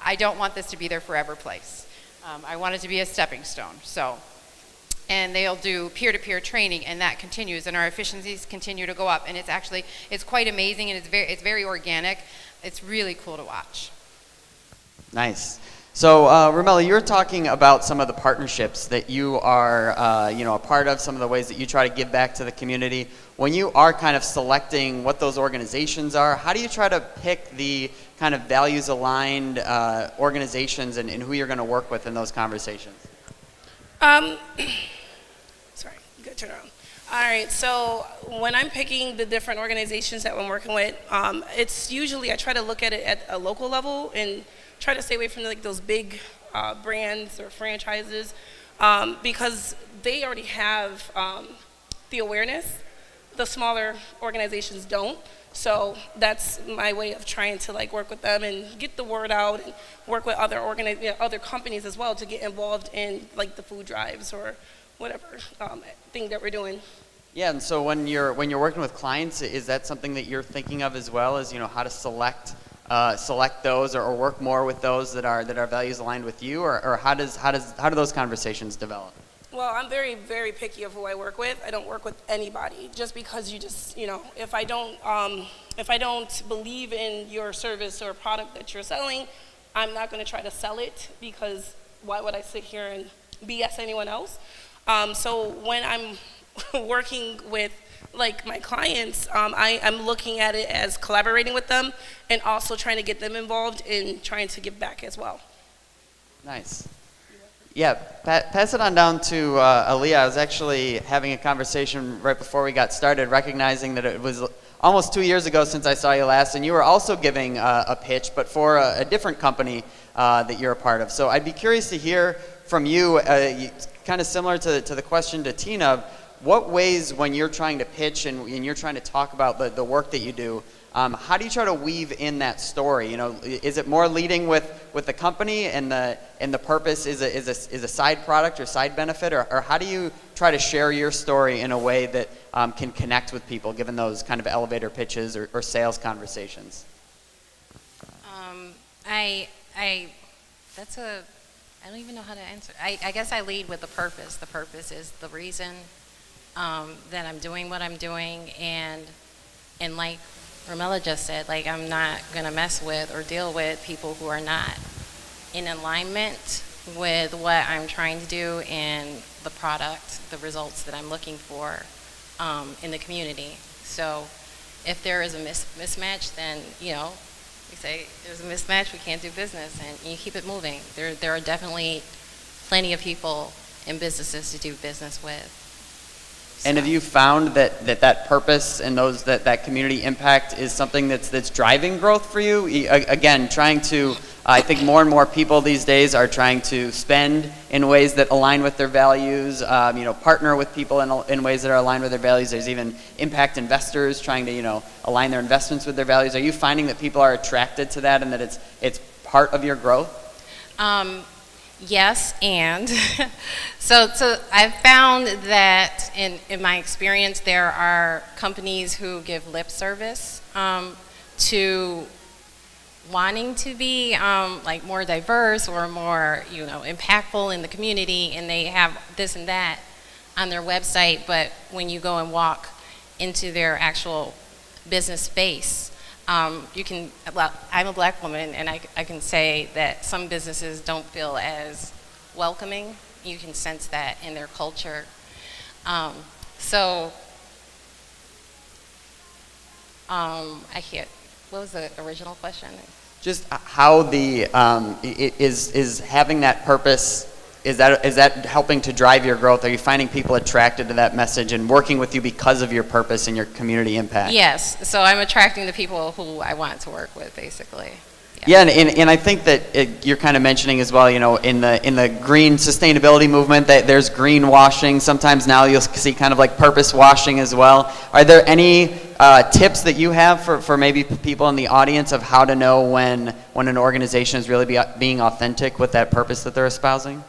Speaker 8: I don't want this to be their forever place. I want it to be a stepping stone. And they'll do peer-to-peer training, and that continues, and our efficiencies continue to go up, and it's quite amazing, and it's very organic. It's really cool to watch.
Speaker 22: Nice. So, Romelli, you're talking about some of the partnerships that you are, a part of, some of the ways that you try to give back to the community. When you are kind of selecting what those organizations are, how do you try to pick the kind of values-aligned organizations and who you're going to work with in those conversations?
Speaker 13: Sorry, you gotta turn around. All right, so when I'm picking the different organizations that I'm working with, it's usually I try to look at it at a local level and try to stay away from like those big brands or franchises because they already have the awareness. The smaller organizations don't. So that's my way of trying to like work with them and get the word out and work with other other companies as well to get involved in like the food drives or whatever thing that we're doing.
Speaker 22: Yeah, and so when you're working with clients, is that something that you're thinking of as well as how to select those or work more with those that are values aligned with you, or how do those conversations develop?
Speaker 13: Well, I'm very, very picky of who I work with. I don't work with anybody just because if I don't believe in your service or product that you're selling, I'm not going to try to sell it because why would I sit here and BS anyone else? So when I'm working with like my clients, I'm looking at it as collaborating with them and also trying to get them involved in trying to give back as well.
Speaker 22: Nice. Yeah, pass it on down to Aaliyah. I was actually having a conversation right before we got started, recognizing that it was almost 2 years ago since I saw you last, and you were also giving a pitch, but for a different company that you're a part of. So I'd be curious to hear from you, kind of similar to the question to Tina, what ways when you're trying to pitch and you're trying to talk about the work that you do, how do you try to weave in that story? Is it more leading with the company and the purpose is a side product or side benefit, or how do you try to share your story in a way that can connect with people, given those kind of elevator pitches or sales conversations?
Speaker 23: I don't even know how to answer. I guess I lead with the purpose. The purpose is the reason that I'm doing what I'm doing, and like Ramella just said, like I'm not gonna mess with or deal with people who are not in alignment with what I'm trying to do and the product, the results that I'm looking for in the community. So if there is a mismatch, then we say there's a mismatch, we can't do business, and you keep it moving. There are definitely plenty of people and businesses to do business with.
Speaker 22: And have you found that purpose and that community impact is something that's driving growth for you? Again, I think more and more people these days are trying to spend in ways that align with their values, partner with people in ways that are aligned with their values. There's even impact investors trying to, align their investments with their values. Are you finding that people are attracted to that and that it's part of your growth?
Speaker 23: Yes, and so I've found that in my experience, there are companies who give lip service to wanting to be like more diverse or more impactful in the community, and they have this and that on their website, but when you go and walk into their actual business space, I'm a black woman, and I can say that some businesses don't feel as welcoming. You can sense that in their culture. I can't, what was the original question?
Speaker 22: Just how is having that purpose, is that helping to drive your growth? Are you finding people attracted to that message and working with you because of your purpose and your community impact?
Speaker 23: Yes, so I'm attracting the people who I want to work with, basically.
Speaker 22: Yeah, and I think that you're kind of mentioning as well, in the green sustainability movement, that there's greenwashing. Sometimes now you'll see kind of like purpose washing as well. Are there any tips that you have for maybe people in the audience of how to know when an organization is really being authentic with that purpose that they're espousing?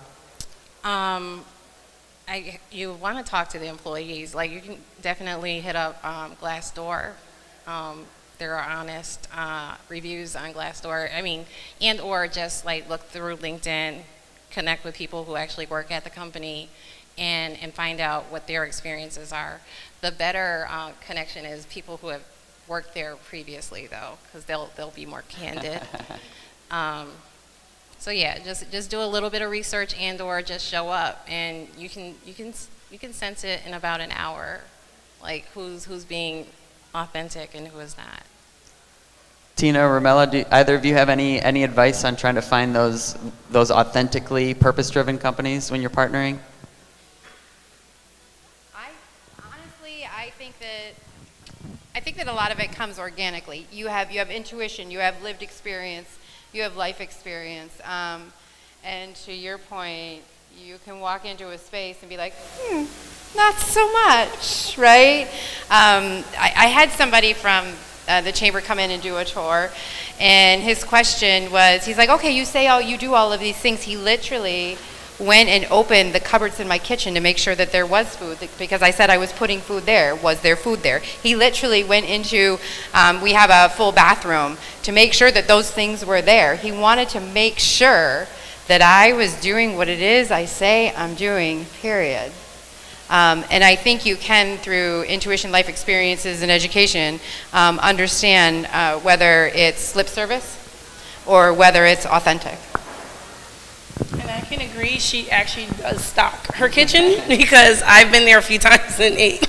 Speaker 23: You want to talk to the employees. Like, you can definitely hit up Glassdoor. There are honest reviews on Glassdoor. And or just like look through LinkedIn, connect with people who actually work at the company, and find out what their experiences are. The better connection is people who have worked there previously, though, because they'll be more candid. So yeah, just do a little bit of research and or just show up, and you can sense it in about an hour, like who's being authentic and who is not.
Speaker 22: Tina, Ramella, do either of you have any advice on trying to find those authentically purpose-driven companies when you're partnering?
Speaker 8: Honestly, think that a lot of it comes organically. You have intuition, you have lived experience, you have life experience, and to your point, you can walk into a space and be like, not so much, right? I had somebody from the chamber come in and do a tour, and his question was, he's like, okay, you do all of these things. He literally went and opened the cupboards in my kitchen to make sure that there was food, because I said I was putting food there. Was there food there? He literally went into, we have a full bathroom, to make sure that those things were there. He wanted to make sure that I was doing what it is I say I'm doing, period. And I think you can, through intuition, life experiences, and education, understand whether it's lip service or whether it's authentic.
Speaker 13: And I can agree, she actually does stock her kitchen because I've been there a few times and ate.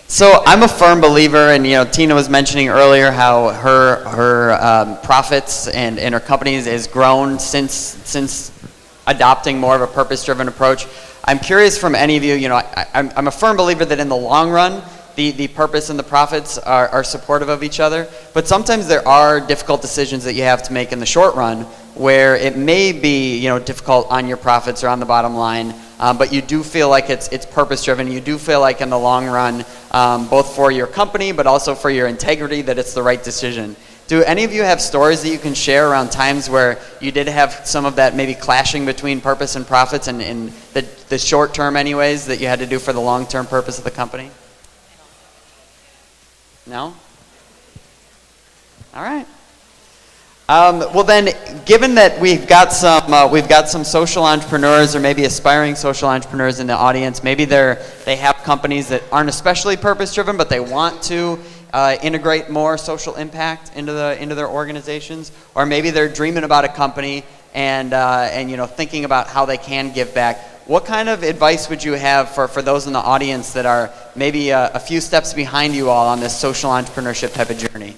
Speaker 22: So I'm a firm believer, and Tina was mentioning earlier how her profits and her companies has grown since adopting more of a purpose-driven approach. I'm curious from any of you, I'm a firm believer that in the long run, the purpose and the profits are supportive of each other, but sometimes there are difficult decisions that you have to make in the short run where it may be difficult on your profits or on the bottom line, but you do feel like it's purpose-driven. You do feel like in the long run, both for your company but also for your integrity, that it's the right decision. Do any of you have stories that you can share around times where you did have some of that maybe clashing between purpose and profits and in the short term anyways that you had to do for the long-term purpose of the company? No? All right. Well then, given that we've got some social entrepreneurs or maybe aspiring social entrepreneurs in the audience, maybe they have companies that aren't especially purpose-driven, but they want to integrate more social impact into their organizations, or maybe they're dreaming about a company and thinking about how they can give back. What kind of advice would you have for those in the audience that are maybe a few steps behind you all on this social entrepreneurship type of journey?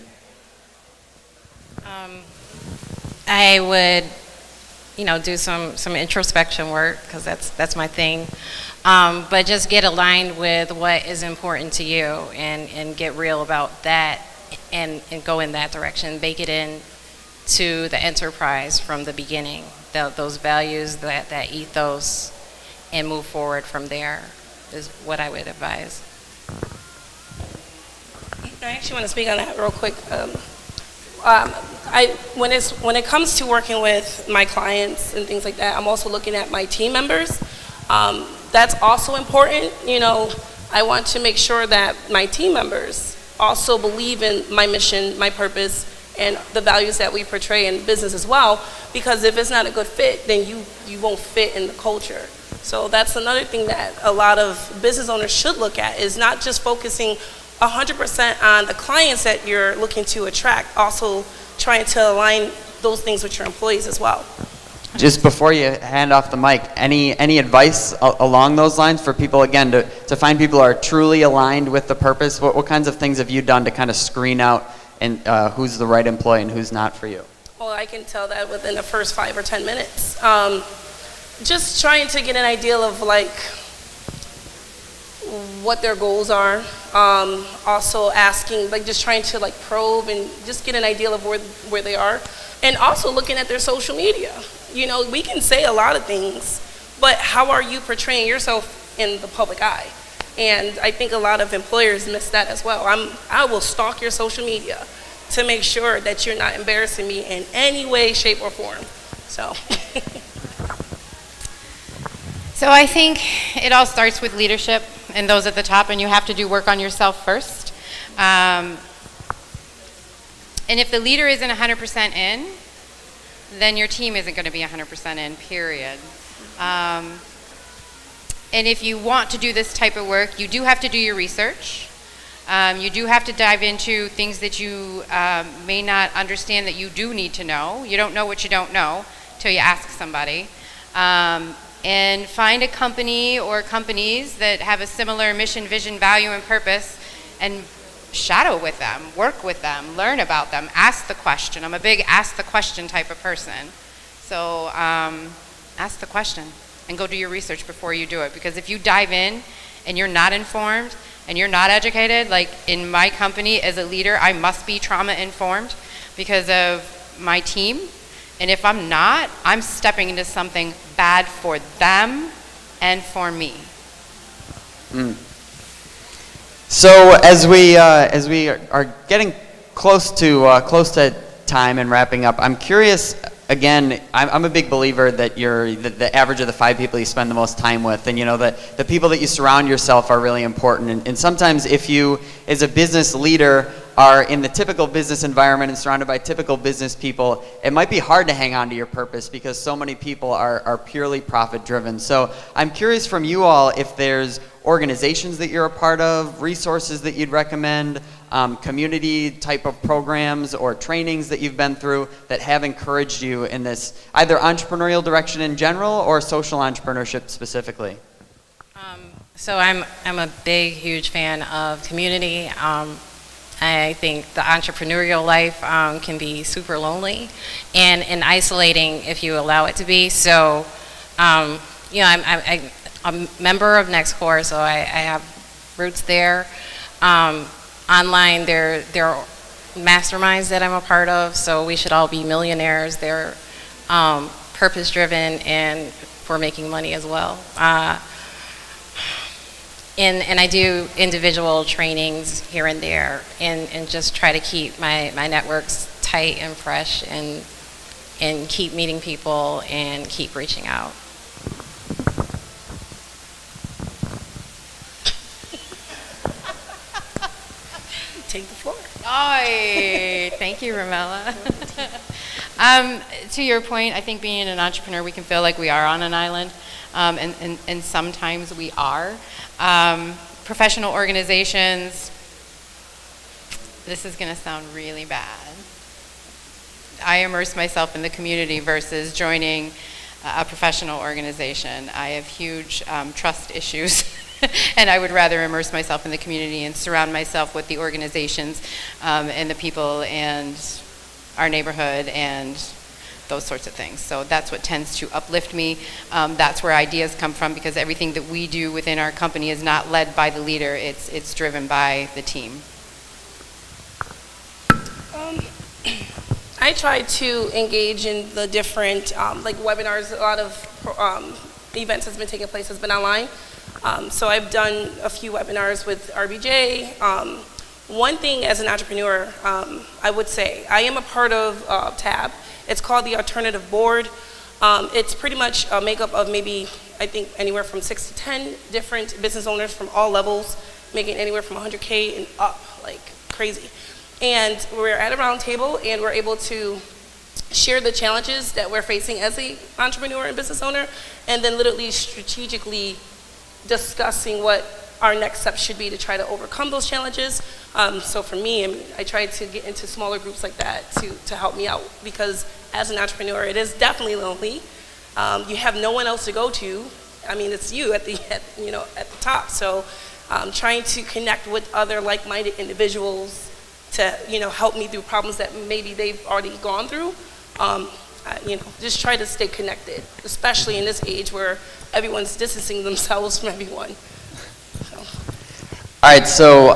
Speaker 23: I would, do some introspection work, because that's my thing. But just get aligned with what is important to you and get real about that and go in that direction. Bake it in to the enterprise from the beginning, those values, that ethos, and move forward from there is what I would advise.
Speaker 13: I actually want to speak on that real quick. When it comes to working with my clients and things like that, I'm also looking at my team members. That's also important. I want to make sure that my team members also believe in my mission, my purpose, and the values that we portray in business as well, because if it's not a good fit, then you won't fit in the culture. So that's another thing that a lot of business owners should look at, is not just focusing 100% on the clients that you're looking to attract, also trying to align those things with your employees as well.
Speaker 22: Just before you hand off the mic, any advice along those lines for people, again, to find people who are truly aligned with the purpose? What kinds of things have you done to kind of screen out and who's the right employee and who's not for you?
Speaker 13: Well, I can tell that within the first 5 or 10 minutes. Just trying to get an idea of what their goals are. Also asking, just trying to probe and just get an idea of where they are. And also looking at their social media. We can say a lot of things, but how are you portraying yourself in the public eye? And I think a lot of employers miss that as well. I will stalk your social media to make sure that you're not embarrassing me in any way, shape, or form.
Speaker 8: So I think it all starts with leadership and those at the top, and you have to do work on yourself first. And if the leader isn't 100% in, then your team isn't going to be 100% in, period. And if you want to do this type of work, you do have to do your research. You do have to dive into things that you may not understand that you do need to know. You don't know what you don't know till you ask somebody. And find a company or companies that have a similar mission, vision, value, and purpose, and shadow with them, work with them, learn about them, ask the question. I'm a big ask the question type of person. So ask the question and go do your research before you do it. Because if you dive in and you're not informed and you're not educated, like in my company as a leader, I must be trauma informed because of my team. And if I'm not, I'm stepping into something bad for them and for me.
Speaker 22: So as we are getting close to time and wrapping up, I'm curious. Again, I'm a big believer that you're the average of the 5 people you spend the most time with, and the people that you surround yourself are really important. And sometimes if you, as a business leader, are in the typical business environment and surrounded by typical business people, it might be hard to hang on to your purpose because so many people are purely profit driven. So I'm curious from you all if there's organizations that you're a part of, resources that you'd recommend, community type of programs or trainings that you've been through that have encouraged you in this either entrepreneurial direction in general or social entrepreneurship specifically.
Speaker 23: So I'm a big, huge fan of community. I think the entrepreneurial life can be super lonely and isolating if you allow it to be. So, I'm a member of NextCore, so I have roots there. Online, there are masterminds that I'm a part of, so we should all be millionaires. They're purpose-driven and for making money as well. And I do individual trainings here and there and just try to keep my networks tight and fresh and keep meeting people and keep reaching out.
Speaker 13: Take the floor.
Speaker 8: Oh, thank you, Ramella. To your point, I think being an entrepreneur, we can feel like we are on an island, and sometimes we are. Professional organizations, this is going to sound really bad. I immerse myself in the community versus joining a professional organization. I have huge trust issues. And I would rather immerse myself in the community and surround myself with the organizations and the people and our neighborhood and those sorts of things. So that's what tends to uplift me. That's where ideas come from because everything that we do within our company is not led by the leader, it's driven by the team.
Speaker 13: I try to engage in the different like webinars. A lot of events has been taking place has been online. So I've done a few webinars with RBJ. One thing as an entrepreneur, I would say, I am a part of TAB. It's called the Alternative Board. It's pretty much a makeup of maybe, I think, anywhere from 6 to 10 different business owners from all levels, making anywhere from 100K and up, like crazy. And we're at a round table and we're able to share the challenges that we're facing as an entrepreneur and business owner, and then literally strategically discussing what our next steps should be to try to overcome those challenges. So for me, I try to get into smaller groups like that to help me out, because as an entrepreneur, it is definitely lonely. You have no one else to go to. I mean, it's you at the top. So trying to connect with other like-minded individuals to help me through problems that maybe they've already gone through. Just try to stay connected, especially in this age where everyone's distancing themselves from everyone.
Speaker 22: All right, so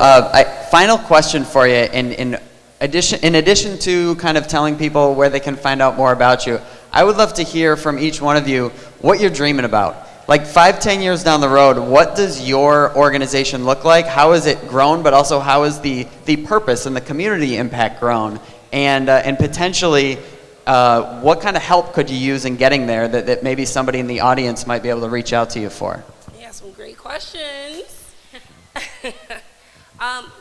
Speaker 22: final question for you. In addition to kind of telling people where they can find out more about you, I would love to hear from each one of you what you're dreaming about. Like 5-10 years down the road, what does your organization look like? How has it grown, but also how has the purpose and the community impact grown? And potentially, what kind of help could you use in getting there that maybe somebody in the audience might be able to reach out to you for?
Speaker 13: Yeah, some great questions.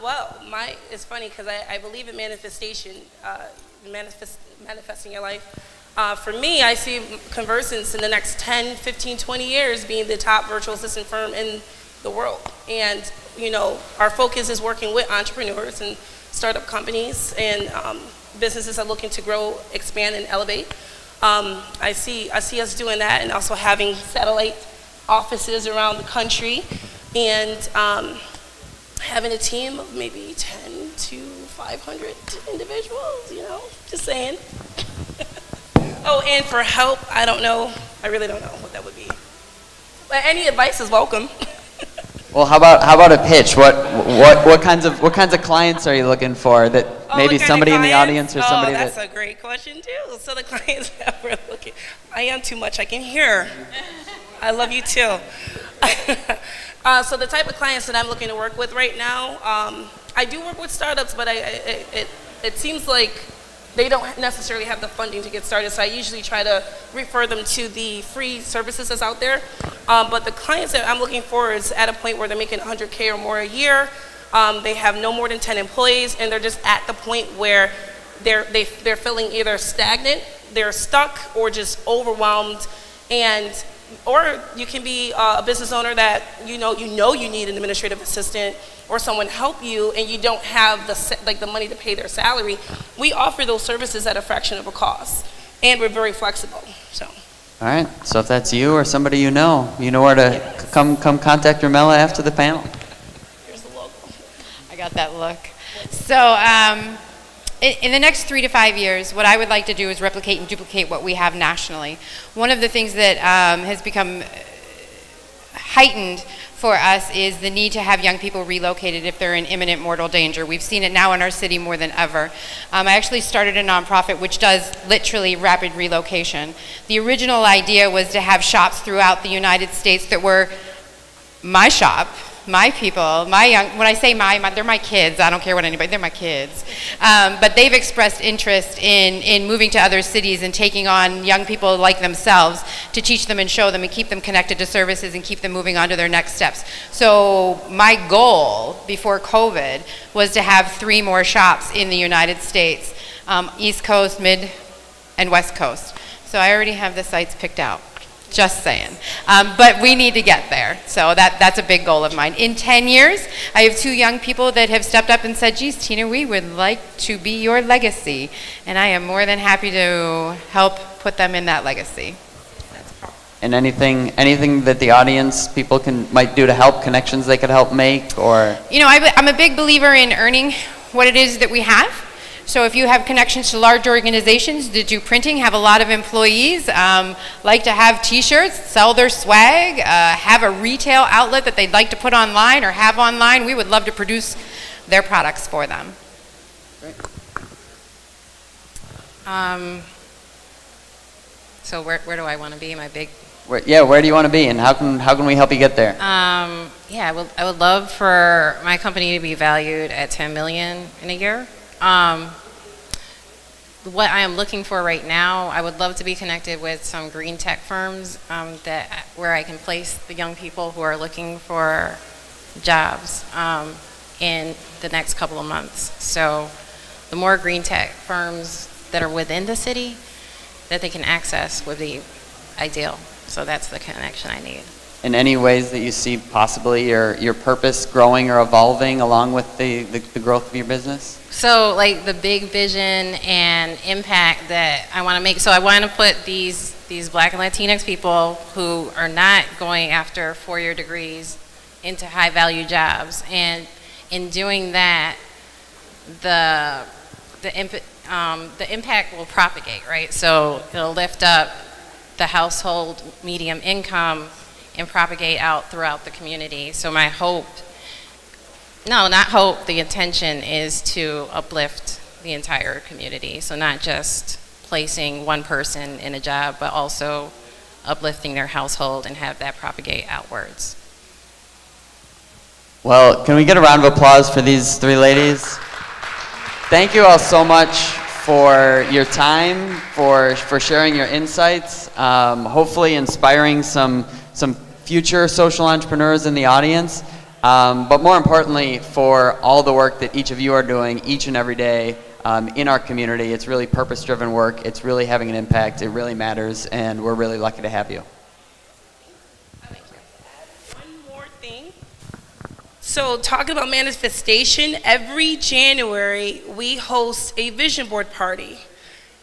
Speaker 13: Well, it's funny because I believe in manifestation, manifesting your life. For me, I see Conversance in the next 10, 15, 20 years being the top virtual assistant firm in the world. And, our focus is working with entrepreneurs and startup companies and businesses are looking to grow, expand, and elevate. I see us doing that, and also having satellite offices around the country, and having a team of maybe 10 to 500 individuals, just saying. Oh, and for help, I don't know. I really don't know what that would be. But any advice is welcome.
Speaker 22: Well, how about a pitch? What kinds of clients are you looking for? That maybe somebody in the audience or somebody
Speaker 13: that's
Speaker 22: that.
Speaker 13: a great question too. So the clients that we're looking, I am too much. I can hear. I love you too. So the type of clients that I'm looking to work with right now, I do work with startups, but it seems like they don't necessarily have the funding to get started, so I usually try to refer them to the free services that's out there. But the clients that I'm looking for is at a point where they're making 100K or more a year. They have no more than 10 employees, and they're just at the point where they're feeling either stagnant, they're stuck, or just overwhelmed. Or you can be a business owner that you know you need an administrative assistant or someone help you, and you don't have the money to pay their salary. We offer those services at a fraction of a cost, and we're very flexible. So.
Speaker 22: All right. So if that's you or somebody you know where to come contact Ramella after the panel.
Speaker 13: Here's the logo.
Speaker 8: I got that look. So in the next 3 to 5 years, what I would like to do is replicate and duplicate what we have nationally. One of the things that has become heightened for us is the need to have young people relocated if they're in imminent mortal danger. We've seen it now in our city more than ever. I actually started a nonprofit which does literally rapid relocation. The original idea was to have shops throughout the United States that were my shop, my people, my young, when I say they're my kids, I don't care what anybody, they're my kids. But they've expressed interest in moving to other cities and taking on young people like themselves to teach them and show them and keep them connected to services and keep them moving on to their next steps. So my goal before COVID was to have 3 more shops in the United States, East Coast, Mid, and West Coast. So I already have the sites picked out. Just saying. But we need to get there. So that's a big goal of mine. In 10 years, I have 2 young people that have stepped up and said, geez, Tina, we would like to be your legacy. And I am more than happy to help put them in that legacy.
Speaker 22: And anything that the audience people might do to help, connections they could help make, or?
Speaker 8: I'm a big believer in earning what it is that we have. So if you have connections to large organizations that do printing, have a lot of employees, like to have t-shirts, sell their swag, have a retail outlet that they'd like to put online or have online, we would love to produce their products for them.
Speaker 22: Great.
Speaker 23: So where do I want to be? My big.
Speaker 22: Where do you want to be, and how can we help you get there?
Speaker 23: I would love for my company to be valued at 10 million in a year. What I am looking for right now, I would love to be connected with some green tech firms where I can place the young people who are looking for jobs in the next couple of months. So the more green tech firms that are within the city that they can access would be ideal. So that's the connection I need.
Speaker 22: In any ways that you see possibly your purpose growing or evolving along with the growth of your business?
Speaker 23: So like the big vision and impact that I want to make. So I want to put these Black and Latinx people who are not going after 4-year degrees into high value jobs. And in doing that, the impact will propagate, right? So it'll lift up the household medium income and propagate out throughout the community. So my hope, no, not hope, the intention is to uplift the entire community. So not just placing one person in a job, but also uplifting their household and have that propagate outwards.
Speaker 22: Well, can we get a round of applause for these 3 ladies? Thank you all so much for your time, for sharing your insights, hopefully inspiring some future social entrepreneurs in the audience, but more importantly, for all the work that each of you are doing each and every day in our community. It's really purpose-driven work. It's really having an impact. It really matters, and we're really lucky to have you.
Speaker 13: One more thing. So talking about manifestation, every January we host a vision board party.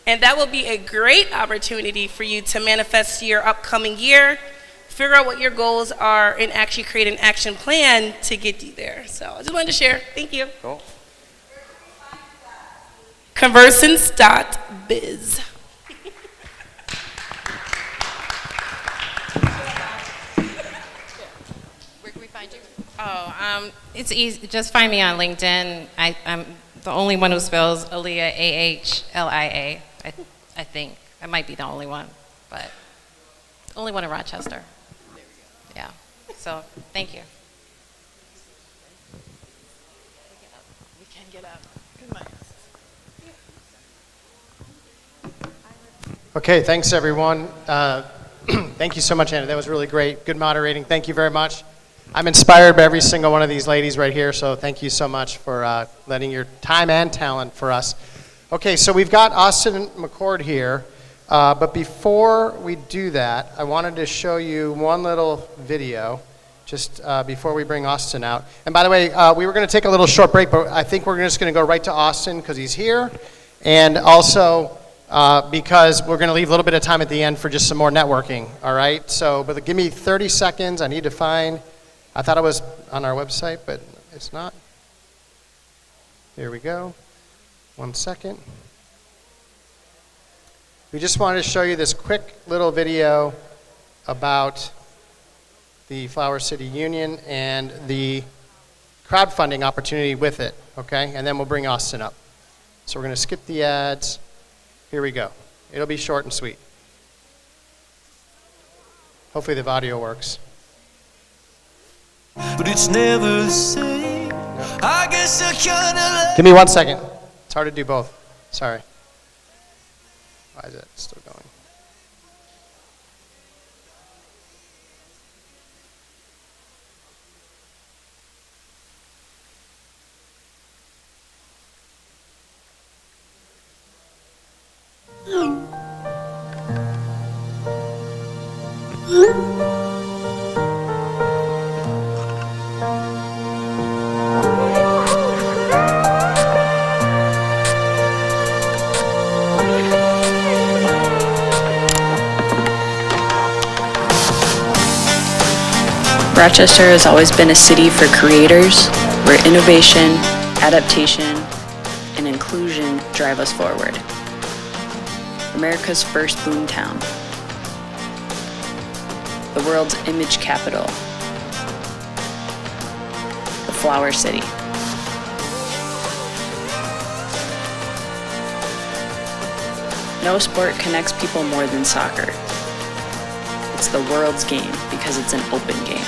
Speaker 13: And that will be a great opportunity for you to manifest your upcoming year, figure out what your goals are, and actually create an action plan to get you there. So I just wanted to share. Thank you.
Speaker 22: Cool.
Speaker 13: Conversance.biz.
Speaker 23: It's easy. Just find me on LinkedIn. I'm the only one who spells Aaliyah, A-H-L-I-A. I think. I might be the only one, but only one in Rochester. Yeah. So, thank you.
Speaker 11: We can get up.
Speaker 2: Okay, thanks everyone. Thank you so much, Anna. That was really great. Good moderating. Thank you very much. I'm inspired by every single one of these ladies right here, so thank you so much for letting your time and talent for us. Okay, so we've got Austin McCord here, but before we do that, I wanted to show you one little video just before we bring Austin out. And by the way, we were going to take a little short break, but I think we're just going to go right to Austin because he's here, and also because we're going to leave a little bit of time at the end for just some more networking, all right? So, but give me 30 seconds. I need to find... I thought it was on our website, but it's not. Here we go. 1 second. We just wanted to show you this quick little video about the Flower City Union and the crowdfunding opportunity with it, okay? And then we'll bring Austin up. So we're going to skip the ads. Here we go. It'll be short and sweet. Hopefully the audio works.
Speaker 1: But it's never the same. I guess I kinda
Speaker 2: Give me 1 second. It's hard to do both. Sorry. Why is it still going?
Speaker 3: Rochester has always been a city for creators, where innovation, adaptation, and inclusion drive us forward. America's first boomtown. The world's image capital. The Flower City. No sport connects people more than soccer. It's the world's game because it's an open game.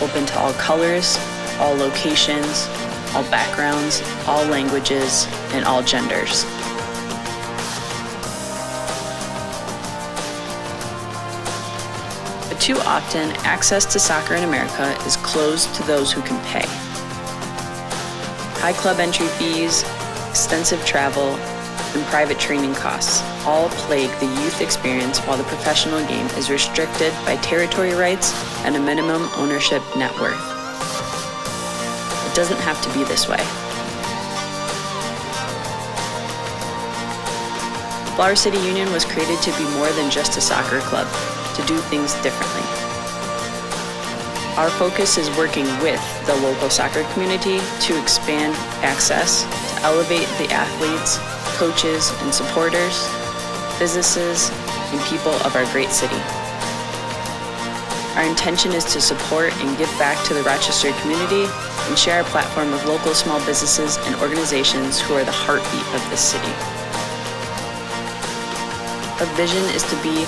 Speaker 3: Open to all colors, all locations, all backgrounds, all languages, and all genders. But too often, access to soccer in America is closed to those who can pay. High club entry fees, extensive travel, and private training costs all plague the youth experience, while the professional game is restricted by territory rights and a minimum ownership net worth. It doesn't have to be this way. Flower City Union was created to be more than just a soccer club, to do things differently. Our focus is working with the local soccer community to expand access, to elevate the athletes, coaches, and supporters, businesses, and people of our great city. Our intention is to support and give back to the Rochester community and share a platform of local small businesses and organizations who are the heartbeat of this city. Our vision is to be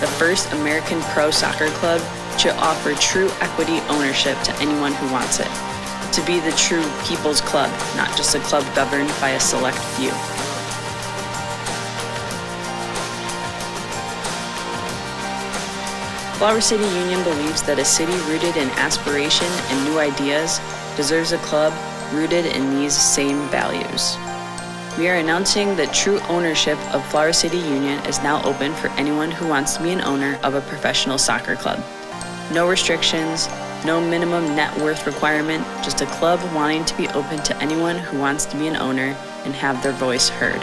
Speaker 3: the first American pro soccer club to offer true equity ownership to anyone who wants it. To be the true people's club, not just a club governed by a select few. Flower City Union believes that a city rooted in aspiration and new ideas deserves a club rooted in these same values. We are announcing that true ownership of Flower City Union is now open for anyone who wants to be an owner of a professional soccer club. No restrictions, no minimum net worth requirement, just a club wanting to be open to anyone who wants to be an owner and have their voice heard.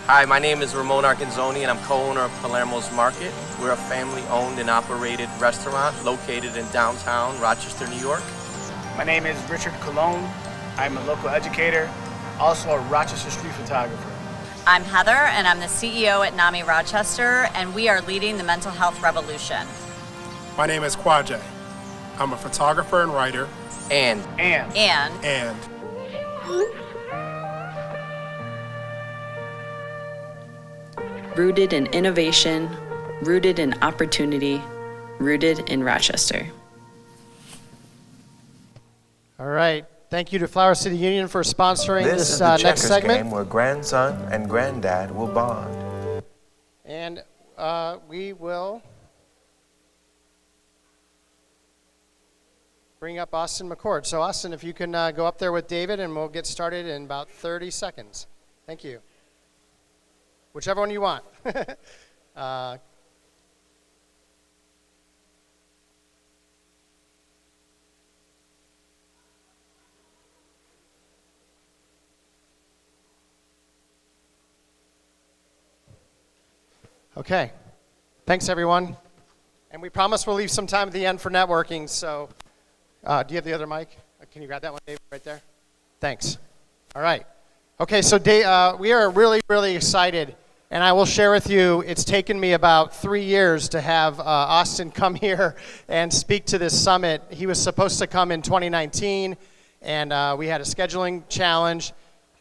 Speaker 5: Hi, my name is Ramon Arcanzoni and I'm co-owner of Palermo's Market. We're a family-owned and operated restaurant located in downtown Rochester, New York.
Speaker 24: My name is Richard Colon. I'm a local educator, also a Rochester street photographer.
Speaker 4: I'm Heather, and I'm the CEO at NAMI Rochester, and we are leading the mental health revolution.
Speaker 6: My name is Kwajay. I'm a photographer and writer.
Speaker 4: And.
Speaker 3: Rooted in innovation, rooted in opportunity, rooted in Rochester.
Speaker 2: All right. Thank you to Flower City Union for sponsoring
Speaker 7: This
Speaker 2: this
Speaker 7: is the
Speaker 2: next
Speaker 7: checkers
Speaker 2: segment.
Speaker 7: game where grandson and granddad will bond.
Speaker 2: And we will bring up Austin McCord. So Austin, if you can go up there with David, and we'll get started in about 30 seconds. Thank you. Whichever one you want. Okay. Thanks, everyone. And we promise we'll leave some time at the end for networking. So do you have the other mic? Can you grab that one, David, right there? Thanks. All right. Okay, so we are really, really excited. And I will share with you, it's taken me about 3 years to have Austin come here and speak to this summit. He was supposed to come in 2019, and we had a scheduling challenge.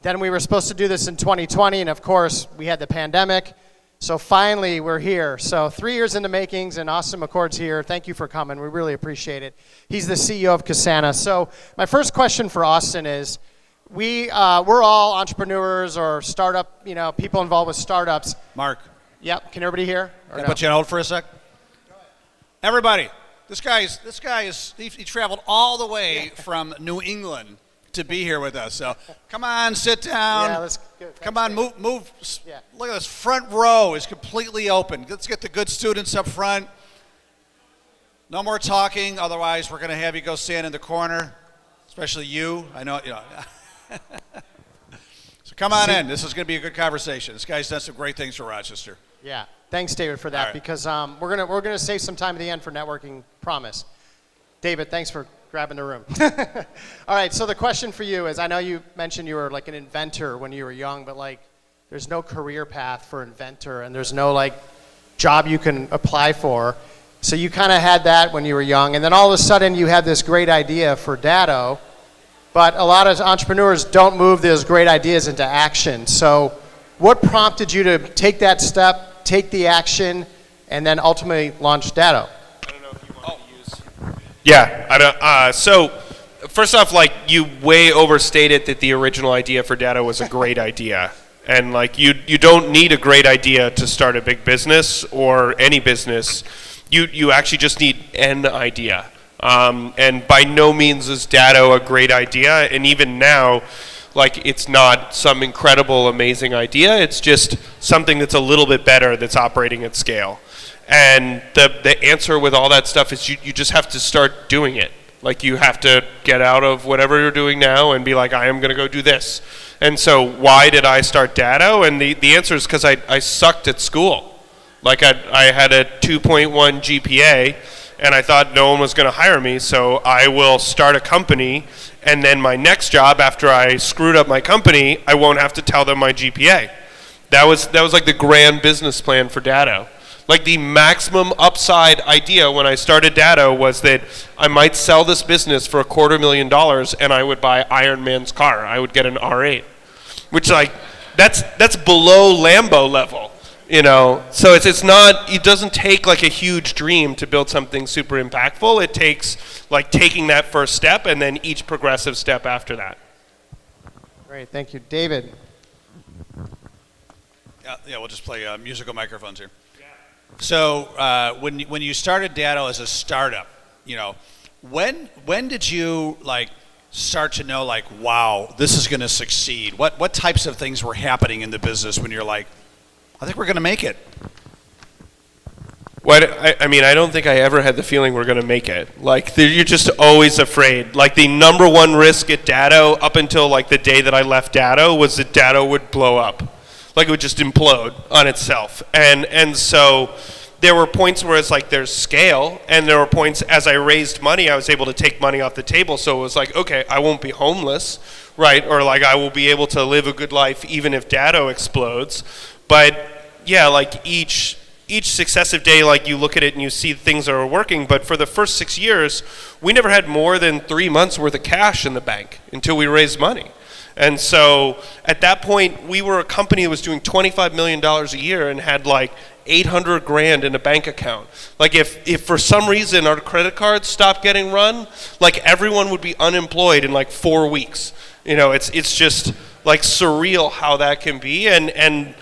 Speaker 2: Then we were supposed to do this in 2020, and of course, we had the pandemic. So finally, we're here. So 3 years in the makings, and Austin McCord's here. Thank you for coming. We really appreciate it. He's the CEO of Casana. So my first question for Austin is, we're all entrepreneurs or startup, people involved with startups.
Speaker 17: Mark.
Speaker 2: Yep. Can everybody hear?
Speaker 17: Can I put you on hold for a sec? Everybody, this guy he traveled all the way from New England to be here with us. So come on, sit down.
Speaker 2: Yeah,
Speaker 17: come on, move. Yeah. Look at this front row is completely open. Let's get the good students up front. No more talking, otherwise we're going to have you go stand in the corner, especially you. I know. So come on in. This is going to be a good conversation. This guy's done some great things for Rochester.
Speaker 2: Yeah. Thanks, David, for that,
Speaker 17: right.
Speaker 2: Because we're gonna save some time at the end for networking. Promise. David, thanks for grabbing the room. All right. So the question for you is, I know you mentioned you were like an inventor when you were young, but like, there's no career path for inventor, and there's no like job you can apply for. So you kind of had that when you were young, and then all of a sudden you had this great idea for Datto. But a lot of entrepreneurs don't move those great ideas into action. So what prompted you to take that step, take the action, and then ultimately launch Datto?
Speaker 24: Yeah, I don't. So first off, like, you way overstated that the original idea for Datto was a great idea. And like, you don't need a great idea to start a big business or any business. You actually just need an idea. And by no means is Datto a great idea. And even now, like, it's not some incredible, amazing idea. It's just something that's a little bit better that's operating at scale. And the answer with all that stuff is you just have to start doing it. Like, you have to get out of whatever you're doing now and be like, I am going to go do this. And so why did I start Datto? And the answer is because I sucked at school. Like, I had a 2.1 GPA, and I thought no one was going to hire me, so I will start a company, and then my next job, after I screwed up my company, I won't have to tell them my GPA. That was like the grand business plan for Datto. Like, the maximum upside idea when I started Datto was that I might sell this business for $250,000 and I would buy Iron Man's car. I would get an R8, which, like, that's below Lambo level. So it's not, it doesn't take like a huge dream to build something super impactful. It takes like taking that first step and then each progressive step after that.
Speaker 2: Great, thank you. David.
Speaker 17: Yeah, we'll just play musical microphones here. So when you started Datto as a startup, when did you like start to know like, wow, this is going to succeed? What types of things were happening in the business when you're like, I think we're going to make it?
Speaker 24: Well, I don't think I ever had the feeling we're going to make it. Like, you're just always afraid. Like, the number one risk at Datto up until like the day that I left Datto was that Datto would blow up. Like, it would just implode on itself. And so there were points where it's like there's scale, and there were points as I raised money, I was able to take money off the table. So it was like, okay, I won't be homeless, right? Or like I will be able to live a good life even if Datto explodes. But yeah, like each successive day, like you look at it and you see things that are working. But for the first 6 years, we never had more than 3 months worth of cash in the bank until we raised money. And so at that point, we were a company that was doing $25 million a year and had like 800 grand in a bank account. Like if for some reason our credit cards stopped getting run, like everyone would be unemployed in like 4 weeks. You know, it's just like surreal how that can be. And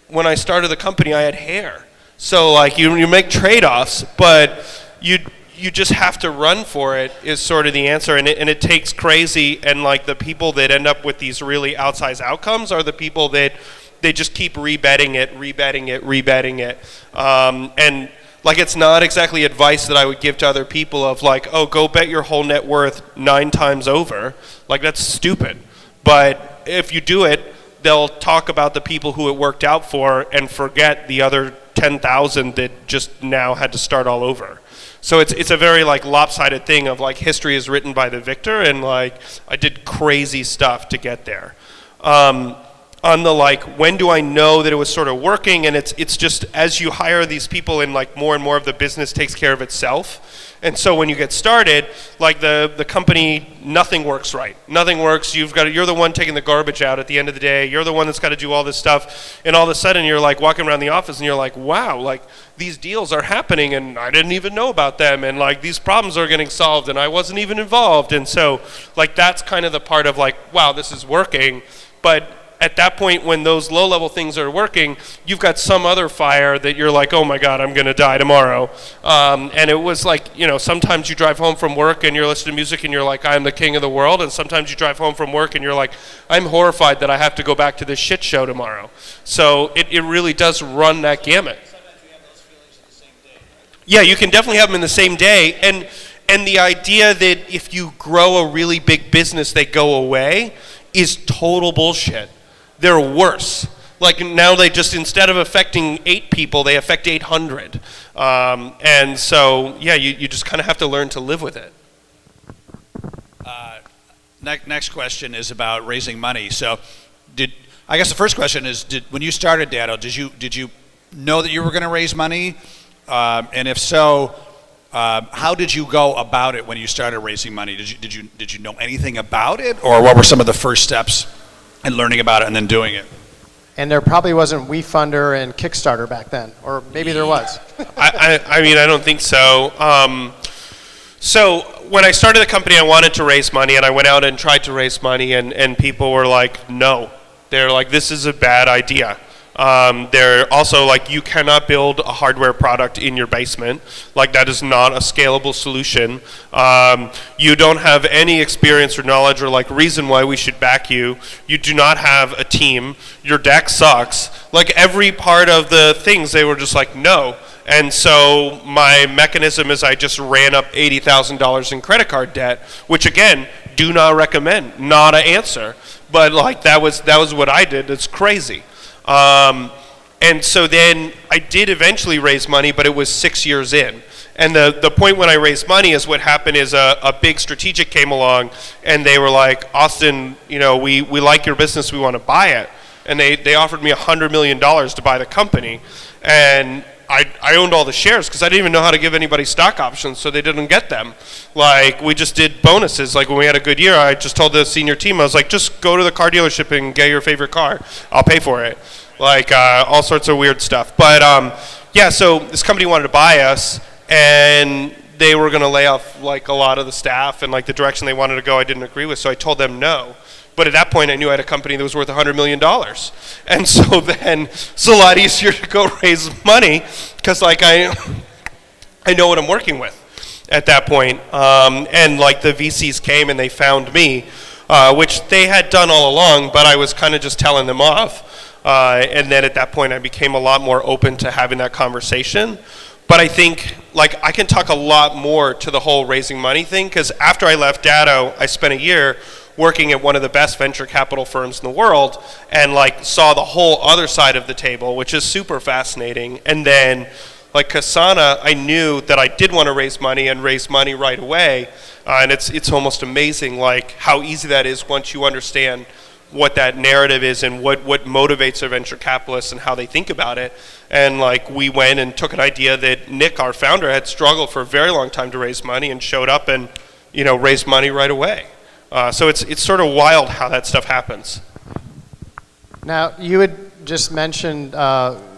Speaker 24: when I started the company, I had hair. So like you make trade-offs, but you just have to run for it is sort of the answer. And it takes crazy, and like the people that end up with these really outsized outcomes are the people that they just keep rebetting it. And like it's not exactly advice that I would give to other people of like, oh, go bet your whole net worth 9 times over. Like that's stupid. But if you do it, they'll talk about the people who it worked out for and forget the other 10,000 that just now had to start all over. So it's a very like lopsided thing of like history is written by the victor, and like I did crazy stuff to get there. On the like, when do I know that it was sort of working? And it's just as you hire these people and like more and more of the business takes care of itself. And so when you get started, like the company, nothing works right. Nothing works. You're the one taking the garbage out at the end of the day. You're the one that's got to do all this stuff. And all of a sudden you're like walking around the office and you're like, wow, like these deals are happening and I didn't even know about them. And like these problems are getting solved and I wasn't even involved. And so like that's kind of the part of like, wow, this is working. But at that point, when those low-level things are working, you've got some other fire that you're like, oh my God, I'm going to die tomorrow. And it was like, you know, sometimes you drive home from work and you're listening to music and you're like, I'm the king of the world. And sometimes you drive home from work and you're like, I'm horrified that I have to go back to this shit show tomorrow. So it really does run that gamut. Yeah, you can definitely have them in the same day. And the idea that if you grow a really big business, they go away is total bullshit. They're worse. Like now they just, instead of affecting 8 people, they affect 800. And so, yeah, you just kind of have to learn to live with it.
Speaker 17: Next question is about raising money. So I guess the first question is, when you started Datto, did you know that you were going to raise money? And if so, how did you go about it when you started raising money? Did you know anything about it, or what were some of the first steps in learning about it and then doing it?
Speaker 2: And there probably wasn't WeFunder and Kickstarter back then, or maybe there was.
Speaker 24: I mean, I don't think so. So when I started the company, I wanted to raise money, and I went out and tried to raise money, and people were like, no. They're like, this is a bad idea. They're also like, you cannot build a hardware product in your basement. Like that is not a scalable solution. You don't have any experience or knowledge or like reason why we should back you. You do not have a team. Your deck sucks. Like every part of the things, they were just like, no. And so my mechanism is I just ran up $80,000 in credit card debt, which again, do not recommend, not an answer. But like that was what I did. It's crazy. And so then I did eventually raise money, but it was 6 years in. And the point when I raised money is what happened is a big strategic came along, and they were like, Austin, you know, we like your business, we want to buy it. And they offered me $100 million to buy the company. And I owned all the shares because I didn't even know how to give anybody stock options, so they didn't get them. Like, we just did bonuses. Like, when we had a good year, I just told the senior team, I was like, just go to the car dealership and get your favorite car. I'll pay for it. Like, all sorts of weird stuff. But, yeah, so this company wanted to buy us, and they were going to lay off, like, a lot of the staff, and, like, the direction they wanted to go I didn't agree with, so I told them no. But at that point, I knew I had a company that was worth $100 million. And so then it's a lot easier to go raise money because, like, I know what I'm working with at that point. And, like, the VCs came and they found me, which they had done all along, but I was kind of just telling them off. And then at that point, I became a lot more open to having that conversation. But I think, like, I can talk a lot more to the whole raising money thing because after I left Datto, I spent a year working at one of the best venture capital firms in the world and like saw the whole other side of the table, which is super fascinating. And then Like Kasana, I knew that I did want to raise money and raise money right away. And it's almost amazing like how easy that is once you understand what that narrative is and what motivates a venture capitalist and how they think about it. And like we went and took an idea that Nick, our founder, had struggled for a very long time to raise money and showed up and, you know, raised money right away. So it's sort of wild how that stuff happens.
Speaker 2: Now, you had just mentioned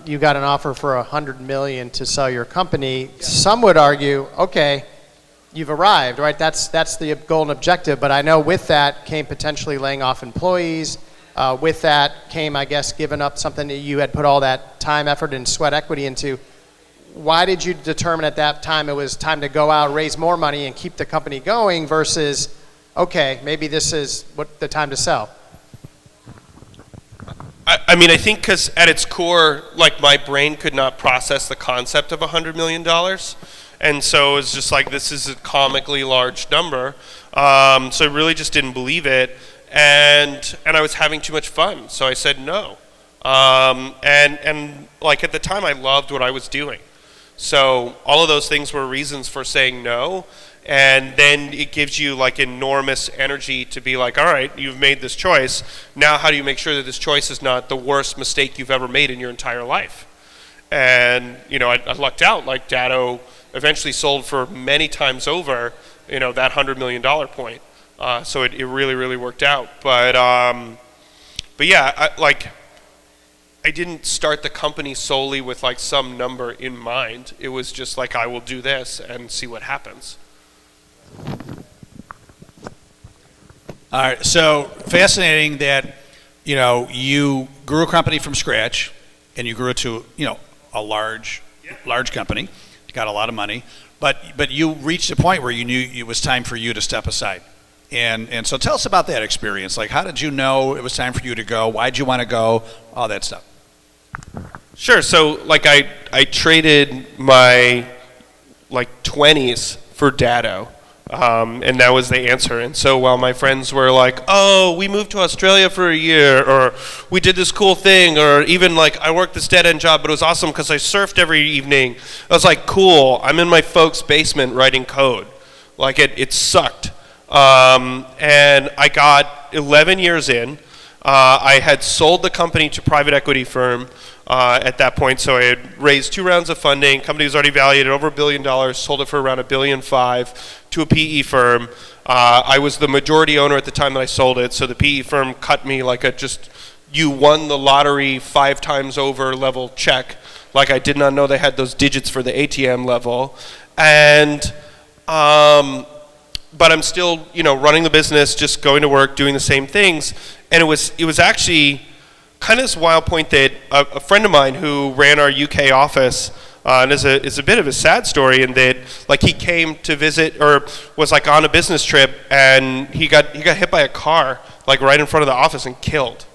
Speaker 2: you got an offer for $100 million to sell your company. Some would argue, okay, you've arrived, right? That's the goal and objective. But I know with that came potentially laying off employees. With that came, I guess, giving up something that you had put all that time, effort, and sweat equity into. Why did you determine at that time it was time to go out, raise more money, and keep the company going versus, okay, maybe this is what the time to sell?
Speaker 24: I mean, I think because at its core, like my brain could not process the concept of $100 million. And so it's just like, this is a comically large number. So I really just didn't believe it. And I was having too much fun. So I said no. And like at the time, I loved what I was doing. So all of those things were reasons for saying no. And then it gives you like enormous energy to be like, all right, you've made this choice. Now how do you make sure that this choice is not the worst mistake you've ever made in your entire life? And, you know, I lucked out. Like Datto eventually sold for many times over, you know, that $100 million point. So it really, really worked out. But yeah, I didn't start the company solely with like some number in mind. It was just like, I will do this and see what happens.
Speaker 17: All right, so fascinating that, you know, you grew a company from scratch and you grew it to, you know, a large company, got a lot of money, but you reached a point where you knew it was time for you to step aside. And so tell us about that experience. Like, how did you know it was time for you to go? Why'd you want to go? All that stuff.
Speaker 24: Sure. So like I traded my like 20s for Datto. And that was the answer. And so while my friends were like, oh, we moved to Australia for a year, or we did this cool thing, or even like I worked this dead-end job, but it was awesome because I surfed every evening. I was like, cool, I'm in my folks' basement writing code. Like it sucked. And I got 11 years in. I had sold the company to a private equity firm at that point, so I had raised 2 rounds of funding. Company was already valued at over $1 billion, sold it for around $1.5 billion to a PE firm. I was the majority owner at the time that I sold it, so the PE firm cut me like a just, you won the lottery 5 times over level check. Like I did not know they had those digits for the ATM level. And, but I'm still, you know, running the business, just going to work, doing the same things. And it was actually kind of this wild point that a friend of mine who ran our UK office, and is a bit of a sad story in that like he came to visit or was like on a business trip and he got hit by a car like right in front of the office and killed.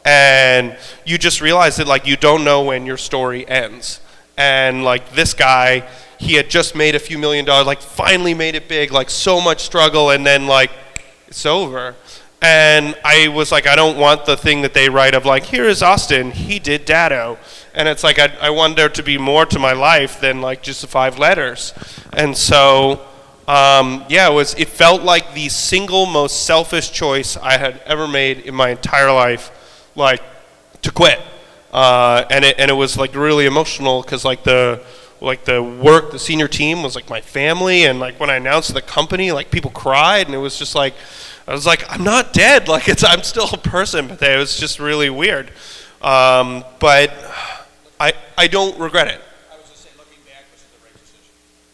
Speaker 24: And you just realize that like you don't know when your story ends. And like this guy, he had just made a few $1 million, like finally made it big, like so much struggle, and then like it's over. And I was like, I don't want the thing that they write of like, here is Austin, he did Datto. And it's like, I want there to be more to my life than like just the 5 letters. And so, yeah, it felt like the single most selfish choice I had ever made in my entire life, like to quit. And it was like really emotional because like the work, the senior team was like my family. And like when I announced the company, like people cried, and it was just like, I was like, I'm not dead. Like I'm still a person, but it was just really weird. But I don't regret it.
Speaker 17: I was just saying, looking back, was it the right decision?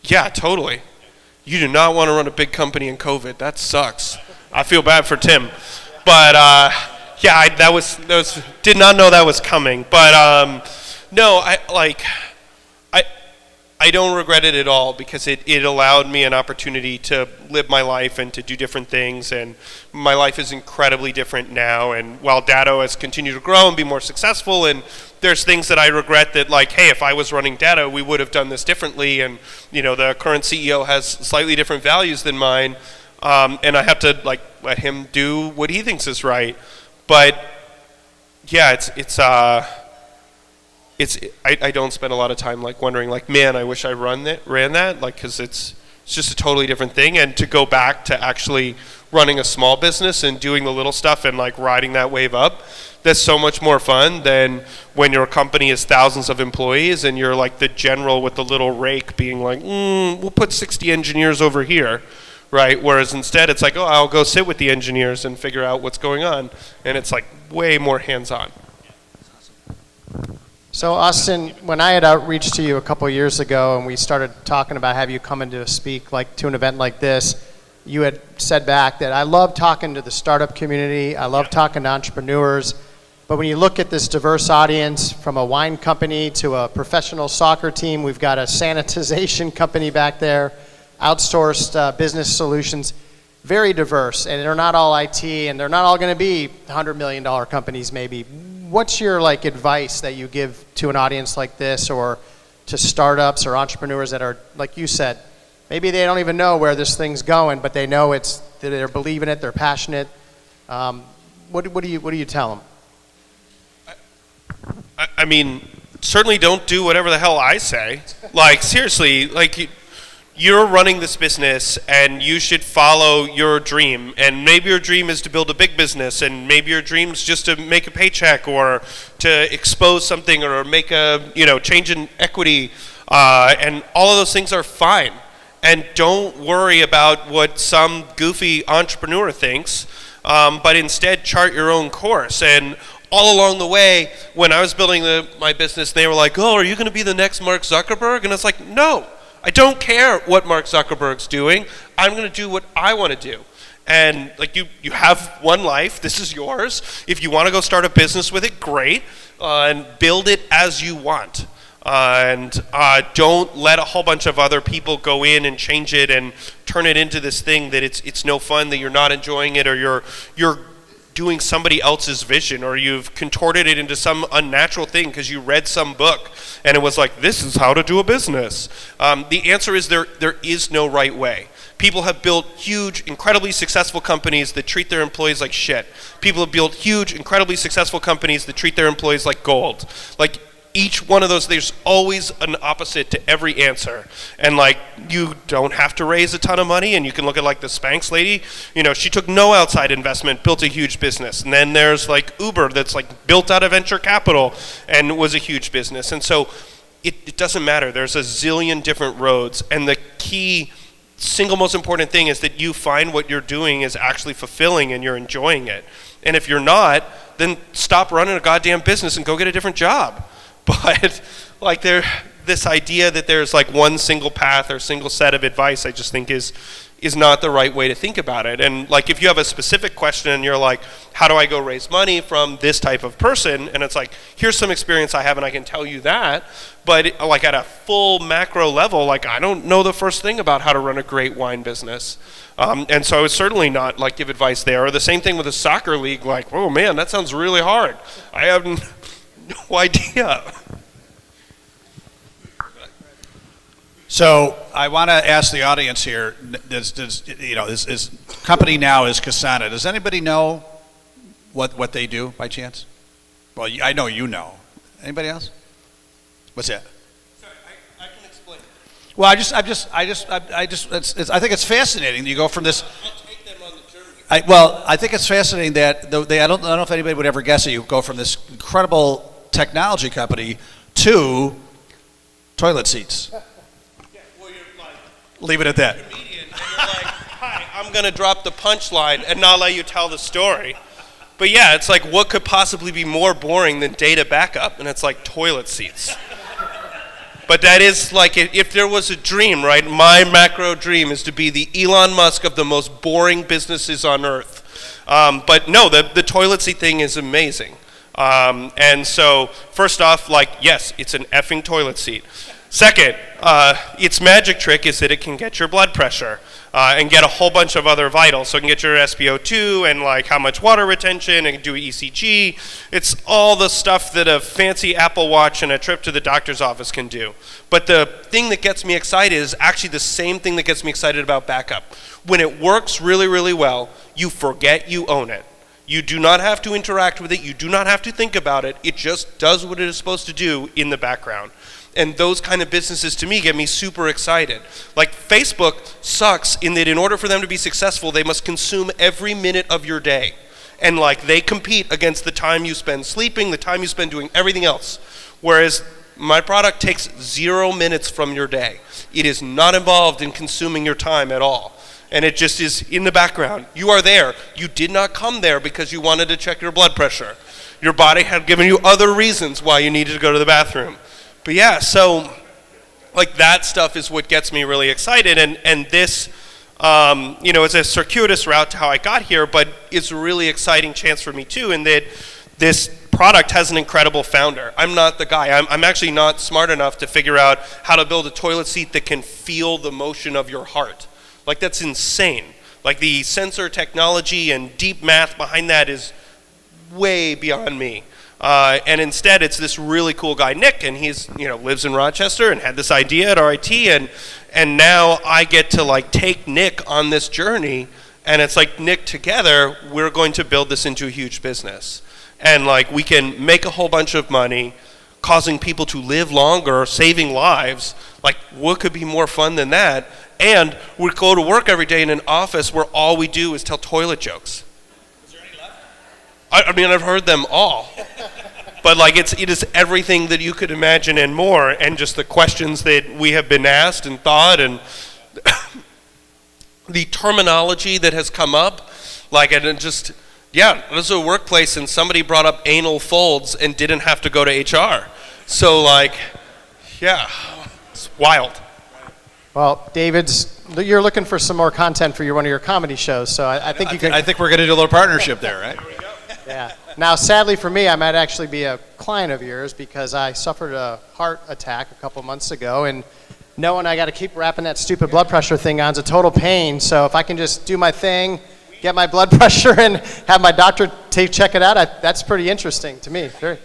Speaker 24: Yeah, totally. You do not want to run a big company in COVID. That sucks. I feel bad for Tim. But yeah, did not know that was coming. But no, I don't regret it at all because it allowed me an opportunity to live my life and to do different things, and my life is incredibly different now. And while Datto has continued to grow and be more successful, and there's things that I regret that like, hey, if I was running Datto, we would have done this differently, and you know, the current CEO has slightly different values than mine, and I have to like let him do what he thinks is right. But yeah, I don't spend a lot of time like wondering like, man, I wish I ran that, like, because it's just a totally different thing. And to go back to actually running a small business and doing the little stuff and like riding that wave up, that's so much more fun than when your company is thousands of employees and you're like the general with the little rake being like, we'll put 60 engineers over here, right? Whereas instead it's like, oh, I'll go sit with the engineers and figure out what's going on. And it's like way more hands-on.
Speaker 2: So Austin, when I had outreached to you a couple of years ago and we started talking about have you come in to speak like to an event like this, you had said back that I love talking to the startup community, I love talking to entrepreneurs, but when you look at this diverse audience from a wine company to a professional soccer team, we've got a sanitization company back there, outsourced business solutions, very diverse, and they're not all IT and they're not all going to be $100 million companies maybe. What's your like advice that you give to an audience like this or to startups or entrepreneurs that are, like you said, maybe they don't even know where this thing's going, but they know they're believing it, they're passionate. What do you tell them?
Speaker 24: I mean, certainly don't do whatever the hell I say. Like, seriously, like, you're running this business and you should follow your dream. And maybe your dream is to build a big business, and maybe your dream is just to make a paycheck or to expose something or make a, change in equity. And all of those things are fine. And don't worry about what some goofy entrepreneur thinks, but instead chart your own course. And all along the way, when I was building my business, they were like, oh, are you going to be the next Mark Zuckerberg? And it's like, no, I don't care what Mark Zuckerberg's doing. I'm going to do what I want to do. And like you have one life. This is yours. If you want to go start a business with it, great. And build it as you want. And don't let a whole bunch of other people go in and change it and turn it into this thing that it's no fun, that you're not enjoying it, or you're doing somebody else's vision, or you've contorted it into some unnatural thing because you read some book and it was like, this is how to do a business. The answer is there is no right way. People have built huge, incredibly successful companies that treat their employees like shit. People have built huge, incredibly successful companies that treat their employees like gold. Like, each one of those, there's always an opposite to every answer. And like, you don't have to raise a ton of money, and you can look at like the Spanx lady, she took no outside investment, built a huge business. And then there's like Uber that's like built out of venture capital and was a huge business. And so it doesn't matter. There's a zillion different roads, and the key single most important thing is that you find what you're doing is actually fulfilling and you're enjoying it. And if you're not, then stop running a goddamn business and go get a different job. But like this idea that there's like one single path or single set of advice, I just think is not the right way to think about it. And like, if you have a specific question and you're like, how do I go raise money from this type of person? And it's like, here's some experience I have and I can tell you that. But like at a full macro level, like I don't know the first thing about how to run a great wine business. And so I would certainly not like give advice there. Or the same thing with a soccer league, like, oh man, that sounds really hard. I have no idea.
Speaker 17: So I want to ask the audience here. This company now is Kasana. Does anybody know what they do by chance? Well, I know you know. Anybody else? What's that?
Speaker 24: Sorry, I can explain.
Speaker 17: Well, I think it's fascinating. You go from this.
Speaker 24: I'll take them on the journey.
Speaker 17: I think it's fascinating that I don't know if anybody would ever guess it. You go from this incredible technology company to toilet seats.
Speaker 24: Yeah, well, you're like,
Speaker 17: leave it at that.
Speaker 24: Comedian, and you're like, hi, I'm going to drop the punchline and not let you tell the story. But yeah, it's like, what could possibly be more boring than data backup? And it's like toilet seats. But that is like, if there was a dream, right? My macro dream is to be the Elon Musk of the most boring businesses on earth. But no, the toilet seat thing is amazing. And so, first off, like, yes, it's an effing toilet seat. Second, its magic trick is that it can get your blood pressure and get a whole bunch of other vitals. So it can get your SpO2 and like how much water retention, and do ECG. It's all the stuff that a fancy Apple Watch and a trip to the doctor's office can do. But the thing that gets me excited is actually the same thing that gets me excited about backup. When it works really, really well, you forget you own it. You do not have to interact with it. You do not have to think about it. It just does what it is supposed to do in the background. And those kind of businesses, to me, get me super excited. Like, Facebook sucks in that in order for them to be successful, they must consume every minute of your day. And, like, they compete against the time you spend sleeping, the time you spend doing everything else. Whereas my product takes 0 minutes from your day. It is not involved in consuming your time at all. And it just is in the background. You are there. You did not come there because you wanted to check your blood pressure. Your body had given you other reasons why you needed to go to the bathroom. But yeah, so like that stuff is what gets me really excited. And this, you know, it's a circuitous route to how I got here, but it's a really exciting chance for me too, in that this product has an incredible founder. I'm not the guy. I'm actually not smart enough to figure out how to build a toilet seat that can feel the motion of your heart. Like, that's insane. Like, the sensor technology and deep math behind that is way beyond me. And instead, it's this really cool guy, Nick, and he's, you know, lives in Rochester and had this idea at RIT, and now I get to, like, take Nick on this journey, and it's like, Nick, together, we're going to build this into a huge business. And, like, we can make a whole bunch of money, causing people to live longer, saving lives. Like, what could be more fun than that? And we go to work every day in an office where all we do is tell toilet jokes. Is there any left? I mean, I've heard them all. But like, it is everything that you could imagine and more, and just the questions that we have been asked and thought, and the terminology that has come up. Like, and just, yeah, this is a workplace and somebody brought up anal folds and didn't have to go to HR. So like, yeah, it's wild.
Speaker 2: Well, you're looking for some more content for one of your comedy shows, so I think you can.
Speaker 17: I think we're going to do a little partnership there, right?
Speaker 2: Yeah. Now, sadly for me, I might actually be a client of yours because I suffered a heart attack a couple months ago, and knowing I got to keep wrapping that stupid blood pressure thing on is a total pain. So if I can just do my thing, get my blood pressure, and have my doctor check it out, that's pretty interesting to me. Very.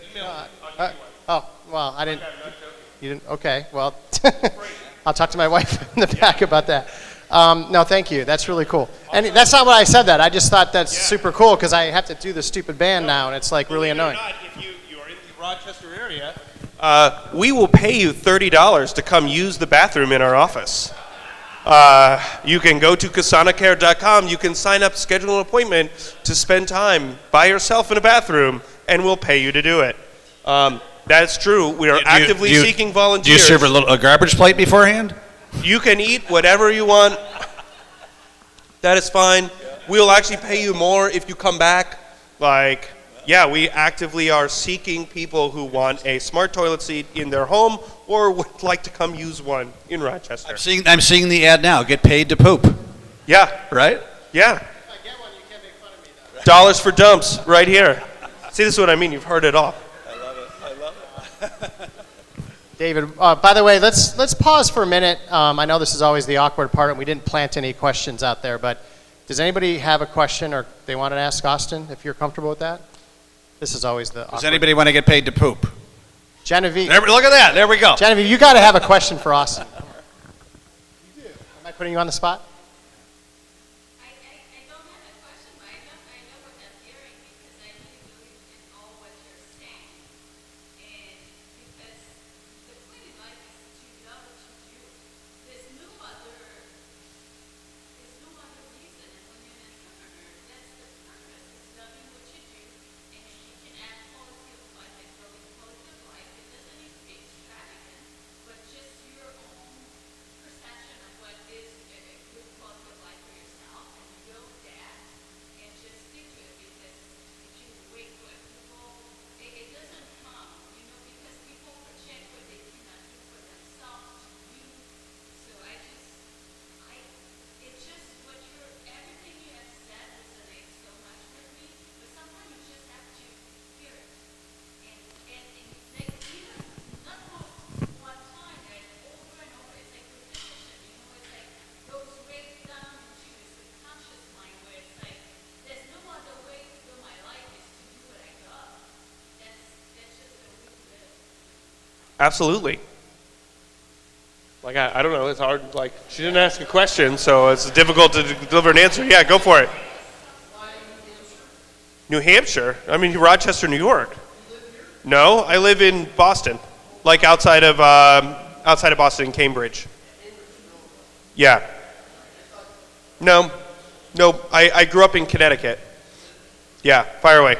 Speaker 2: Oh, well, I didn't. You didn't. Okay. Well. I'll talk to my wife in the back about that. No, thank you. That's really cool. And that's not what I said that. I just thought that's super cool because I have to do the stupid band now, and it's like really annoying.
Speaker 24: If you are in the Rochester area, we will pay you $30 to come use the bathroom in our office. You can go to kasanacare.com. You can sign up, schedule an appointment to spend time by yourself in a bathroom, and we'll pay you to do it. That's true. We are actively seeking volunteers.
Speaker 17: Do you serve a garbage plate beforehand?
Speaker 24: You can eat whatever you want. That is fine. We'll actually pay you more if you come back. Like, yeah, we actively are seeking people who want a smart toilet seat in their home or would like to come use one in Rochester.
Speaker 17: I'm seeing the ad now. Get paid to poop.
Speaker 24: Yeah.
Speaker 17: Right?
Speaker 24: Yeah. If I get one, you can't make fun of me, though. Dollars for dumps, right here. See, this is what I mean. You've heard it all.
Speaker 2: David, by the way, let's pause for a minute. I know this is always the awkward part, and we didn't plant any questions out there, but does anybody have a question or they want to ask Austin, if you're comfortable with that? This is always the awkward.
Speaker 17: Does anybody want to get paid to poop?
Speaker 2: Genevieve.
Speaker 17: Look at that. There we go.
Speaker 2: Genevieve, you got to have a question for Austin. You do. Am I putting you on the spot?
Speaker 24: Absolutely. Like, I don't know, it's hard, like, she didn't ask a question, so it's difficult to deliver an answer. Yeah, go for it. New Hampshire? I mean, Rochester, New York. No, I live in Boston, like outside of Boston, Cambridge. Yeah. No, I grew up in Connecticut. Yeah, fire away.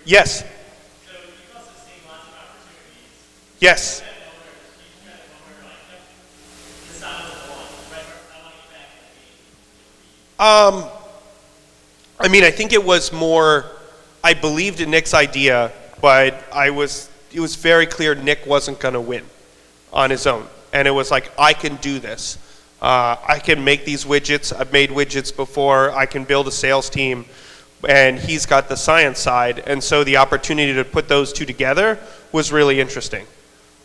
Speaker 24: Yes. Yes. I mean, I think it was more, I believed in Nick's idea, but it was very clear Nick wasn't going to win on his own. And it was like, I can do this. I can make these widgets. I've made widgets before. I can build a sales team. And he's got the science side. And so the opportunity to put those two together was really interesting.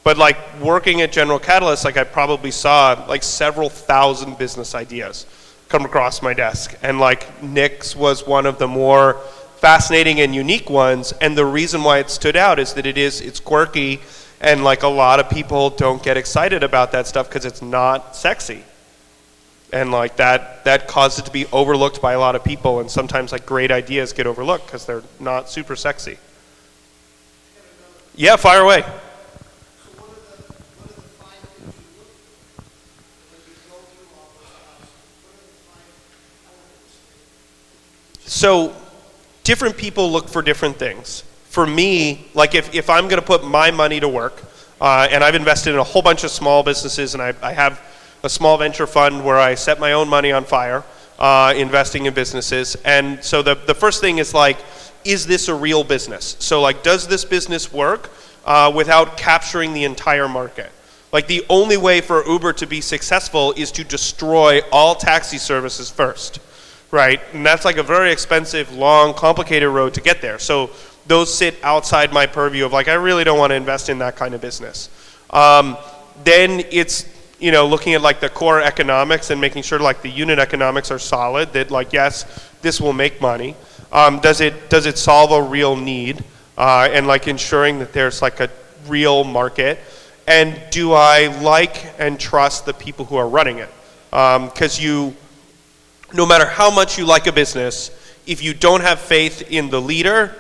Speaker 24: But like working at General Catalyst, like I probably saw like several thousand business ideas come across my desk. And like Nick's was one of the more fascinating and unique ones. And the reason why it stood out is that it's quirky, and like a lot of people don't get excited about that stuff because it's not sexy. And like that caused it to be overlooked by a lot of people, and sometimes like great ideas get overlooked because they're not super sexy. Yeah, fire away. So different people look for different things. For me, like if I'm going to put my money to work, and I've invested in a whole bunch of small businesses, and I have a small venture fund where I set my own money on fire, investing in businesses. And so the first thing is like, is this a real business? So like, does this business work without capturing the entire market? Like the only way for Uber to be successful is to destroy all taxi services first, right? And that's like a very expensive, long, complicated road to get there. So those sit outside my purview of like, I really don't want to invest in that kind of business. Then it's, looking at like the core economics and making sure like the unit economics are solid, that like, yes, this will make money. Does it solve a real need? And like ensuring that there's like a real market. And do I like and trust the people who are running it? Because no matter how much you like a business, if you don't have faith in the leader,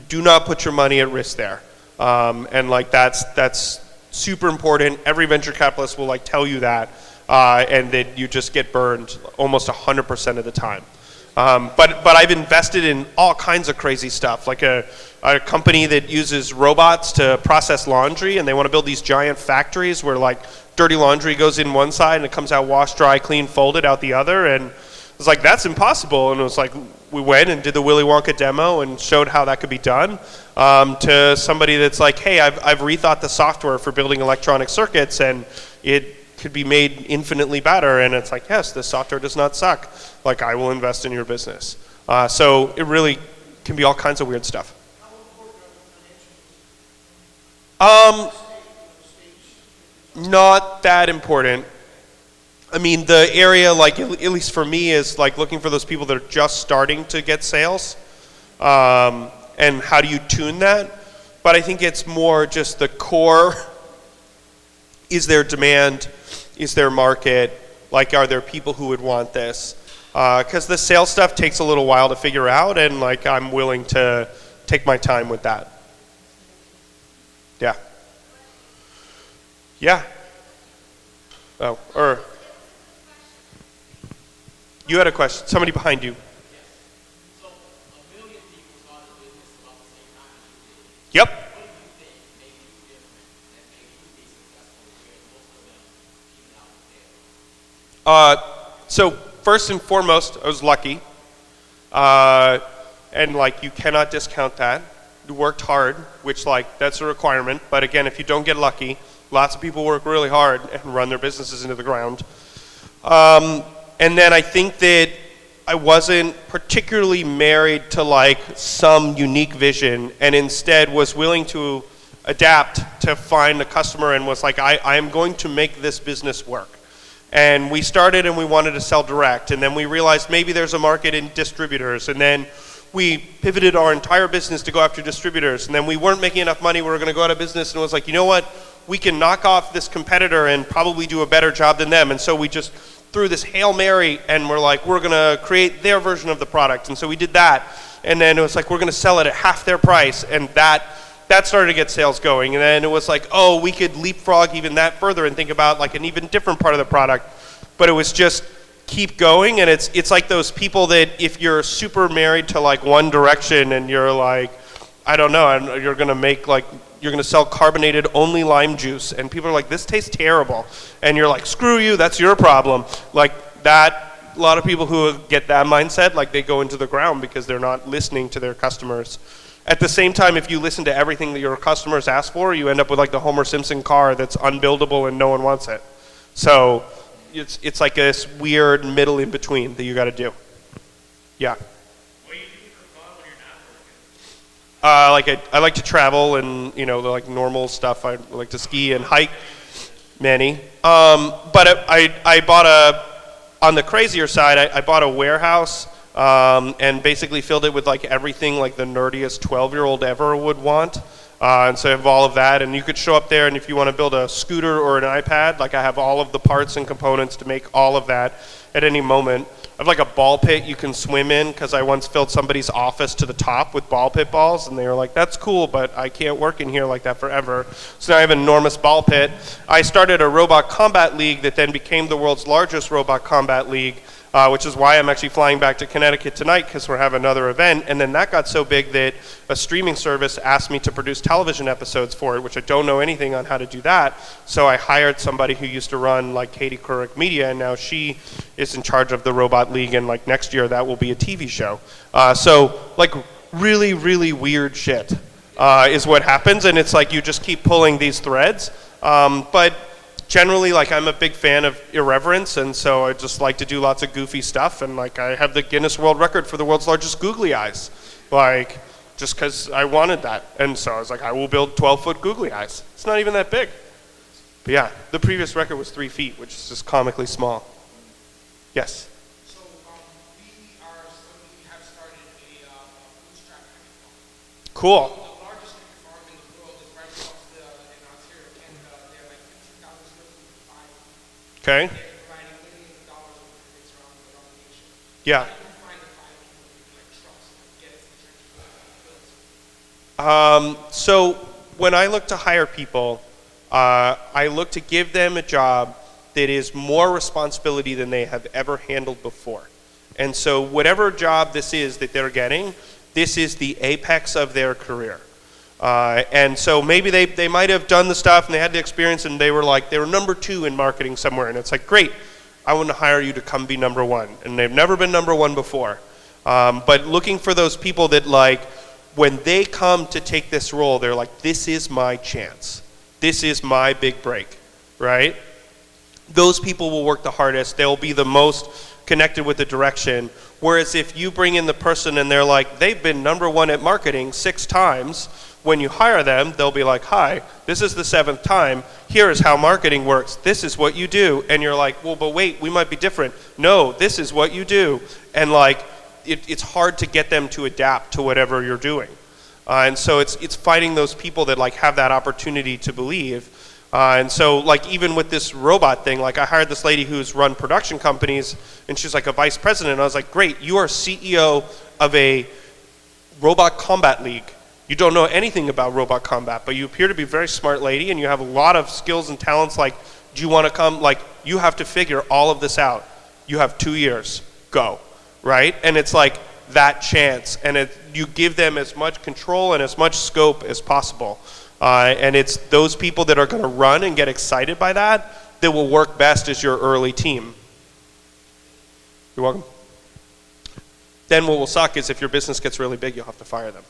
Speaker 24: do not put your money at risk there. And like that's super important. Every venture capitalist will like tell you that, and that you just get burned almost 100% of the time. But I've invested in all kinds of crazy stuff, like a company that uses robots to process laundry, and they want to build these giant factories where like dirty laundry goes in one side and it comes out washed, dry, clean, folded out the other. And it was like, that's impossible. And it was like, we went and did the Willy Wonka demo and showed how that could be done, to somebody that's like, hey, I've rethought the software for building electronic circuits, and it could be made infinitely better. And it's like, yes, this software does not suck. Like, I will invest in your business. So it really can be all kinds of weird stuff. Not that important. I mean, the area, like, at least for me, is like looking for those people that are just starting to get sales, and how do you tune that? But I think it's more just the core. Is there demand? Is there market? Like, are there people who would want this? Because the sales stuff takes a little while to figure out, and like I'm willing to take my time with that. Yeah. Yeah. Oh, or you had a question. Somebody behind you. Yep. So first and foremost, I was lucky, and like you cannot discount that. You worked hard, which like that's a requirement. But again, if you don't get lucky, lots of people work really hard and run their businesses into the ground. And then I think that I wasn't particularly married to like some unique vision, and instead was willing to adapt to find a customer, and was like, I am going to make this business work. And we started and we wanted to sell direct, and then we realized maybe there's a market in distributors, and then we pivoted our entire business to go after distributors, and then we weren't making enough money, we were going to go out of business, and it was like, you know what, we can knock off this competitor and probably do a better job than them. And so we just threw this Hail Mary and we're like, we're gonna create their version of the product. And so we did that. And then it was like, we're gonna sell it at half their price. And that started to get sales going. And then it was like, oh, we could leapfrog even that further and think about like an even different part of the product. But it was just keep going. And it's like those people that if you're super married to like one direction and you're like, I don't know, and you're gonna make like, you're gonna sell carbonated only lime juice. And people are like, this tastes terrible. And you're like, screw you, that's your problem. Like that, a lot of people who get that mindset, like they go into the ground because they're not listening to their customers. At the same time, if you listen to everything that your customers ask for, you end up with like the Homer Simpson car that's unbuildable and no one wants it. So it's like this weird middle in between that you got to do. Yeah. I like to travel and the like normal stuff. I like to ski and hike, many. But I bought on the crazier side, I bought a warehouse. And basically filled it with like everything like the nerdiest 12-year-old ever would want. And so I have all of that, and you could show up there, and if you want to build a scooter or an iPad, like I have all of the parts and components to make all of that at any moment. I have like a ball pit you can swim in, because I once filled somebody's office to the top with ball pit balls, and they were like, that's cool, but I can't work in here like that forever. So now I have an enormous ball pit. I started a robot combat league that then became the world's largest robot combat league, which is why I'm actually flying back to Connecticut tonight, because we're having another event. And then that got so big that a streaming service asked me to produce television episodes for it, which I don't know anything on how to do that. So I hired somebody who used to run like Katie Couric Media, and now she is in charge of the Robot League, and like next year that will be a TV show. So like really, really weird shit is what happens, and it's like you just keep pulling these threads. But generally, like I'm a big fan of irreverence, and so I just like to do lots of goofy stuff, and like I have the Guinness World Record for the world's largest googly eyes, like just because I wanted that. And so I was like, I will build 12-foot googly eyes. It's not even that big. But yeah, the previous record was 3 feet, which is just comically small. Yes?
Speaker 10: So we have started a bootstrap hackathon.
Speaker 24: Cool.
Speaker 10: The largest hackathon in the world is right across in Ontario, Canada. They have like 50,000 square feet of fire.
Speaker 24: Okay.
Speaker 10: They're providing millions of dollars of grants around the nation.
Speaker 24: Yeah.
Speaker 10: How do you find the 5 people that you like trust and get it to the
Speaker 24: So when I look to hire people, I look to give them a job that is more responsibility than they have ever handled before. And so whatever job this is that they're getting, this is the apex of their career. And so maybe they might have done the stuff and they had the experience and they were number 2 in marketing somewhere. And it's like, great, I want to hire you to come be number 1. And they've never been number 1 before. But looking for those people that like, when they come to take this role, they're like, this is my chance. This is my big break, right? Those people will work the hardest. They'll be the most connected with the direction. Whereas if you bring in the person and they're like, they've been number 1 at marketing 6 times, when you hire them, they'll be like, hi, this is the 7th time. Here is how marketing works. This is what you do. And you're like, well, but wait, we might be different. No, this is what you do. And like, it's hard to get them to adapt to whatever you're doing. And so it's finding those people that like have that opportunity to believe. And so like even with this robot thing, like I hired this lady who's run production companies and she's like a vice president. And I was like, great, you are CEO of a robot combat league. You don't know anything about robot combat, but you appear to be a very smart lady and you have a lot of skills and talents. Like, do you want to come? Like, you have to figure all of this out. You have 2 years, go, right? And it's like that chance, and you give them as much control and as much scope as possible. And it's those people that are going to run and get excited by that will work best as your early team. You're welcome. Then what will suck is if your business gets really big, you'll have to fire them.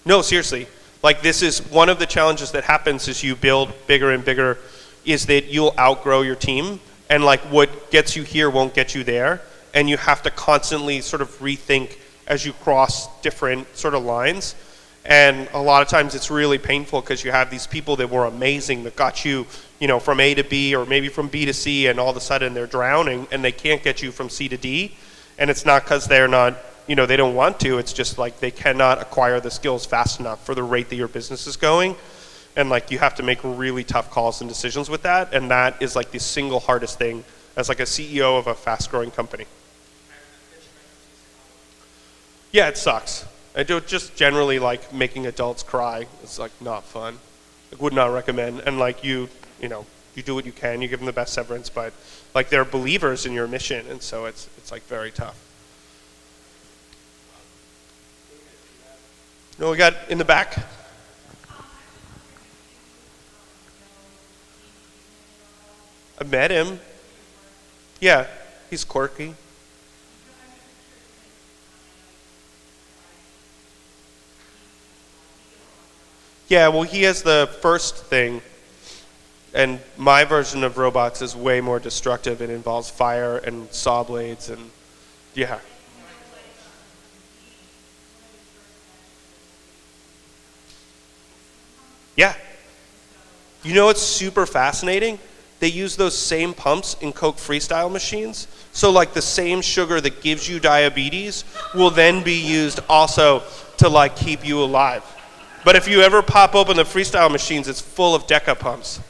Speaker 24: No, seriously. Like this is one of the challenges that happens as you build bigger and bigger is that you'll outgrow your team. And like what gets you here won't get you there. And you have to constantly sort of rethink as you cross different sort of lines. And a lot of times it's really painful because you have these people that were amazing that got you, from A to B or maybe from B to C, and all of a sudden they're drowning and they can't get you from C to D. And it's not because they're not, they don't want to. It's just like they cannot acquire the skills fast enough for the rate that your business is going. And like you have to make really tough calls and decisions with that. And that is like the single hardest thing as like a CEO of a fast-growing company? Yeah, it sucks. I do just generally like making adults cry. It's like not fun. I would not recommend. And like you know, you do what you can. You give them the best severance, but like they're believers in your mission, and so it's like very tough. No, we got in the back. I met him. Yeah, he's quirky. Yeah, well, he has the first thing, and my version of robots is way more destructive. It involves fire and saw blades, and yeah. Yeah. You know what's super fascinating? They use those same pumps in Coke Freestyle machines. So like the same sugar that gives you diabetes will then be used also to like keep you alive. But if you ever pop open the Freestyle machines, it's full of Deca pumps.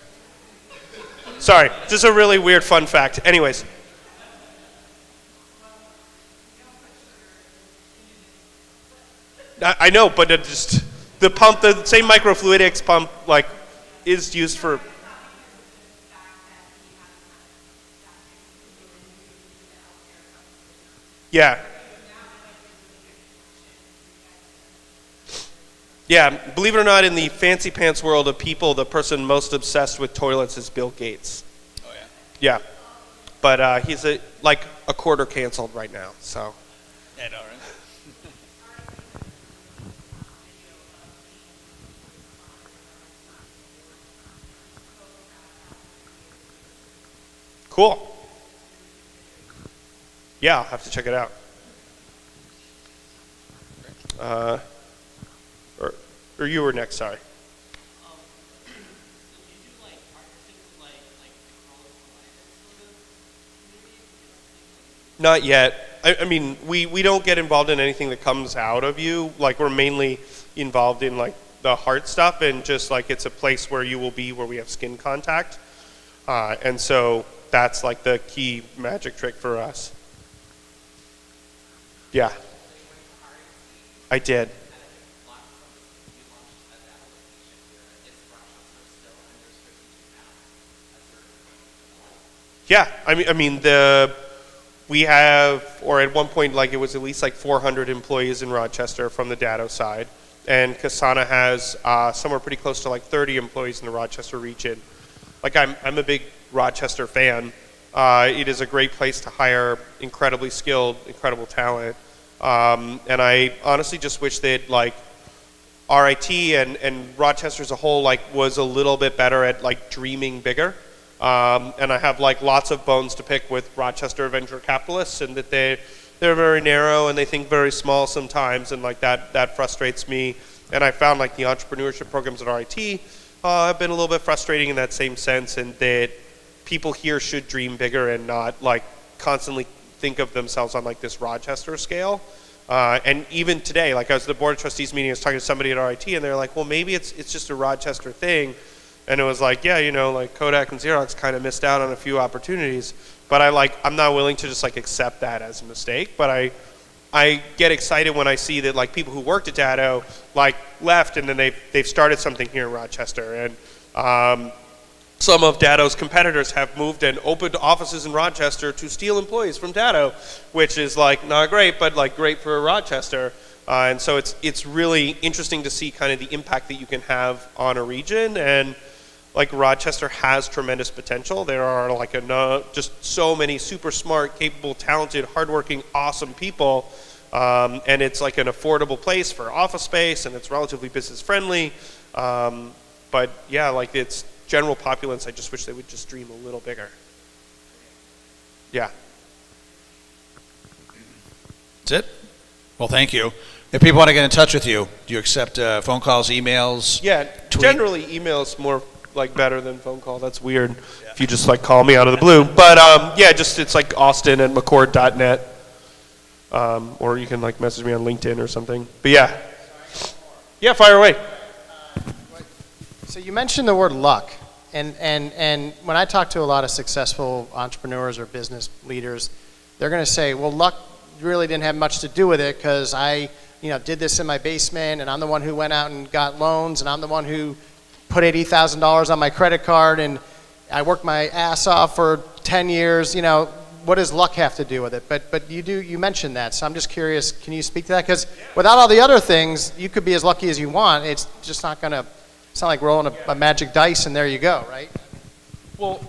Speaker 24: Sorry, just a really weird fun fact. Anyways. I know, but it just, the pump, the same microfluidics pump, like, is used for. Yeah. Yeah, believe it or not, in the fancy pants world of people, the person most obsessed with toilets is Bill Gates. Oh yeah. Yeah, but he's like a quarter canceled right now. So.
Speaker 17: Yeah, I know, right?
Speaker 24: Cool. Yeah, I'll have to check it out. Or you were next, sorry. Not yet. I mean, we don't get involved in anything that comes out of you. Like, we're mainly involved in, like, the heart stuff, and just, like, it's a place where you will be where we have skin contact. And so that's, like, the key magic trick for us. Yeah. I did. Yeah, I mean we have, or at one point, like it was at least like 400 employees in Rochester from the Datto side, and Kasana has somewhere pretty close to like 30 employees in the Rochester region. Like I'm a big Rochester fan. It is a great place to hire incredibly skilled, incredible talent, and I honestly just wish that like RIT and Rochester as a whole like was a little bit better at like dreaming bigger. And I have like lots of bones to pick with Rochester venture capitalists, and that they're very narrow and they think very small sometimes, and like that frustrates me. And I found like the entrepreneurship programs at RIT have been a little bit frustrating in that same sense, and that people here should dream bigger and not like constantly think of themselves on like this Rochester scale. And even today, like I was at the board of trustees meeting, I was talking to somebody at RIT, and they're like, well, maybe it's just a Rochester thing. And it was like, yeah, you know, like Kodak and Xerox kind of missed out on a few opportunities, but I'm not willing to just like accept that as a mistake. But I get excited when I see that like people who worked at Datto like left, and then they've started something here in Rochester. And some of Datto's competitors have moved and opened offices in Rochester to steal employees from Datto, which is like not great, but like great for Rochester. And so it's really interesting to see kind of the impact that you can have on a region. And like Rochester has tremendous potential. There are like just so many super smart, capable, talented, hardworking, awesome people. And it's like an affordable place for office space, and it's relatively business friendly. But yeah, like it's general populace. I just wish they would just dream a little bigger. Yeah.
Speaker 17: That's it? Well, thank you. If people want to get in touch with you, do you accept phone calls, emails?
Speaker 24: Yeah,
Speaker 17: tweet?
Speaker 24: Generally email is more like better than phone call. That's weird if you just like call me out of the blue. But yeah, just it's like austin@mccord.net. Or you can like message me on LinkedIn or something. But yeah. Yeah, fire away.
Speaker 2: So you mentioned the word luck. And when I talk to a lot of successful entrepreneurs or business leaders, they're going to say, well, luck really didn't have much to do with it because I did this in my basement, and I'm the one who went out and got loans, and I'm the one who put $80,000 on my credit card, and I worked my ass off for 10 years. What does luck have to do with it? But you mentioned that, so I'm just curious, can you speak to that? Because without all the other things, you could be as lucky as you want. It's just not going to, it's not like rolling a magic dice and there you go, right?
Speaker 24: Well,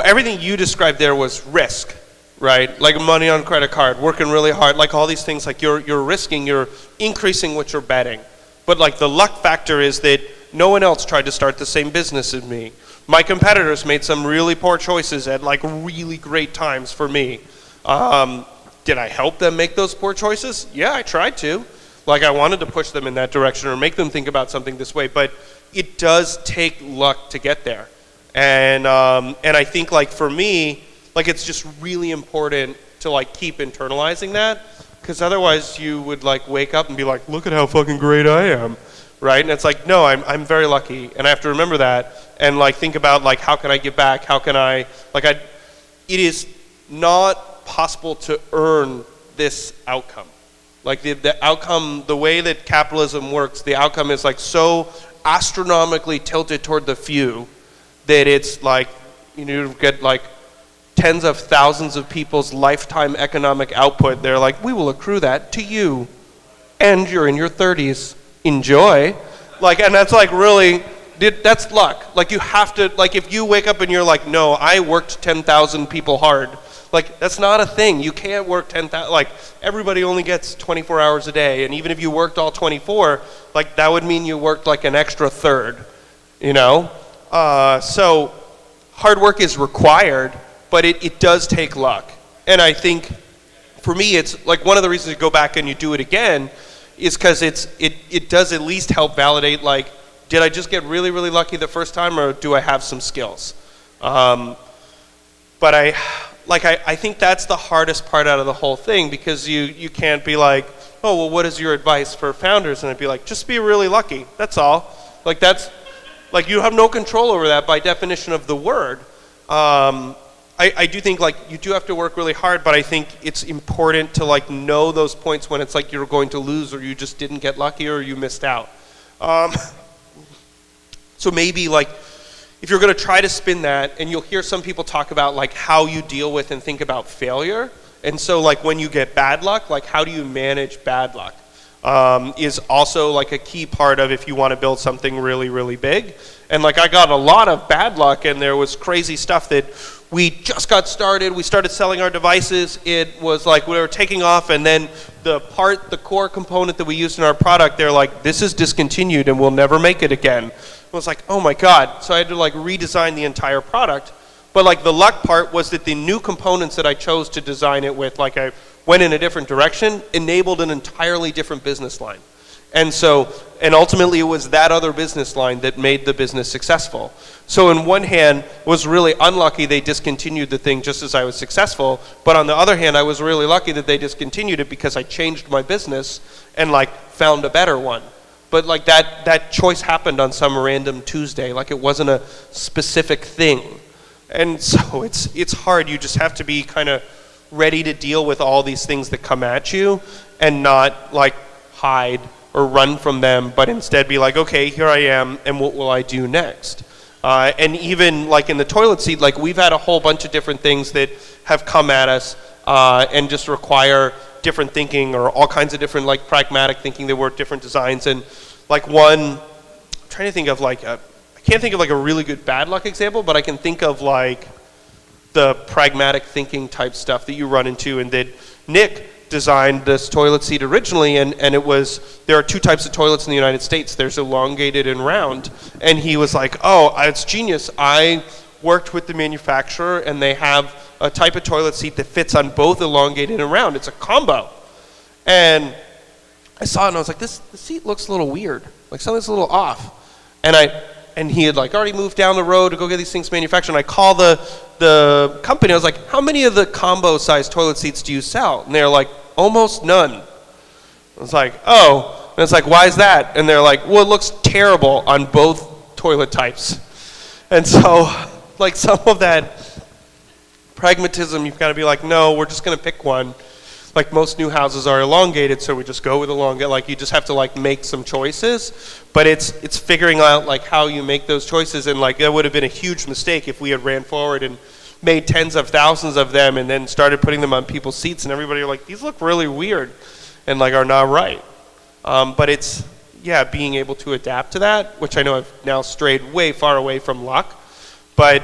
Speaker 24: everything you described there was risk, right? Like money on credit card, working really hard, like all these things, like you're risking, you're increasing what you're betting. But like the luck factor is that no one else tried to start the same business as me. My competitors made some really poor choices at like really great times for me. Did I help them make those poor choices? Yeah, I tried to. Like I wanted to push them in that direction or make them think about something this way, but it does take luck to get there. And I think like for me, like it's just really important to like keep internalizing that, because otherwise you would like wake up and be like, look at how fucking great I am, right? And it's like, no, I'm very lucky, and I have to remember that and like think about like how can I give back? How can I it is not possible to earn this outcome. Like the outcome, the way that capitalism works, the outcome is like so astronomically tilted toward the few that it's like you get like tens of thousands of people's lifetime economic output. They're like, we will accrue that to you, and you're in your 30s. Enjoy. Like, and that's like really, that's luck. Like you have to, like if you wake up and you're like, no, I worked 10,000 people hard. Like that's not a thing. You can't work 10,000, like everybody only gets 24 hours a day. And even if you worked all 24, like that would mean you worked like an extra third, So hard work is required, but it does take luck. And I think for me, it's like one of the reasons you go back and you do it again is because it does at least help validate, like, did I just get really, really lucky the first time, or do I have some skills? But I think that's the hardest part out of the whole thing, because you can't be like, oh, well, what is your advice for founders? And I'd be like, just be really lucky, that's all. Like that's, like you have no control over that by definition of the word. I do think like you do have to work really hard, but I think it's important to like know those points when it's like you're going to lose, or you just didn't get lucky, or you missed out. So maybe like if you're going to try to spin that, and you'll hear some people talk about like how you deal with and think about failure. And so like when you get bad luck, like how do you manage bad luck is also like a key part of if you want to build something really, really big. And like I got a lot of bad luck, and there was crazy stuff that we just got started. We started selling our devices. It was like we were taking off, and then the core component that we used in our product, they're like, this is discontinued and we'll never make it again. I was like, oh my God. So I had to like redesign the entire product. But like the luck part was that the new components that I chose to design it with, like I went in a different direction, enabled an entirely different business line. And ultimately it was that other business line that made the business successful. So in one hand, was really unlucky they discontinued the thing just as I was successful, but on the other hand, I was really lucky that they discontinued it because I changed my business and like found a better one. But like that choice happened on some random Tuesday, like it wasn't a specific thing. And so it's hard. You just have to be kind of ready to deal with all these things that come at you and not like hide or run from them, but instead be like, okay, here I am, and what will I do next? And even like in the toilet seat, like we've had a whole bunch of different things that have come at us and just require different thinking, or all kinds of different like pragmatic thinking that work, different designs. And like one, I'm trying to think of like I can't think of like a really good bad luck example, but I can think of like the pragmatic thinking type stuff that you run into, and that Nick designed this toilet seat originally, and it was, there are two types of toilets in the United States. There's elongated and round. And he was like, oh, it's genius. I worked with the manufacturer, and they have a type of toilet seat that fits on both elongated and round. It's a combo. And I saw it, and I was like, the seat looks a little weird. Like something's a little off. And he had like already moved down the road to go get these things manufactured. And I called the company. I was like, how many of the combo sized toilet seats do you sell? And they're like, almost none. I was like, oh. And it's like, why is that? And they're like, well, it looks terrible on both toilet types. And so, like, some of that pragmatism, you've got to be like, no, we're just going to pick one. Like, most new houses are elongated, so we just go with elongated. Like, you just have to, like, make some choices. But it's figuring out, like, how you make those choices. And, like, that would have been a huge mistake if we had ran forward and made tens of thousands of them and then started putting them on people's seats. And everybody are like, these look really weird and, like, are not right. But it's, yeah, being able to adapt to that, which I know I've now strayed way far away from luck. But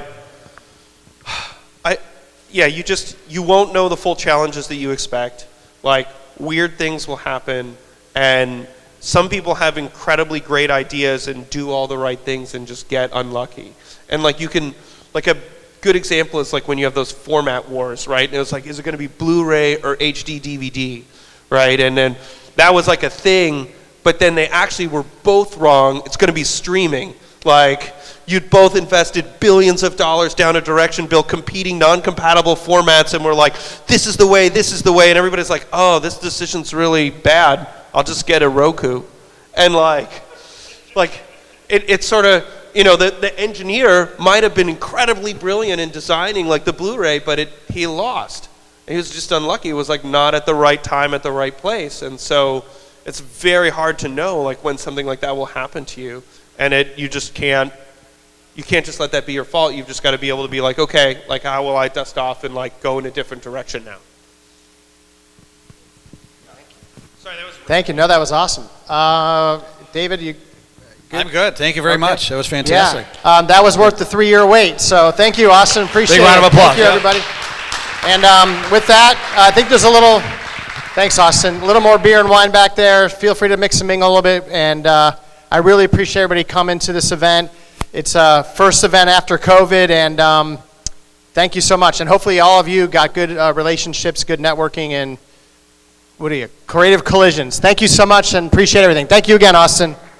Speaker 24: you won't know the full challenges that you expect. Like, weird things will happen, and some people have incredibly great ideas and do all the right things and just get unlucky. And like, you can, like, a good example is like when you have those format wars, right? And it was like, is it going to be Blu-ray or HD DVD, right? And then that was like a thing, but then they actually were both wrong. It's going to be streaming. Like, you'd both invested billions of dollars down a direction, built competing non-compatible formats, and we're like, this is the way, and everybody's like, oh, this decision's really bad. I'll just get a Roku. And like it's sort of, you know, the engineer might have been incredibly brilliant in designing like the Blu-ray, but he lost. He was just unlucky. It was like not at the right time, at the right place. And so it's very hard to know like when something like that will happen to you. And you can't just let that be your fault. You've just got to be able to be like, okay, like, how will I dust off and like go in a different direction now? Sorry, that was.
Speaker 2: Thank you. No, that was awesome. David, you. Good?
Speaker 9: I'm good. Thank you very much. That was fantastic.
Speaker 2: Yeah. That was worth the 3-year wait. So thank you, Austin. Appreciate it.
Speaker 9: Big round of applause.
Speaker 2: Thank you, everybody. And with that, I think there's a little. Thanks, Austin. A little more beer and wine back there. Feel free to mix and mingle a little bit. And I really appreciate everybody coming to this event. It's a first event after COVID, and thank you so much. And hopefully all of you got good relationships, good networking, and creative collisions. Thank you so much, and appreciate everything. Thank you again, Austin.